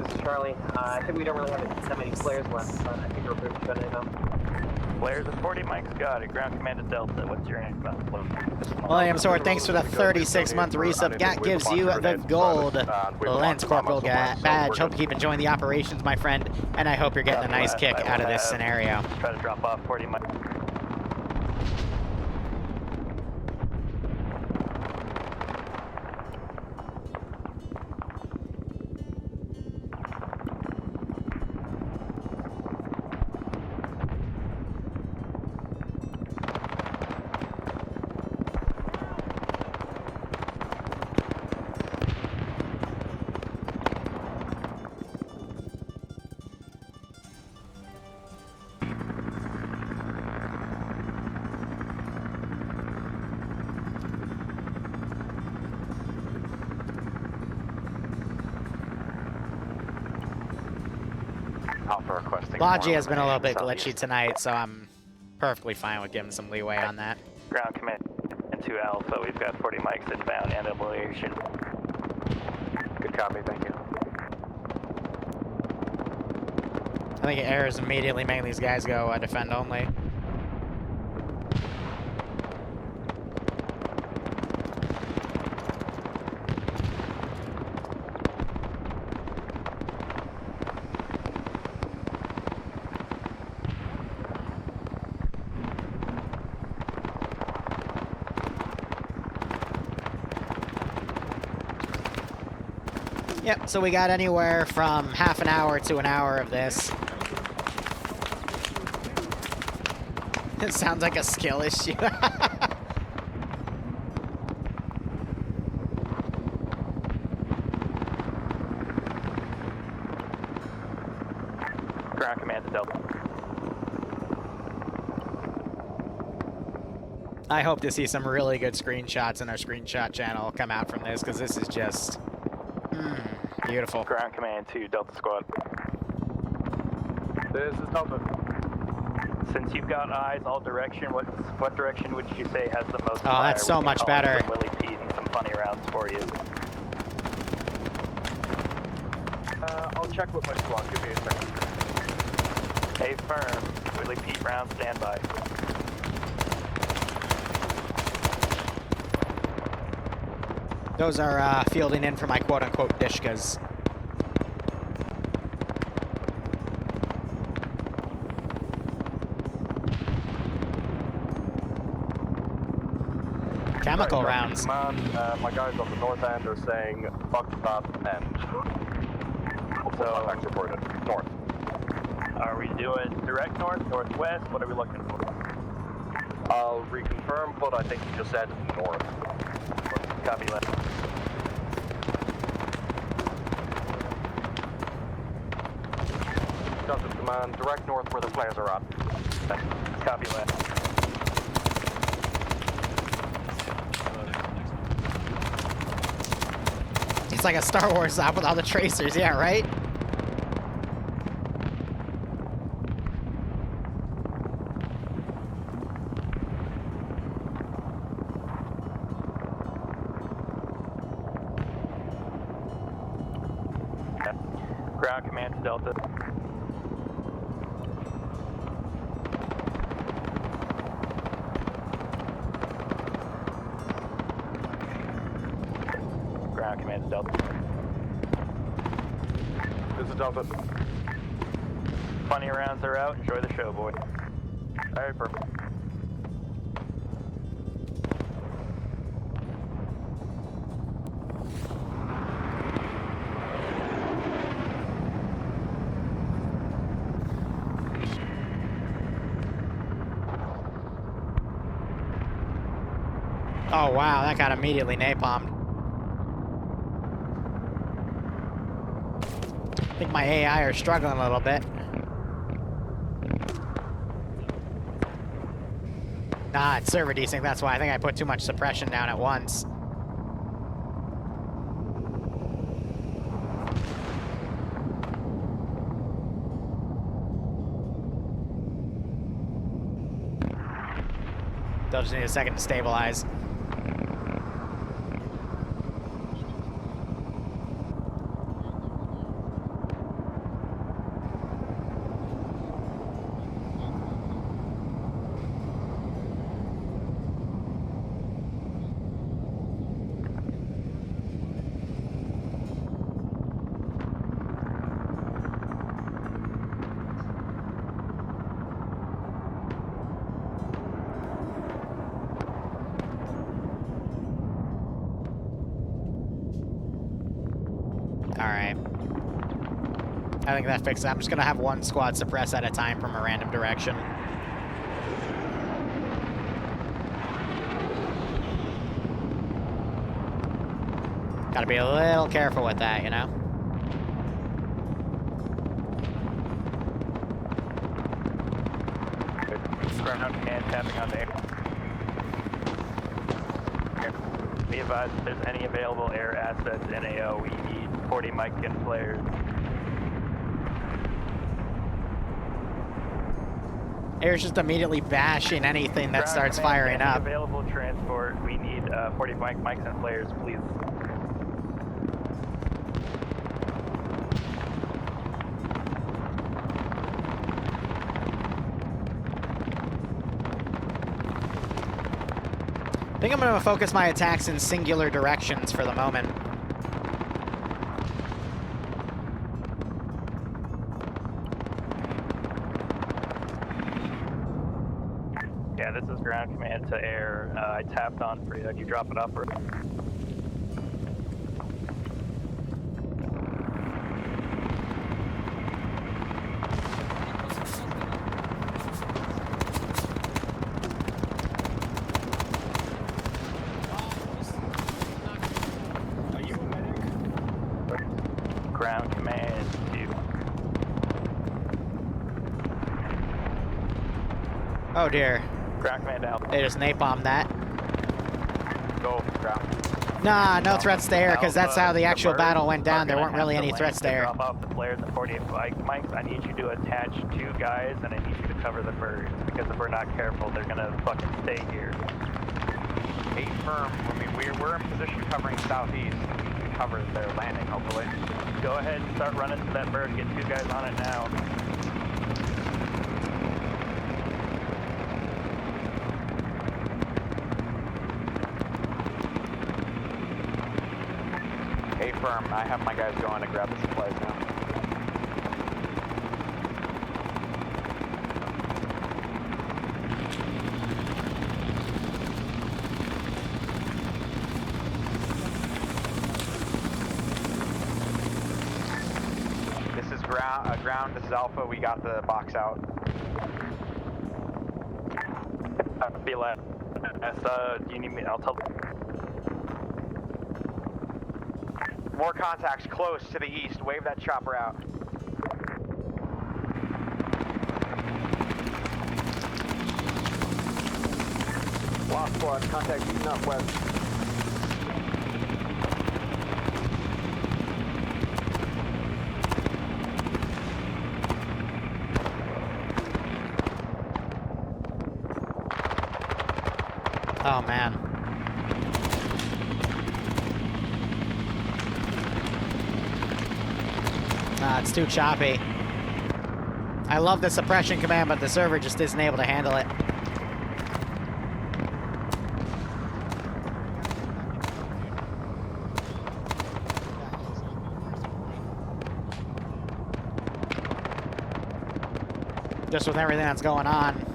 This is Charlie. I think we don't really have that many players left, but I think we're pretty good now. Players at 40 mics. Got it. Ground command to Delta. What's your name? William Sword, thanks for the 36-month resub. That gives you the gold Lance Corporal badge. Hope you keep enjoying the operations, my friend, and I hope you're getting a nice kick out of this scenario. Try to drop off 40 mics. requesting. Logi more has been a little bit southeast. glitchy tonight, so I'm perfectly fine with giving some leeway on that. Ground command and 2 Alpha, we've got 40 mics inbound and elimination. Good copy, thank you. I think it errors immediately making these guys go defend only. Yep, so we got anywhere from half an hour to an hour of this. It sounds like a skill issue. Ground command to Delta. I hope to see some really good screenshots in our screenshot channel come out from this, because this is just beautiful. Ground command to Delta Squad. This is Delta. Since you've got eyes all direction, what direction would you say has the most Oh, fire? that's so We can much call in better. some Willie Pete and some funny rounds for you. I'll check with my squad. Give me a second. Hey, firm. Willie Pete round standby. Those are fielding in for my quote-unquote dishkas. Chemical rounds. Command, my guys on the north end are saying, fuck that end. So, contact reported. North. Are we doing direct north, northwest? What are we looking for? I'll reconfirm, but I think you just said north. Copy that. Delta Command, direct north where the flares are at. Copy that. It's like a Star Wars op with all the tracers, yeah, right? Ground command to Delta. Ground command to Delta. This is Delta. Funny rounds are out. Enjoy the show, boy. Alright, perfect. Oh wow, that got immediately napalmed. I think my AI are struggling a little bit. Nah, it's server desync, that's why. I think I put too much suppression down at once. They'll just need a second to stabilize. Alright. I think that fixes it. I'm just gonna have one squad suppress at a time from a random direction. Gotta be a little careful with that, you know? Ground command tapping on the air. Be advised if there's any available air assets in AO, we need 40 mic and flares. Air's just immediately bashing anything that starts firing up. Available transport. We need 40 mics and flares, please. I think I'm going to focus my attacks in singular directions for the moment. Yeah, this is ground command to air. I tapped on for you. Can you drop it off? Ground command to. Oh dear. Ground command out. They just napalmed that. Go, ground. Nah, no threats to air, because that's how the actual battle went down. There weren't really any threats to air. Drop off the flares and 48 mics. I need you to attach 2 guys, and I need you to cover the birds, because if we're not careful, they're gonna fucking stay here. 8 firm. I mean, we're in position covering southeast. We can cover their landing, hopefully. Go ahead and start running to that bird. Get 2 guys on it now. Hey, firm. I have my guys going to grab the supplies now. This is ground. This is Alpha. We got the box out. Be left. Do you need me? I'll tell. More contacts close to the east. Wave that chopper out. Lost squad, contact east northwest. Oh man. Nah, it's too choppy. I love the suppression command, but the server just isn't able to handle it. Just with everything that's going on.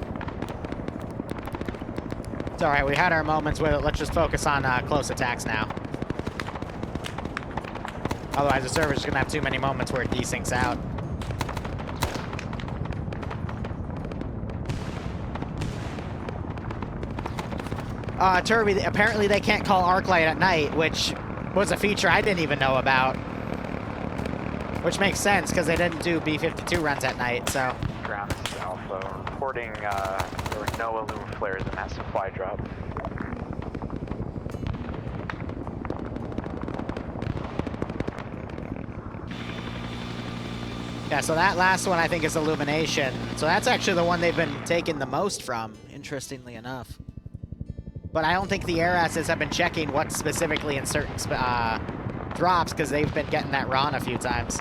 It's alright, we had our moments with it. Let's just focus on close attacks now. Otherwise, the server's just gonna have too many moments where it desyncs out. Turby, apparently they can't call Arclight at night, which was a feature I didn't even know about. Which makes sense, because they didn't do B-52 runs at night, so... Ground, this is Alpha. Reporting there were no Illum flares in that supply drop. Yeah, so that last one I think is Illumination. So that's actually the one they've been taking the most from, interestingly enough. But I don't think the air asses have been checking what's specifically in certain drops, because they've been getting that wrong a few times.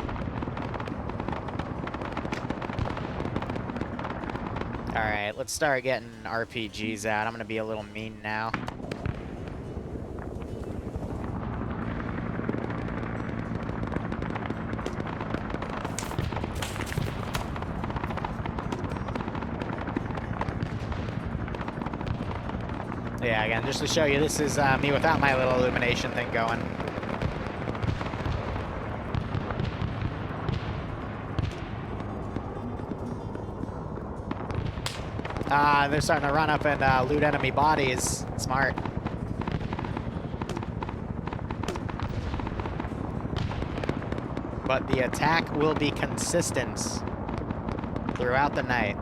Alright, let's start getting RPGs out. I'm gonna be a little mean now. Yeah, again, just to show you, this is me without my little illumination thing going. They're starting to run up and loot enemy bodies. Smart. But the attack will be consistent throughout the night.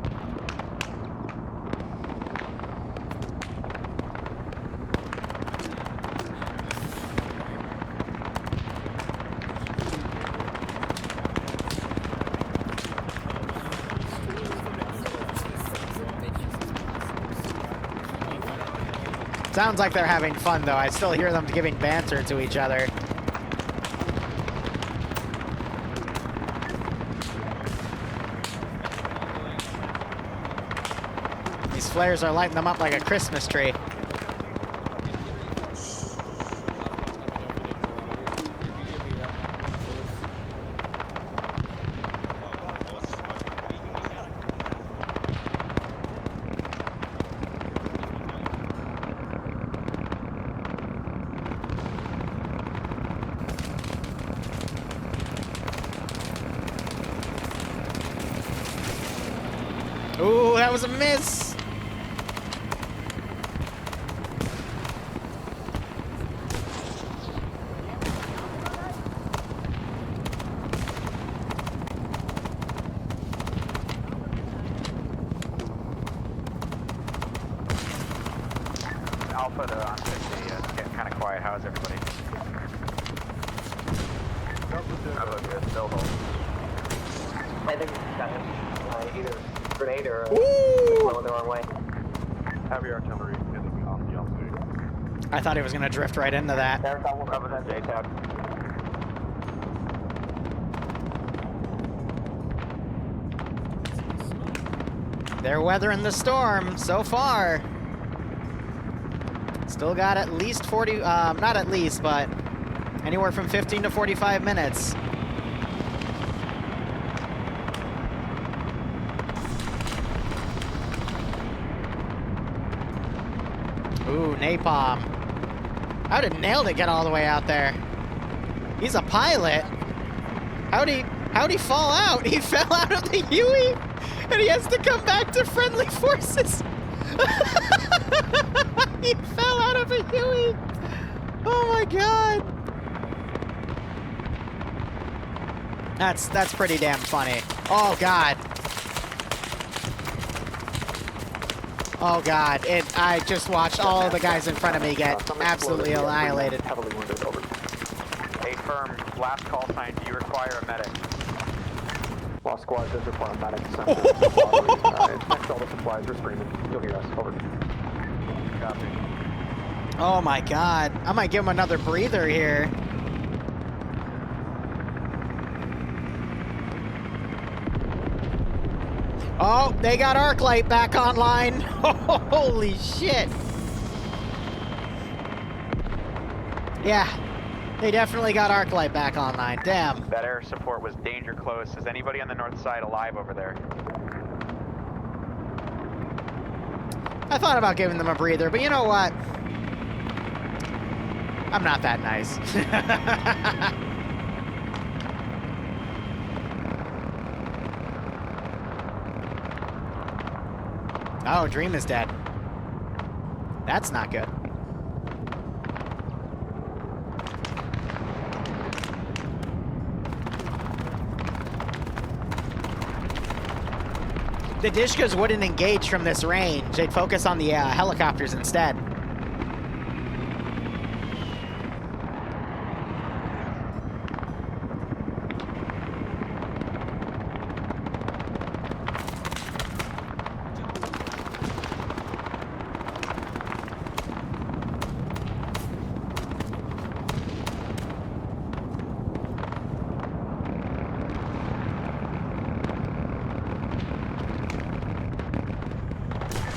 Sounds like they're having fun, though. I still hear them giving banter to each other. These flares are lighting them up like a Christmas tree. Ooh, that was a miss. Alpha to on 50. It's getting kind of quiet. How is everybody? I think it's got either grenade or going the wrong way. Heavy artillery hitting on the LC. I thought he was going to drift right into that. Cover that J-tab. They're weathering the storm so far. Still got at least 40, not at least, but anywhere from 15 to 45 minutes. Ooh, napalm. How did Nailed It get all the way out there? He's a pilot. How'd he fall out? He fell out of the Huey, and he has to come back to friendly forces. He fell out of a Huey. Oh my god. That's pretty damn funny. Oh god. Oh god. I just watched all of the guys in front of me get absolutely annihilated. Heavily wounded. Over. A firm. Last call sign. Do you require a medic? Lost squad does require a medic. It's next to all the supplies. We're screaming. You'll hear us. Over. Copy. Oh my god. I might give him another breather here. Oh, they got arc light back online. Holy shit. Yeah, they definitely got arc light back online. Damn. That air support was danger close. Is anybody on the north side alive over there? I thought about giving them a breather, but you know what? I'm not that nice. Oh, Dream is dead. That's not good. The Dishkas wouldn't engage from this range. They'd focus on the helicopters instead.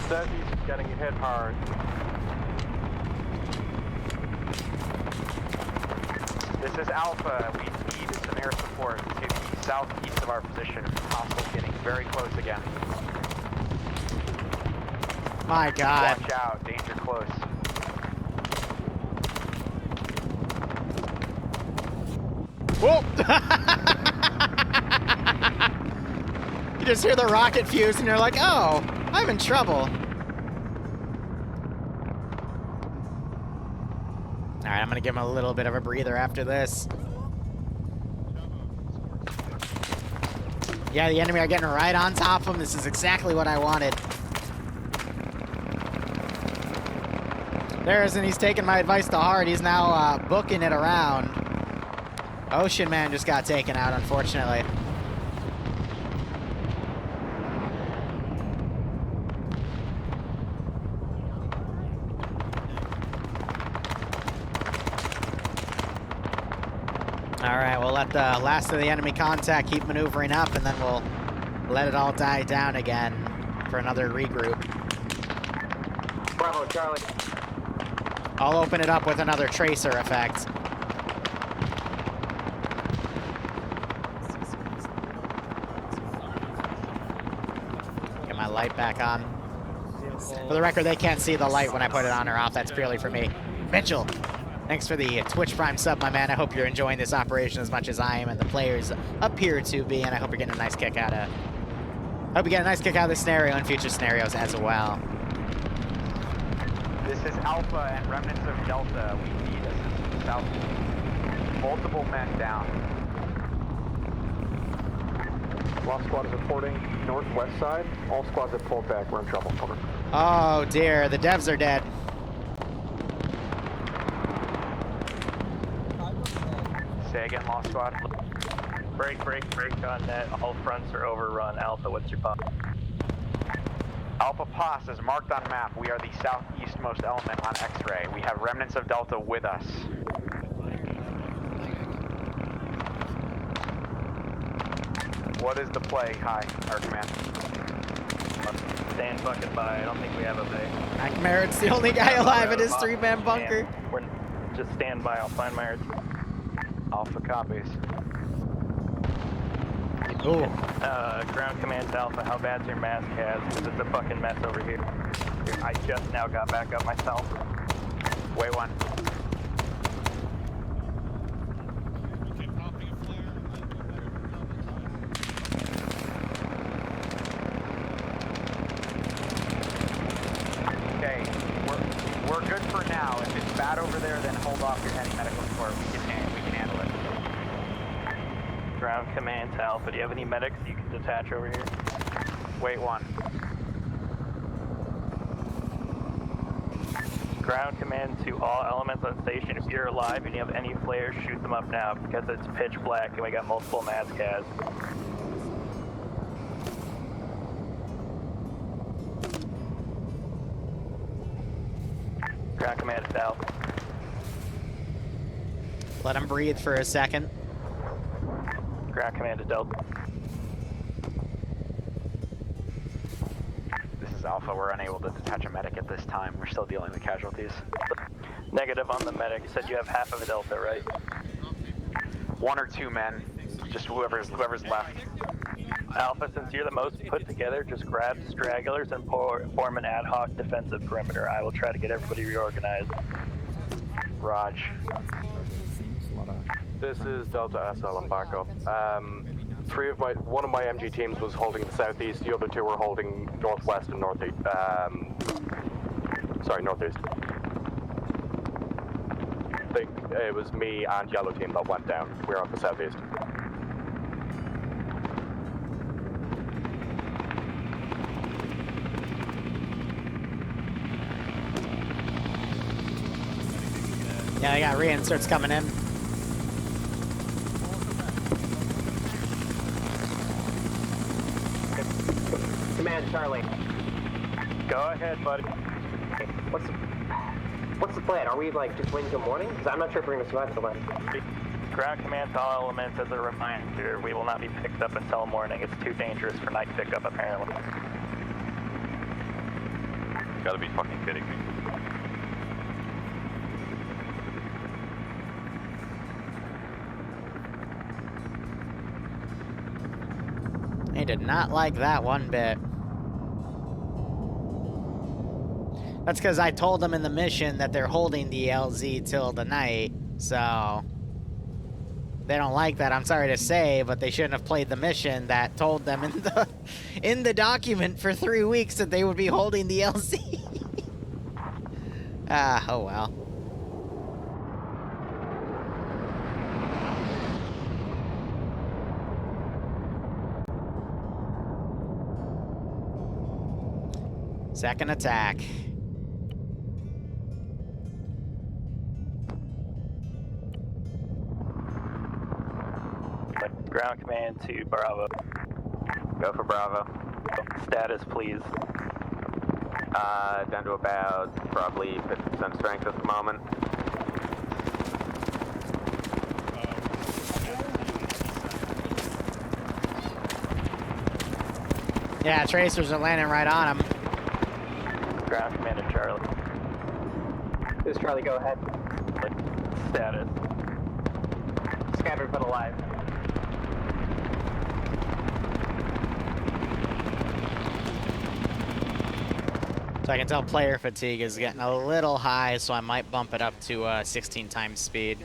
Southeast is getting hit hard. This is Alpha. We need some air support to the southeast of our position. Hostiles getting very close again. My god. Watch out. Danger close. Whoa! You just hear the rocket fuse and you're like, oh, I'm in trouble. Alright, I'm gonna give him a little bit of a breather after this. Yeah, the enemy are getting right on top of him. This is exactly what I wanted. There's, and he's taking my advice to heart. He's now booking it around. Ocean Man just got taken out, unfortunately. All right, we'll let the last of the enemy contact keep maneuvering up, and then we'll let it all die down again for another regroup. Bravo, Charlie. I'll open it up with another tracer effect. Get my light back on. For the record, they can't see the light when I put it on or off. That's purely for me. Mitchell, thanks for the Twitch Prime sub, my man. I hope you're enjoying this operation as much as I am and the players appear to be, and I hope you're getting a nice kick out of this scenario and future scenarios as well. This is Alpha and remnants of Delta. We need assistance south. Multiple men down. Lost squad is reporting northwest side. All squads have pulled back. We're in trouble. Over. Oh dear, the devs are dead. Say again, Lost Squad. Break on net. All fronts are overrun. Alpha, what's your pop? Alpha Pos is marked on map. We are the southeastmost element on X-ray. We have remnants of Delta with us. What is the play? Hi, our command. Stand fucking by. I don't think we have a bay. Merritt's the only guy alive in his 3-man bunker. We're just stand by. I'll find Merritt. Alpha copies. Ooh. Ground command to Alpha, how bad's your mass cas? Because it's a fucking mess over here. I just now got back up myself. Wait one. Okay, we're good for now. If it's bad over there, then hold off your heavy medical support. We can handle it. Ground command to Alpha, do you have any medics you can detach over here? Wait one. Ground command to all elements on station. If you're alive and you have any flares, shoot them up now because it's pitch black and we got multiple mass cas. Ground command to Alpha. Let him breathe for a second. Ground command to Delta. This is Alpha. We're unable to detach a medic at this time. We're still dealing with casualties. Negative on the medic. You said you have half of a Delta, right? 1 or 2 men. Just whoever's left. Alpha, since you're the most put together, just grab stragglers and form an ad hoc defensive perimeter. I will try to get everybody reorganized. Raj. This is Delta SL and backup. One of my MG teams was holding the southeast, the other 2 were holding northwest and northeast. Northeast. I think it was me and yellow team that went down. We're on the southeast. Yeah, I got reinserts coming in. Command, Charlie. Go ahead, buddy. What's the plan? Are we like just waiting till morning? Because I'm not sure if we're gonna survive till then. Ground command to all elements as a reminder, we will not be picked up until morning. It's too dangerous for night pickup, apparently. You gotta be fucking kidding me. They did not like that one bit. That's because I told them in the mission that they're holding the LZ till the night, so they don't like that. I'm sorry to say, but they shouldn't have played the mission that told them in the document for 3 weeks that they would be holding the LZ. Oh well. Second attack. Ground command to Bravo. Go for Bravo. Status, please. Down to about probably 50% strength at the moment. Yeah, tracers are landing right on him. Ground command and Charlie. This is Charlie, go ahead. Status. Scattered but alive. So I can tell player fatigue is getting a little high, so I might bump it up to 16 times speed.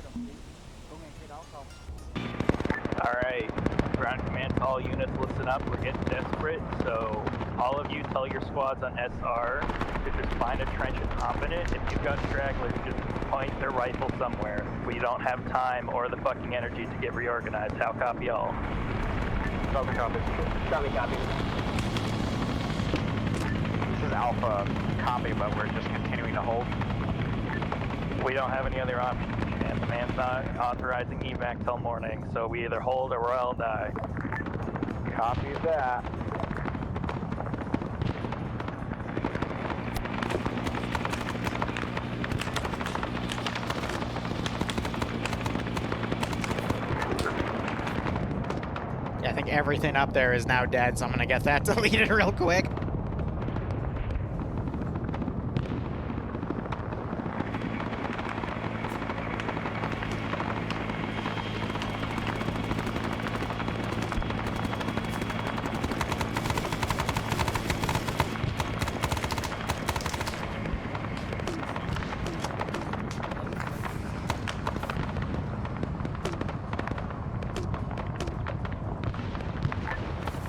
Alright, ground command to all units, listen up, we're getting desperate, so all of you tell your squads on SR to just find a trench and hop in it. If you've got stragglers, just point their rifle somewhere. We don't have time or the fucking energy to get reorganized. How copy all? Copy, copy. Copy, copy. This is Alpha copy, but we're just continuing to hold. We don't have any other options, and the man's not authorizing evac till morning, so we either hold or we'll all die. Copy that. Yeah, I think everything up there is now dead, so I'm gonna get that deleted real quick.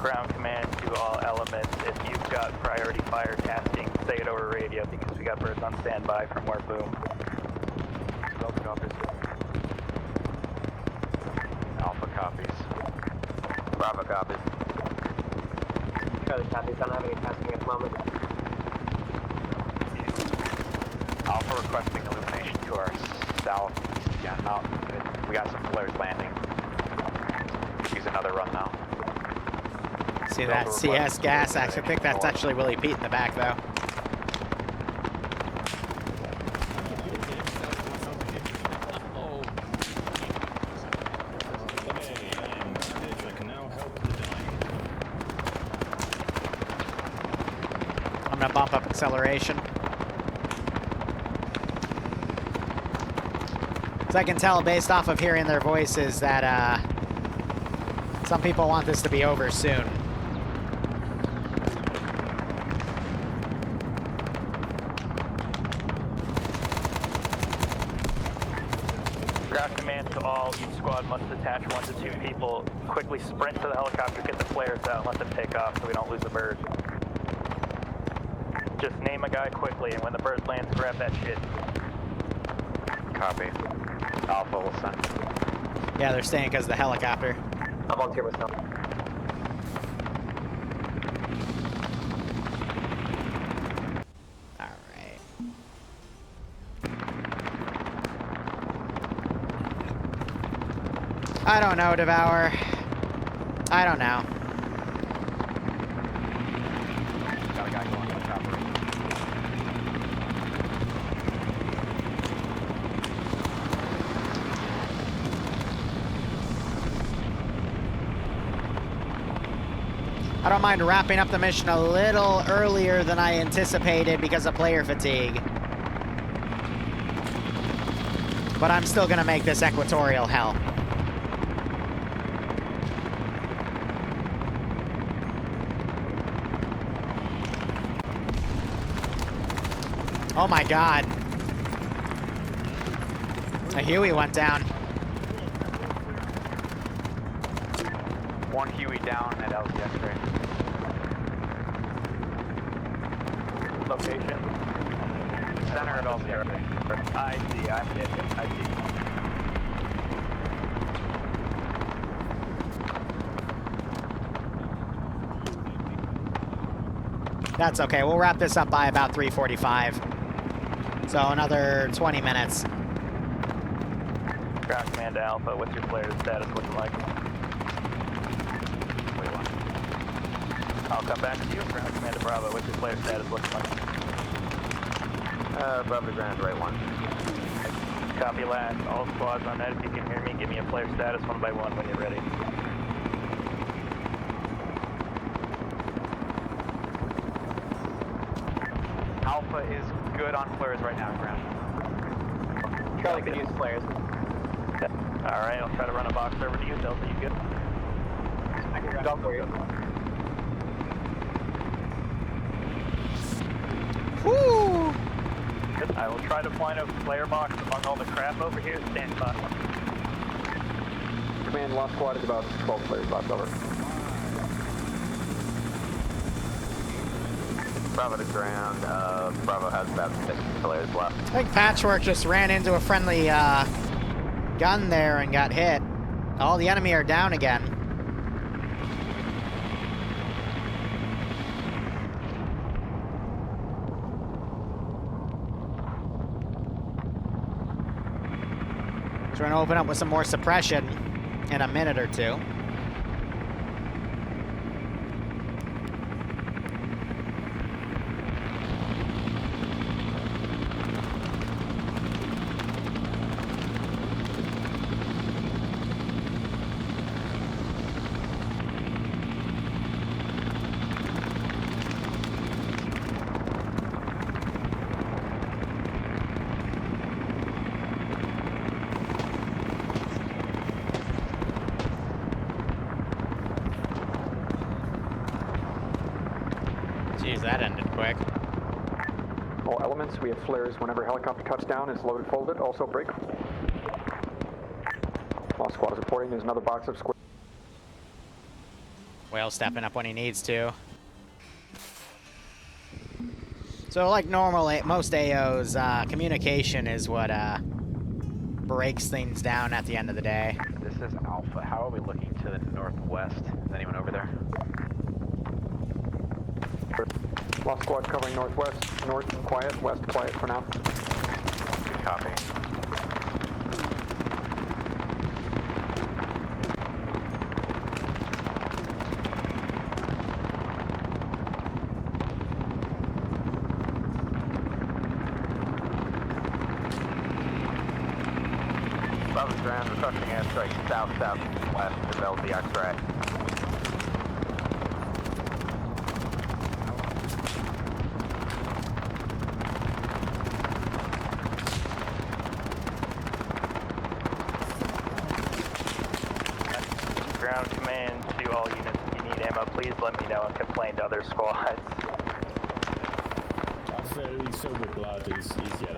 Ground command to all elements, if you've got priority fire tasking, say it over radio because we got birds on standby from where boom. Delta copies. Alpha copies. Bravo copies. Charlie copies, don't have any tasking at the moment. Alpha requesting illumination to our southeast again. Oh, we got some flares landing. Use another run now. See that CS gas? I think that's actually Willie Pete in the back, though. I'm gonna bump up acceleration. So I can tell based off of hearing their voices that some people want this to be over soon. Ground command to all, each squad must attach 1 to 2 people. Quickly sprint to the helicopter, get the flares out, and let them take off so we don't lose the bird. Just name a guy quickly, and when the bird lands, grab that shit. Copy. Alpha will send. Yeah, they're staying because of the helicopter. I'll volunteer myself. I don't know, Devour. I don't know. Got a guy going to the chopper. I don't mind wrapping up the mission a little earlier than I anticipated because of player fatigue. But I'm still gonna make this equatorial hell. Oh my god. A Huey went down. One Huey down at LZ X-ray. Location? Center of LZ X-ray. I see, I'm getting it, I see. That's okay, we'll wrap this up by about 3:45. So another 20 minutes. Ground command to Alpha, what's your flare status looking like? I'll come back to you. Ground command to Bravo, what's your flare status looking like? Bravo to ground, right 1. Copy last. All squads on that, if you can hear me, give me a flare status 1 by 1 when you're ready. Alpha is good on flares right now, ground. Charlie could use flares. Alright, I'll try to run a box over to you. Delta, you good? I can go for you. Woo! I will try to find a flare box among all the crap over here. Stand by. Command, lost squad is about 12 flares left, over. Bravo to ground. Bravo has about 6 flares left. I think Patchwork just ran into a friendly gun there and got hit. All the enemy are down again. So we're gonna open up with some more suppression in a minute or two. Jeez, that ended quick. All elements, we have flares whenever helicopter touch down is loaded folded. Also break. Lost squad is reporting. There's another box of square. Whale stepping up when he needs to. So like normally, most AOs, communication is what breaks things down at the end of the day. This is Alpha. How are we looking to the northwest? Is anyone over there? Lost squad covering northwest. North quiet. West quiet for now. Good copy. Bravo to ground, requesting airstrike south-southwest of LZ X-ray. Ground command to all units. If you need ammo, please let me know and complain to other squads.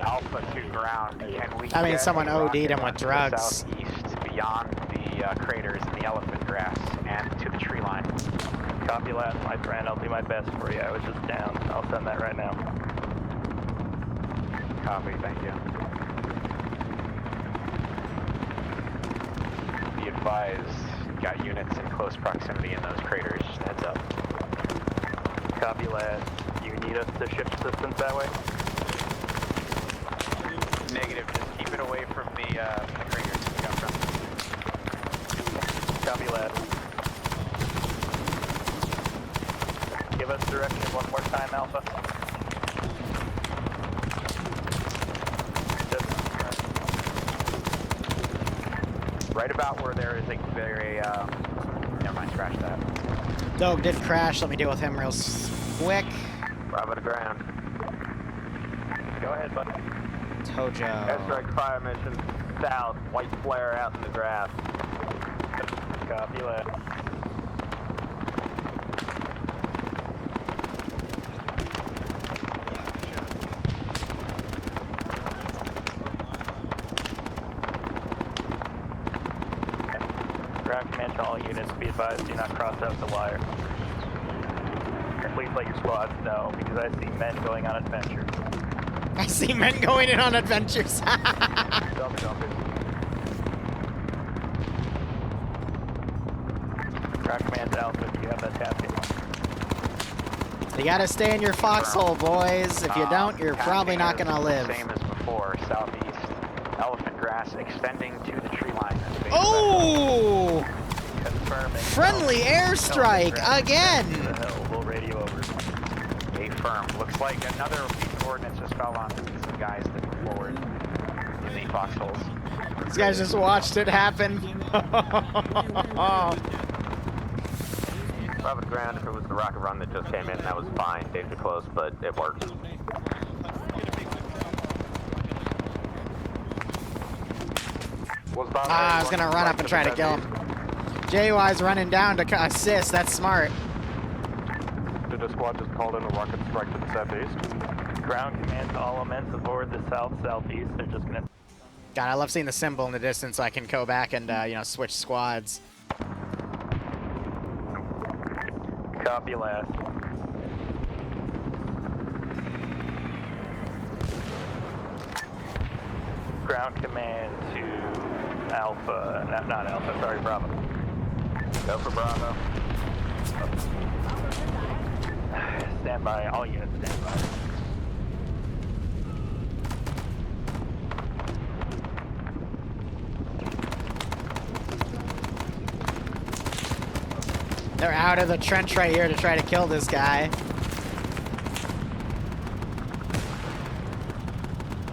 Alpha to ground. Can we I mean, get someone a OD'd rocket him with run to the drugs. Southeast beyond the craters and the elephant grass and to the tree line. Copy that, my friend. I'll do my best for you. I was just down. I'll send that right now. Copy, thank you. Be advised, got units in close proximity in those craters. Heads up. Copy, lad. You need us to shift assistance that way? Negative, just keep it away from the craters we got from. Copy, lad. Give us direction one more time, Alpha. Right about where there is a very, never mind, scratch that. Dog did crash. Let me deal with him real quick. Bravo to ground. Go ahead, bud. Tojo. Airstrike fire mission south, white flare out in the grass. Copy, lad. Ground command to all units, be advised, do not cross out the wire. And please let your squads know, because I see men going on adventures. I see men going in on adventures. Dump. Ground command to Alpha, do you have that task? You gotta stay in your foxhole, boys. If you don't, you're probably not gonna live. Same as before, southeast. Elephant grass extending to the tree line. Oh! Confirming. Friendly airstrike again! We'll radio over. A firm. Looks like another piece of ordnance just fell on some guys that were forward in the foxholes. These guys just watched it happen. Bravo to ground, if it was the rocket run that just came in, that was fine. Danger close, but it worked. I was gonna run up and try to kill him. JY's running down to assist. That's smart. Did the squad just call in a rocket strike to the southeast? Ground command to all elements aboard the south-southeast. They're just gonna... God, I love seeing the symbol in the distance so I can go back and, you know, switch squads. Copy last. Ground command to Alpha, not Alpha, sorry, Bravo. Go for Bravo. Stand by, all units stand by. They're out of the trench right here to try to kill this guy.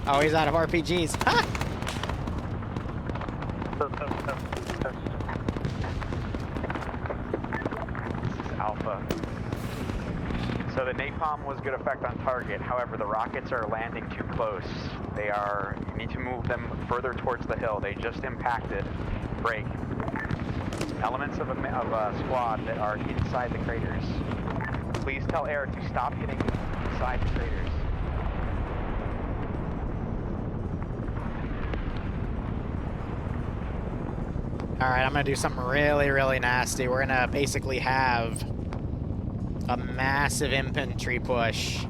Oh, he's out of RPGs. Ha! This is Alpha. So the napalm was good effect on target. However, the rockets are landing too close. You need to move them further towards the hill. They just impacted. Break. Elements of a squad that are inside the craters. Please tell air to stop hitting inside the craters. Alright, I'm gonna do something really, really nasty. We're gonna basically have a massive infantry push.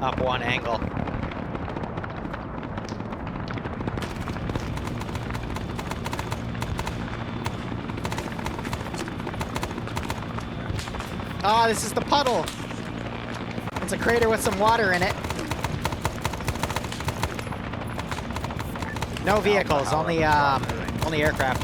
Up one angle. Ah, this is the puddle. It's a crater with some water in it. No vehicles, only aircraft.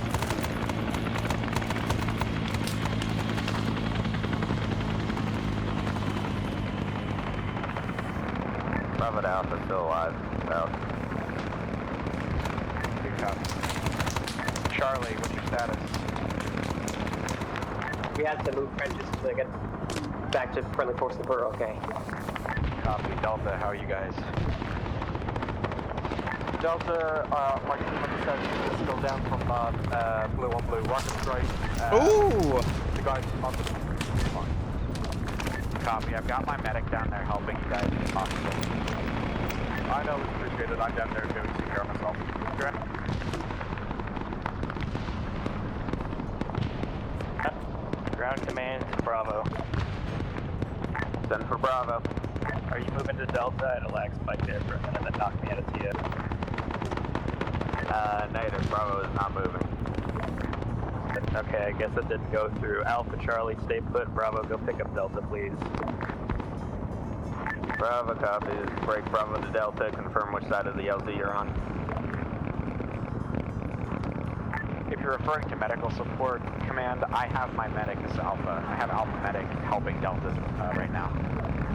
Bravo to Alpha, still alive. Out. Good copy. Charlie, what's your status? We had to move trenches to get back to friendly force if we're okay. Copy. Delta, how are you guys? Delta, my team understands is still down from blue on blue rocket strike. Ooh! The guys on the... Copy. I've got my medic down there helping you guys if possible. I know, it's appreciated. I'm down there doing CPR myself. Grant? Ground command to Bravo. Send for Bravo. Are you moving to Delta? I had a lag spike there for a minute that knocked me out of TF. Negative. Bravo is not moving. Okay, I guess it didn't go through. Alpha Charlie, stay put. Bravo, go pick up Delta, please. Bravo copies. Break Bravo to Delta. Confirm which side of the LZ you're on. If you're referring to medical support command, I have my medic as Alpha. I have Alpha medic helping Delta right now.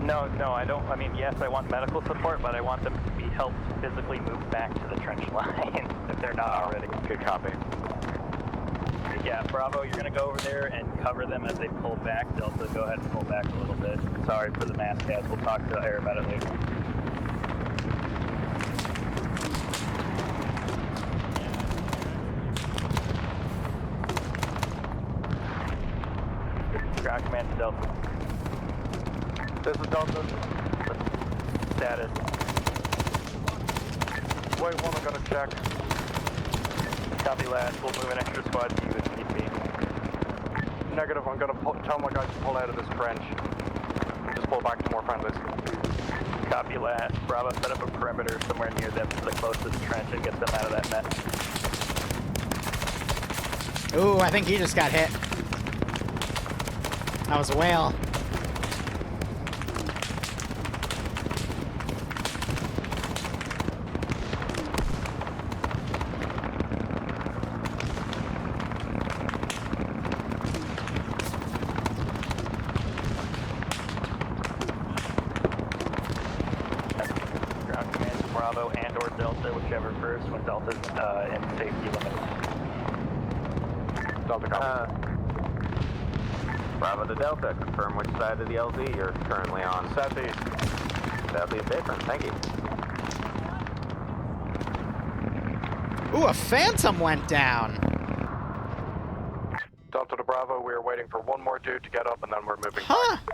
No, I don't. I mean, yes, I want medical support, but I want them to be helped physically move back to the trench line if they're not already. Good copy. Yeah, Bravo, you're gonna go over there and cover them as they pull back. Delta, go ahead and pull back a little bit. Sorry for the mass cast. We'll talk to air about it later. Ground command to Delta. This is Delta. Status. Wait, one, I gotta check. Copy last. We'll move an extra squad to you if need be. Negative, I'm gonna tell my guys to pull out of this trench. And just pull back to more friendlies. Copy last. Bravo, set up a perimeter somewhere near them to the closest trench and get them out of that mess. Ooh, I think he just got hit. That was a whale. Ground command to Bravo and or Delta, whichever first, when Delta's in safety limits. Delta copy. Bravo to Delta, confirm which side of the LZ you're currently on. Southeast. Southeast apron, thank you. Ooh, a Phantom went down. Delta to Bravo, we are waiting for one more dude to get up and then we're moving Huh. back.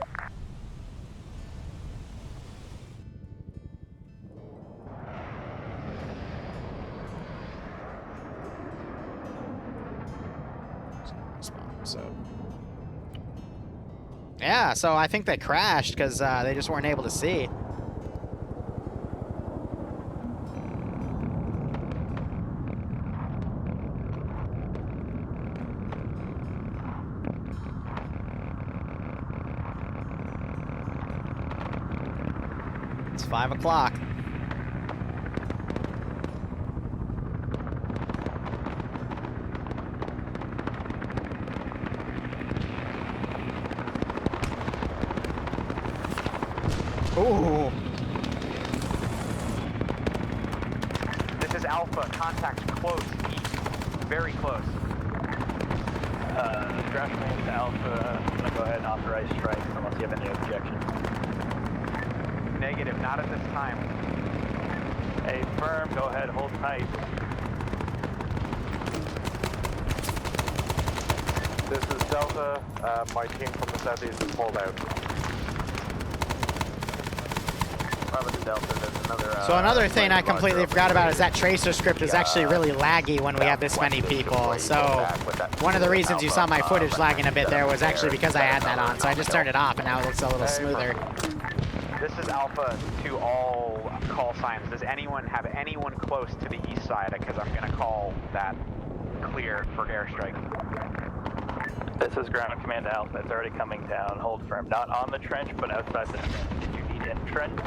Yeah, so I think they crashed because they just weren't able to see. It's 5 o'clock. Ooh. This is Alpha, contact close, east, very close. Draft command to Alpha, I'm gonna go ahead and authorize strikes unless you have any objections. Negative, not at this time. Hey, firm, go ahead, hold tight. This is Delta. My team from the southeast is pulled out. So another thing I completely forgot about is that tracer script is actually really laggy when we have this many people. So one of the reasons you saw my footage lagging a bit there was actually because I had that on. So I just turned it off and now it looks a little smoother. This is Alpha to all call signs. Does anyone have anyone close to the east side? Because I'm going to call that clear for airstrike. This is ground command to Alpha. It's already coming down. Hold firm. Not on the trench, but outside the trench. Did you need in trench?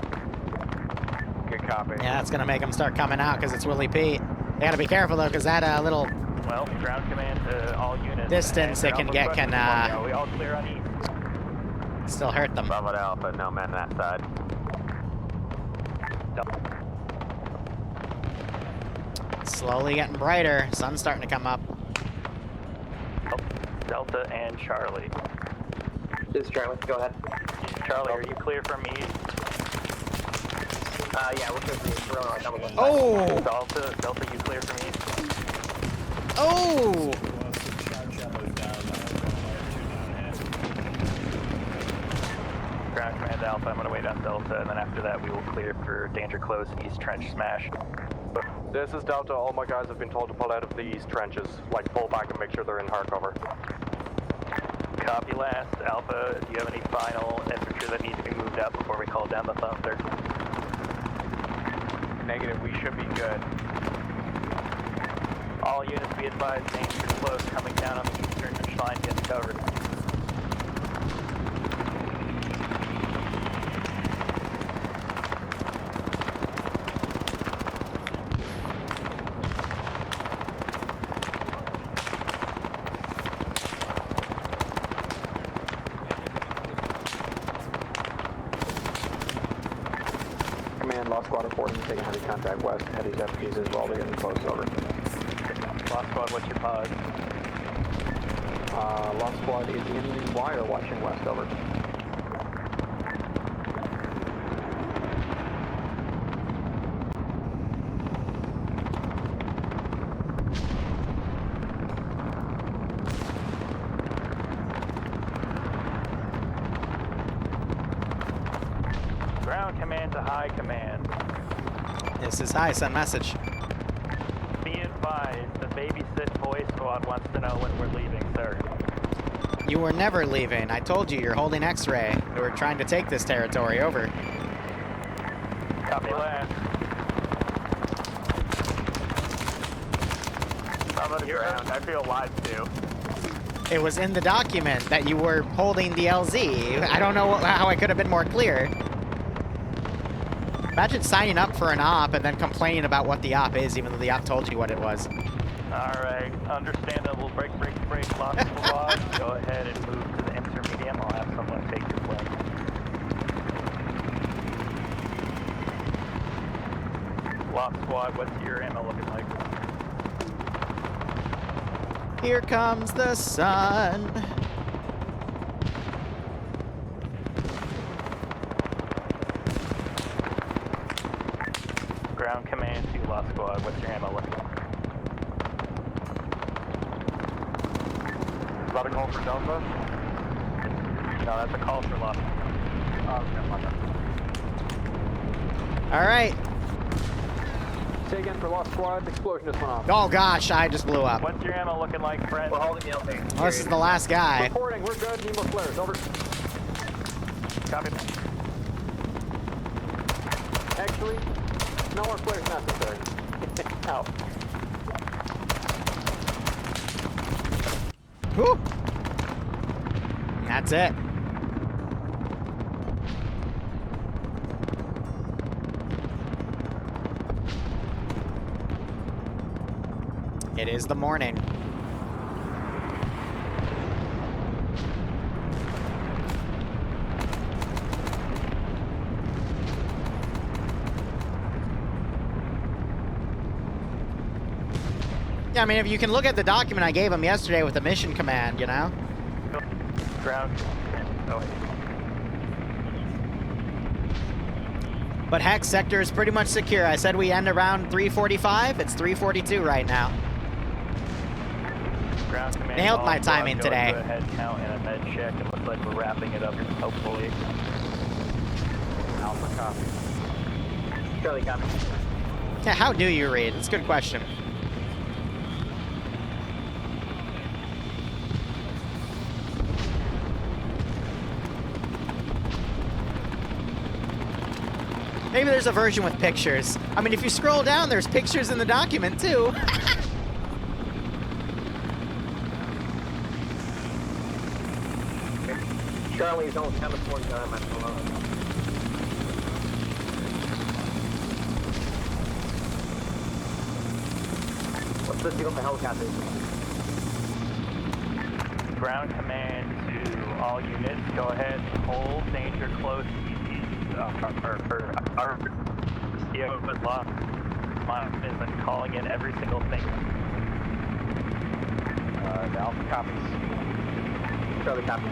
Good copy. Yeah, that's going to make them start coming out because it's Willie Pete. They got to be careful though because that little ground command to all units. distance it can get can we all clear on east. still hurt them. Bravo to Alpha, no men on that side. Slowly getting brighter. Sun's starting to come up. Delta and Charlie. This is Charlie, go ahead. Charlie, are you clear from east? Yeah, we're good. We're on double one. Oh! Delta, you clear from east? Oh! Ground command to Alpha, I'm going to wait on Delta, and then after that we will clear for danger close, east trench smash. This is Delta. All my guys have been told to pull out of the east trenches. Like, pull back and make sure they're in hard cover. Copy last. Alpha, do you have any final infantry that needs to be moved out before we call down the thunder? Negative, we should be good. All units be advised, danger close, coming down on the eastern trench line, getting covered. Squad reporting, taking heavy contact west. Heavy's FPs as well, they're getting close, over. Lost Squad, what's your pod? Lost Squad is in the wire watching west, over. Ground command to high command. This is high, send message. Be advised, the babysit boy squad wants to know when we're leaving, sir. You were never leaving. I told you, you're holding X-ray. We're trying to take this territory, over. Copy last. I'm on the ground. I feel lied to. It was in the document that you were holding the LZ. I don't know how I could have been more clear. Imagine signing up for an op and then complaining about what the op is, even though the op told you what it was. Alright, understandable. Break, lost squad. Go ahead and move to the intermediate. I'll have someone take your place. Lost squad, what's your ammo looking like? Here comes the sun. Ground command to Lost Squad. What's your ammo looking like? Is that a call for Delta? No, that's a call for Lost. Oh, okay, my bad. All right. Say again for Lost Squad. Explosion just went off. Oh gosh, I just blew up. What's your ammo looking like, friend? We're holding the LP. Well, this is the last guy. Reporting. We're good. Need more flares. Over. Copy. Actually, no more flares necessary. Out. Whew. That's it. It is the morning. Yeah, I mean, if you can look at the document I gave him yesterday with the mission command, you know? Ground. Oh, wait. But Hex sector is pretty much secure. I said we end around 3:45. It's 3:42 right now. Ground command. Nailed my Squad, timing go today. into a head count and a med check. It looks like we're wrapping it up, hopefully. Alpha copy. Charlie copy. Yeah, how do you read? That's a good question. Maybe there's a version with pictures. I mean, if you scroll down, there's pictures in the document, too. Charlie's only coming one time. I'm alone. What's the deal with the helicopter? Ground command to all units. Go ahead. Hold danger close. Our CEO was lost. Mine has been calling in every single thing. The Alpha copies. Charlie copy.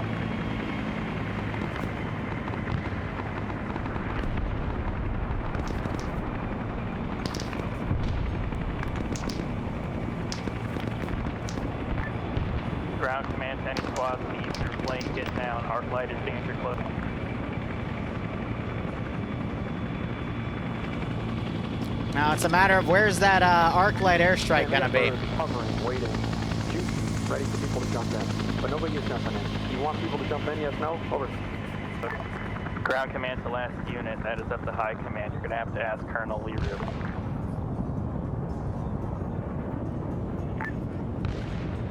Ground command to any squads in the eastern flank. Get down. Arc light is danger close. Now it's a matter of where's that arc light airstrike gonna be? Hovering, waiting, shoot, ready for people to jump in. But nobody is jumping in. You want people to jump in? Yes, no? Over. Ground command to last unit. That is up to high command. You're gonna have to ask Colonel Liru.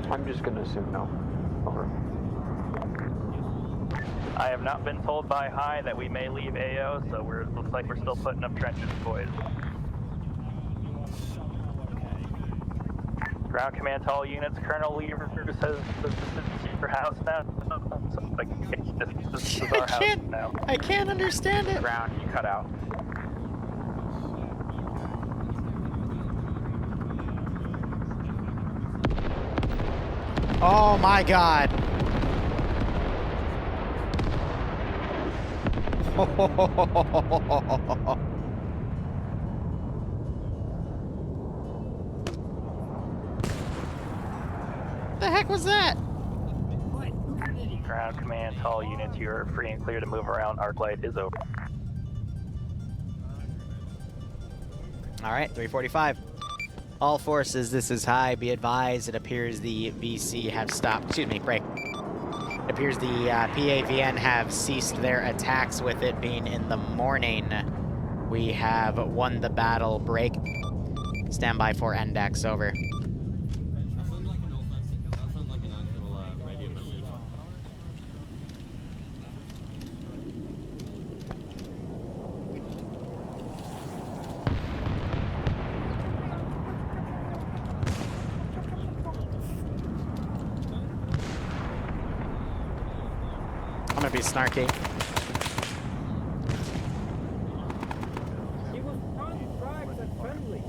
I'm just gonna assume no. Over. I have not been told by high that we may leave AO, so looks like we're still putting up trenches, boys. Ground command to all units. Colonel Liru says this is your house now. So, like, this is our house now. I can't understand it. Ground, you cut out. Oh my god. The heck was that? Ground command to all units. You are free and clear to move around. Arc light is over. All right, 3:45. All forces, this is high. Be advised, it appears the VC have stopped. Excuse me, break. It appears the PAVN have ceased their attacks with it being in the morning. We have won the battle. Break. Stand by for Index. Over. I'm gonna be snarky. He was on tracks and friendly.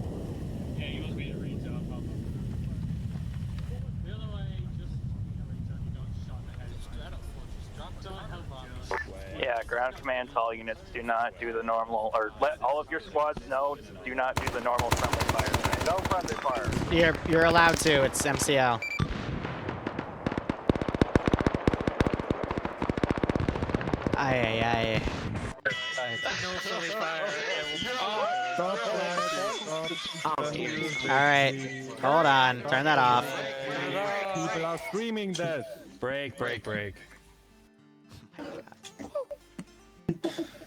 Yeah, you must be the retail. The other way. Yeah, ground command to all units, do not do the normal, or let all of your squads know, do not do the normal friendly fire. No friendly fire. You're allowed to. It's MCL. Aye. Alright, hold on. Turn that off. People are screaming death. Break.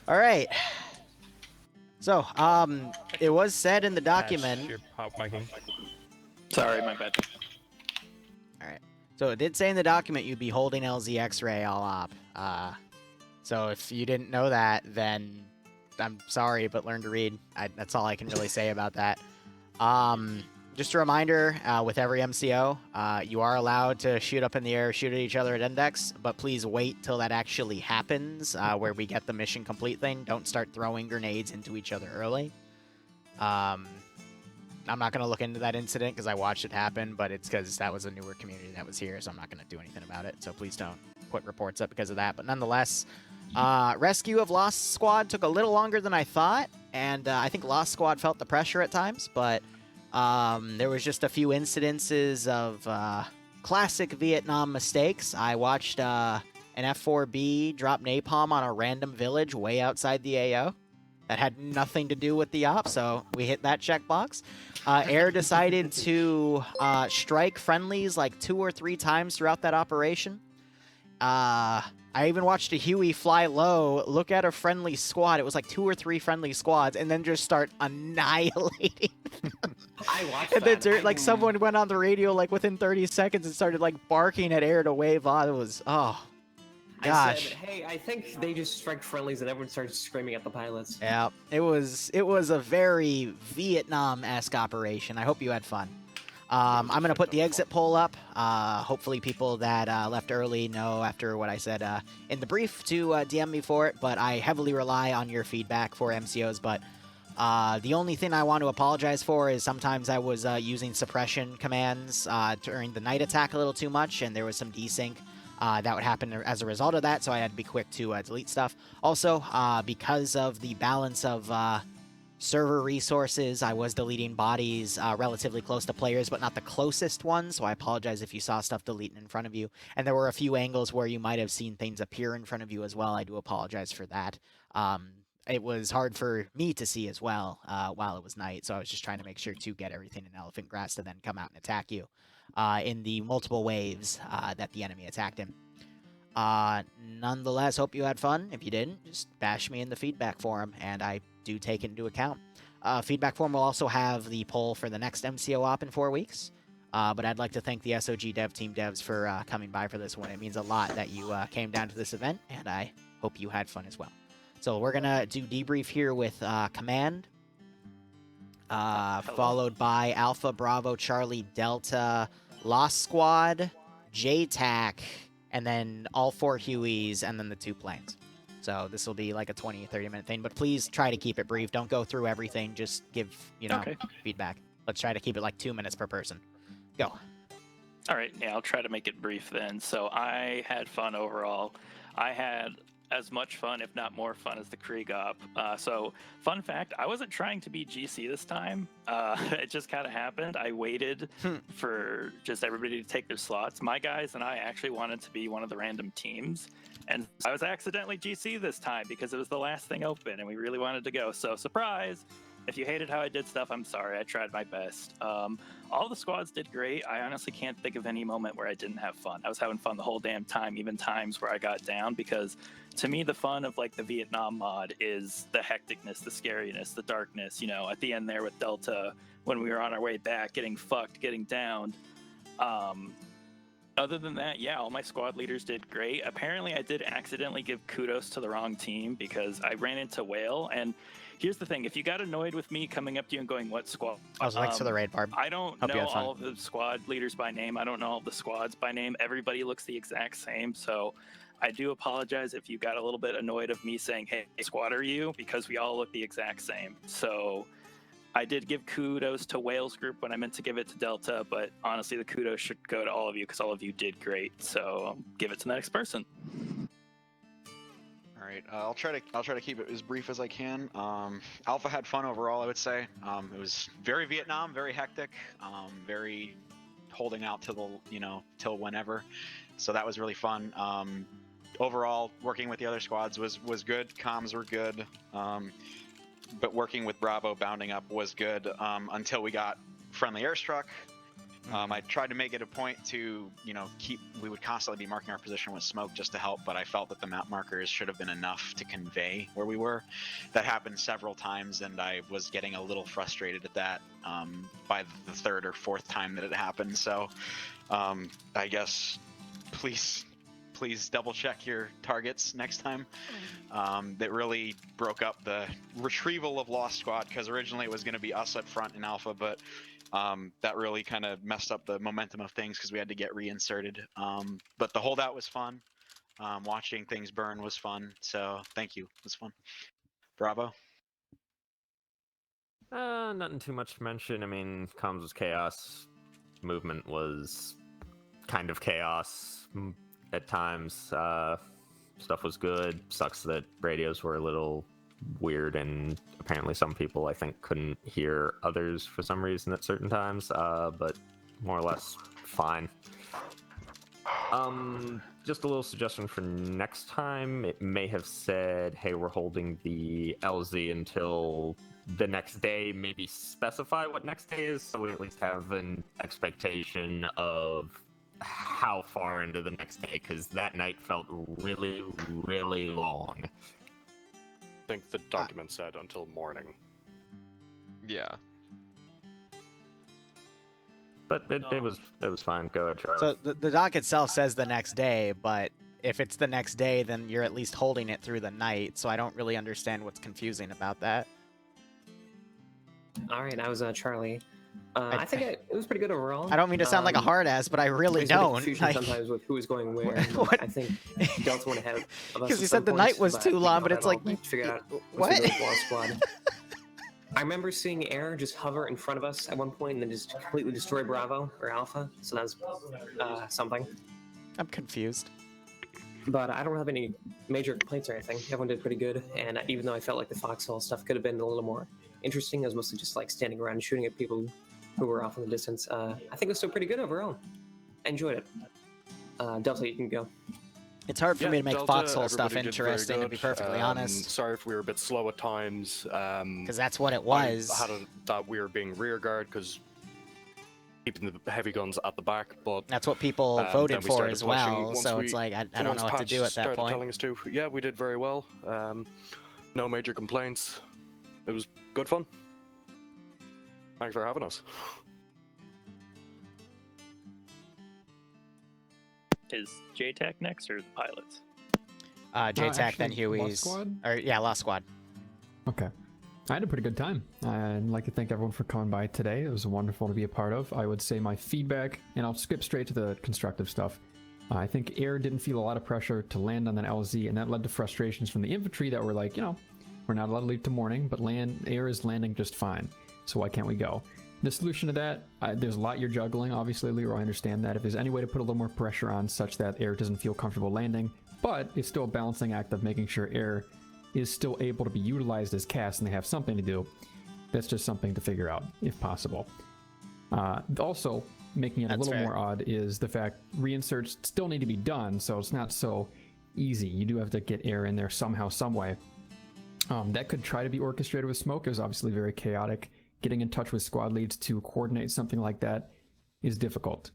Alright. So, it was said in the document. Sorry, my bad. Alright. So it did say in the document you'd be holding LZ X-ray all op. So if you didn't know that, then I'm sorry, but learn to read. That's all I can really say about that. Just a reminder, with every MCO, you are allowed to shoot up in the air, shoot at each other at index, but please wait till that actually happens, where we get the mission complete thing. Don't start throwing grenades into each other early. I'm not going to look into that incident because I watched it happen, but it's because that was a newer community that was here, so I'm not going to do anything about it. So please don't put reports up because of that. But nonetheless, rescue of Lost Squad took a little longer than I thought, and I think Lost Squad felt the pressure at times, but there was just a few incidences of classic Vietnam mistakes. I watched an F4B drop napalm on a random village way outside the AO. That had nothing to do with the op, so we hit that checkbox. Air decided to strike friendlies like 2 or 3 times throughout that operation. I even watched a Huey fly low, look at a friendly squad. It was like 2 or 3 friendly squads, and then just start annihilating. I watched and that. then like someone went on the radio like within 30 seconds and started like barking at Air to wave on. It was gosh. I said, hey, I think they just strike friendlies and everyone starts screaming at the pilots. Yeah, it was a very Vietnam-esque operation. I hope you had fun. I'm going to put the exit poll up. Hopefully people that left early know after what I said in the brief to DM me for it, but I heavily rely on your feedback for MCOs. But the only thing I want to apologize for is sometimes I was using suppression commands during the night attack a little too much, and there was some desync. That would happen as a result of that, so I had to be quick to delete stuff. Also, because of the balance of server resources, I was deleting bodies relatively close to players, but not the closest ones, so I apologize if you saw stuff deleting in front of you. And there were a few angles where you might have seen things appear in front of you as well. I do apologize for that. It was hard for me to see as well while it was night, so I was just trying to make sure to get everything in elephant grass to then come out and attack you. In the multiple waves that the enemy attacked him. Nonetheless, hope you had fun. If you didn't, just bash me in the feedback forum, and I do take it into account. Feedback forum will also have the poll for the next MCO op in 4 weeks. But I'd like to thank the SOG Dev Team devs for coming by for this one. It means a lot that you came down to this event, and I hope you had fun as well. So we're going to do debrief here with Command. Followed by Alpha, Bravo, Charlie, Delta, Lost Squad, JTAC, and then all 4 Hueys, and then the 2 planes. So this will be like a 20 or 30 minute thing, but please try to keep it brief. Don't go through everything. Just give, feedback. Let's try to keep it like 2 minutes per person. Go. All right, yeah, I'll try to make it brief then. So I had fun overall. I had as much fun, if not more fun, as the Krieg op. So, fun fact, I wasn't trying to be GC this time. It just kind of happened. I waited for just everybody to take their slots. My guys and I actually wanted to be one of the random teams. And I was accidentally GC this time because it was the last thing open and we really wanted to go. So, surprise! If you hated how I did stuff, I'm sorry. I tried my best. All the squads did great. I honestly can't think of any moment where I didn't have fun. I was having fun the whole damn time, even times where I got down, because to me, the fun of like the Vietnam mod is the hecticness, the scariness, the darkness, at the end there with Delta, when we were on our way back, getting fucked, getting downed. Other than that, yeah, all my squad leaders did great. Apparently, I did accidentally give kudos to the wrong team because I ran into Whale, and here's the thing, if you got annoyed with me coming up to you and going, what squad? Thanks for the raid, Barb. I don't know all of the squad leaders by name. I don't know all of the squads by name. Everybody looks the exact same, so I do apologize if you got a little bit annoyed of me saying, hey, squad are you? Because we all look the exact same. So I did give kudos to Whale's group when I meant to give it to Delta, but honestly, the kudos should go to all of you because all of you did great. So give it to the next person. All right, I'll try to keep it as brief as I can. Alpha had fun overall, I would say. It was very Vietnam, very hectic, very holding out till till whenever. So that was really fun. Overall, working with the other squads was good. Comms were good, but working with Bravo bounding up was good until we got friendly airstruck. I tried to make it a point to, we would constantly be marking our position with smoke just to help, but I felt that the map markers should have been enough to convey where we were. That happened several times, and I was getting a little frustrated at that by the third or fourth time that it happened. So I guess please double check your targets next time. That really broke up the retrieval of Lost Squad, because originally it was going to be us up front in Alpha, but that really kind of messed up the momentum of things because we had to get reinserted. But the holdout was fun. Watching things burn was fun. So thank you. It was fun. Bravo. Nothing too much to mention. I mean, comms was chaos. Movement was kind of chaos at times. Stuff was good. Sucks that radios were a little weird, and apparently some people, I think, couldn't hear others for some reason at certain times, but more or less fine. Just a little suggestion for next time. It may have said, hey, we're holding the LZ until the next day. Maybe specify what next day is, so we at least have an expectation of how far into the next day, because that night felt really, really long. I think the document said until morning. Yeah. But it was fine. Go ahead, Charlie. So the doc itself says the next day, but if it's the next day, then you're at least holding it through the night. So I don't really understand what's confusing about that. All right, I was Charlie. I think it was pretty good overall. I don't mean to sound like a hard ass, but I really don't. Confusion sometimes with who is going where. I think Delta went ahead of us. Because you said the night was too long, but it's like figured out what? Squad. I remember seeing air just hover in front of us at one point and then just completely destroy Bravo or Alpha. So that was something. I'm confused. But I don't have any major complaints or anything. Everyone did pretty good, and even though I felt like the foxhole stuff could have been a little more interesting, I was mostly just like standing around and shooting at people who were off in the distance. I think it was still pretty good overall. I enjoyed it. Delta, you can go. It's hard for me to make Delta, foxhole stuff everybody did very interesting, to be good. perfectly honest. Sorry if we were a bit slow at times. Because that's what it was. I thought we were being rear guard because keeping the heavy guns at the back, but that's what people voted for as well. So it's like I don't know what to do at that point. Telling us to, yeah, we did very well. No major complaints. It was good fun. Thanks for having us. Is JTAC next or the pilots? JTAC, then Huey's. Lost Squad? Or, yeah, Lost Squad. Okay. I had a pretty good time. I'd like to thank everyone for coming by today. It was wonderful to be a part of. I would say my feedback, and I'll skip straight to the constructive stuff. I think Air didn't feel a lot of pressure to land on that LZ, and that led to frustrations from the infantry that were like, we're not allowed to leave till morning, but Air is landing just fine. So why can't we go? The solution to that, there's a lot you're juggling, obviously, Liru, I understand that. If there's any way to put a little more pressure on such that Air doesn't feel comfortable landing, but it's still a balancing act of making sure Air is still able to be utilized as CAS and they have something to do, that's just something to figure out, if possible. Also, making it a little more odd is the fact reinserts still need to be done, so it's not so easy. You do have to get Air in there somehow, some way. That could try to be orchestrated with smoke. It was obviously very chaotic. Getting in touch with squad leads to coordinate something like that is difficult.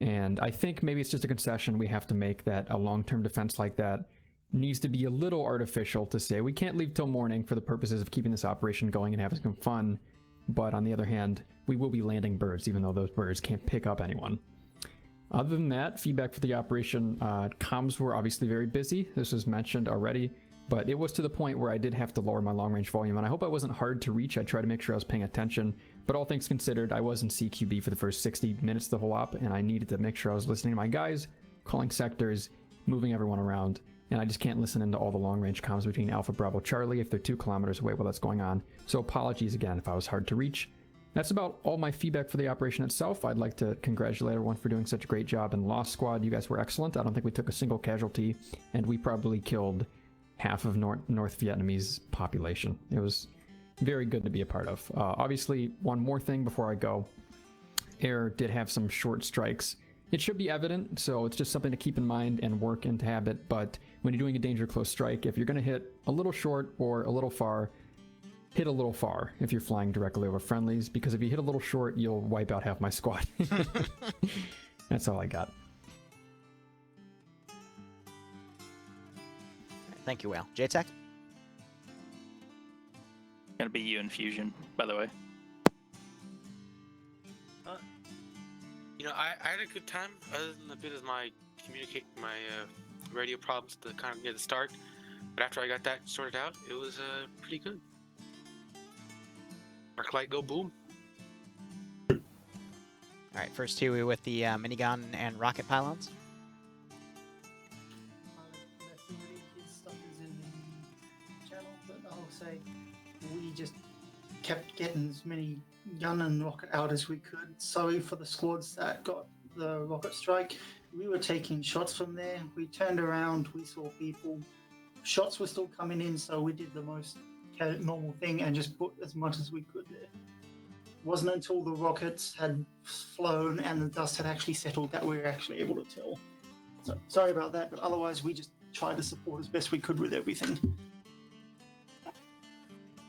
And I think maybe it's just a concession we have to make, that a long-term defense like that needs to be a little artificial to say we can't leave till morning for the purposes of keeping this operation going and having some fun. But on the other hand, we will be landing birds, even though those birds can't pick up anyone. Other than that, feedback for the operation, comms were obviously very busy. This was mentioned already. But it was to the point where I did have to lower my long-range volume, and I hope I wasn't hard to reach. I tried to make sure I was paying attention, but all things considered, I was in CQB for the first 60 minutes of the whole op, and I needed to make sure I was listening to my guys, calling sectors, moving everyone around, and I just can't listen into all the long-range comms between Alpha, Bravo, Charlie if they're 2 kilometers away while that's going on, so apologies again if I was hard to reach. That's about all my feedback for the operation itself. I'd like to congratulate everyone for doing such a great job in Lost Squad. You guys were excellent. I don't think we took a single casualty, and we probably killed half of North Vietnamese population. It was very good to be a part of. Obviously, one more thing before I go. Air did have some short strikes. It should be evident, so it's just something to keep in mind and work into habit. But when you're doing a danger close strike, if you're going to hit a little short or a little far, hit a little far if you're flying directly over friendlies, because if you hit a little short, you'll wipe out half my squad. That's all I got. Thank you, Whale. JTech? Gonna be you in Fusion, by the way. You know, I had a good time, other than a bit of my radio problems at the kind of near the start. But after I got that sorted out, it was pretty good. Arc light, go boom. All right, first Huey with the minigun and rocket pylons. We just kept getting as many gun and rocket out as we could. Sorry for the squads that got the rocket strike. We were taking shots from there. We turned around, we saw people. Shots were still coming in, so we did the most normal thing and just put as much as we could there. It wasn't until the rockets had flown and the dust had actually settled that we were actually able to tell. So sorry about that, but otherwise we just tried to support as best we could with everything.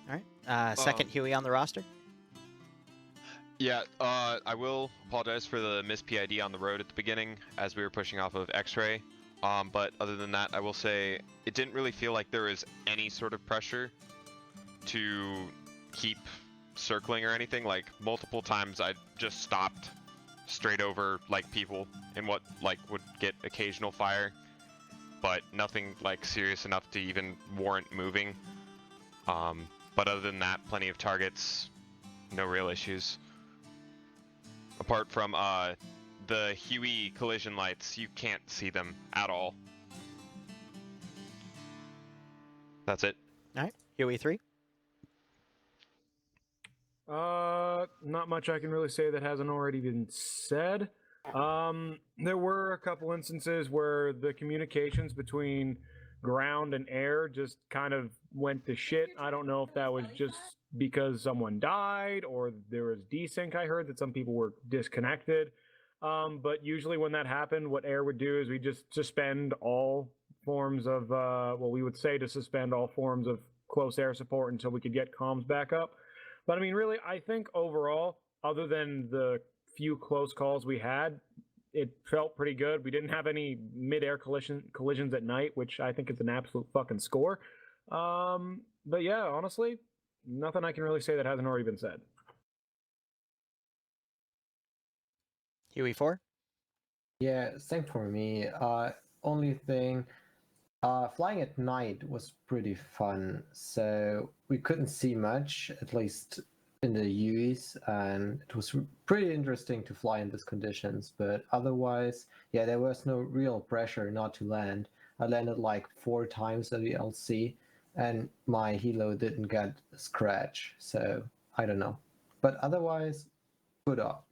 All right, second Huey on the roster. Yeah, I will apologize for the missed PID on the road at the beginning as we were pushing off of X-Ray. But other than that, I will say it didn't really feel like there was any sort of pressure to keep circling or anything. Like multiple times I just stopped straight over like people in what like would get occasional fire, but nothing like serious enough to even warrant moving. But other than that, plenty of targets, no real issues. Apart from the Huey collision lights, you can't see them at all. That's it. All right, Huey 3. Not much I can really say that hasn't already been said. There were a couple instances where the communications between ground and air just kind of went to shit. I don't know if that was just because someone died or there was desync. I heard that some people were disconnected. But usually when that happened, what air would do is we just suspend all forms of, we would say to suspend all forms of close air support until we could get comms back up. But I mean, really, I think overall, other than the few close calls we had, it felt pretty good. We didn't have any mid-air collisions at night, which I think is an absolute fucking score. But yeah, honestly, nothing I can really say that hasn't already been said. Huey 4. Yeah, same for me. Only thing, flying at night was pretty fun. So we couldn't see much, at least in the UEs, and it was pretty interesting to fly in these conditions. But otherwise, yeah, there was no real pressure not to land. I landed like 4 times at the LC, and my helo didn't get a scratch. So I don't know. But otherwise, good up.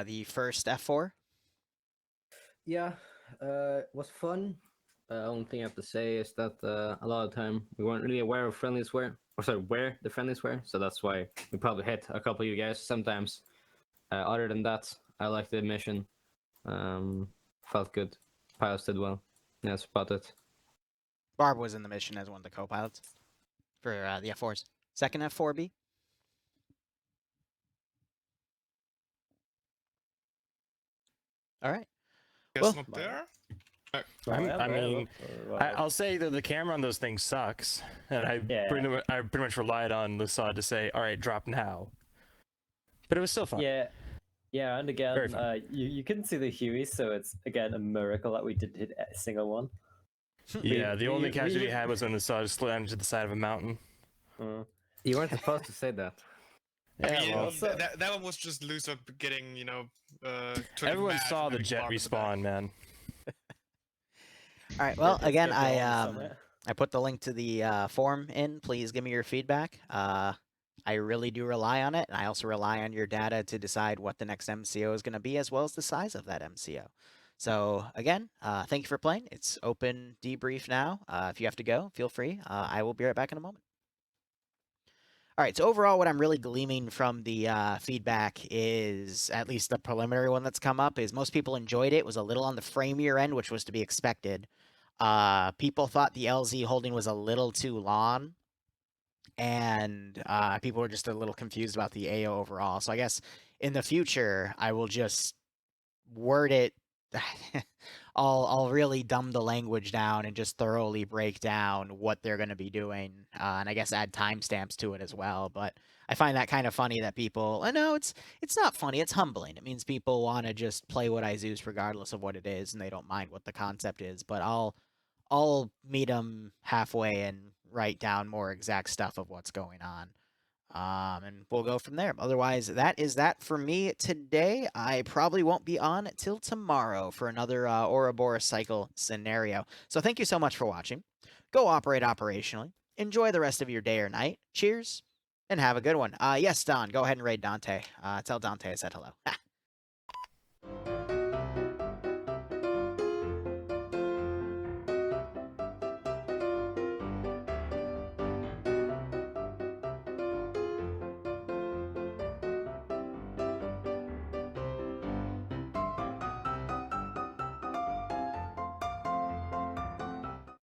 The first F4. Yeah, it was fun. Only thing I have to say is that a lot of the time we weren't really aware of friendlies were, or sorry, where the friendlies were. So that's why we probably hit a couple of you guys sometimes. Other than that, I liked the mission. Felt good. Pilots did well. Yeah, that's about it. Barb was in the mission as one of the co-pilots for the F4s. Second F4B. All right. Guess not there. I'll say that the camera on those things sucks, and I pretty much relied on Lusad to say, "All right, drop now." But it was still fun. Yeah, and again, you couldn't see the Huey, so it's again a miracle that we didn't hit a single one. Yeah, the only casualty we had was when Lusad slammed to the side of a mountain. You weren't supposed to say that. Yeah, well, that one was just loose up getting, everyone saw the jet respawn, man. All right. Well, again, I put the link to the forum in. Please give me your feedback. I really do rely on it, and I also rely on your data to decide what the next MCO is going to be, as well as the size of that MCO. So again, thank you for playing. It's open debrief now. If you have to go, feel free. I will be right back in a moment. All right, so overall, what I'm really gleaming from the feedback is, at least the preliminary one that's come up, is most people enjoyed it. It was a little on the framier end, which was to be expected. People thought the LZ holding was a little too long, and people were just a little confused about the AO overall. So I guess in the future, I will just word it. I'll really dumb the language down and just thoroughly break down what they're going to be doing, and I guess add timestamps to it as well. But I find that kind of funny that people. No, it's not funny. It's humbling. It means people want to just play what I Zeus regardless of what it is, and they don't mind what the concept is. But I'll meet them halfway and write down more exact stuff of what's going on. And we'll go from there. Otherwise, that is that for me today. I probably won't be on till tomorrow for another Ouroboros cycle scenario. So thank you so much for watching. Go operate operationally. Enjoy the rest of your day or night. Cheers, and have a good one. Yes, Don, go ahead and raid Dante. Tell Dante I said hello.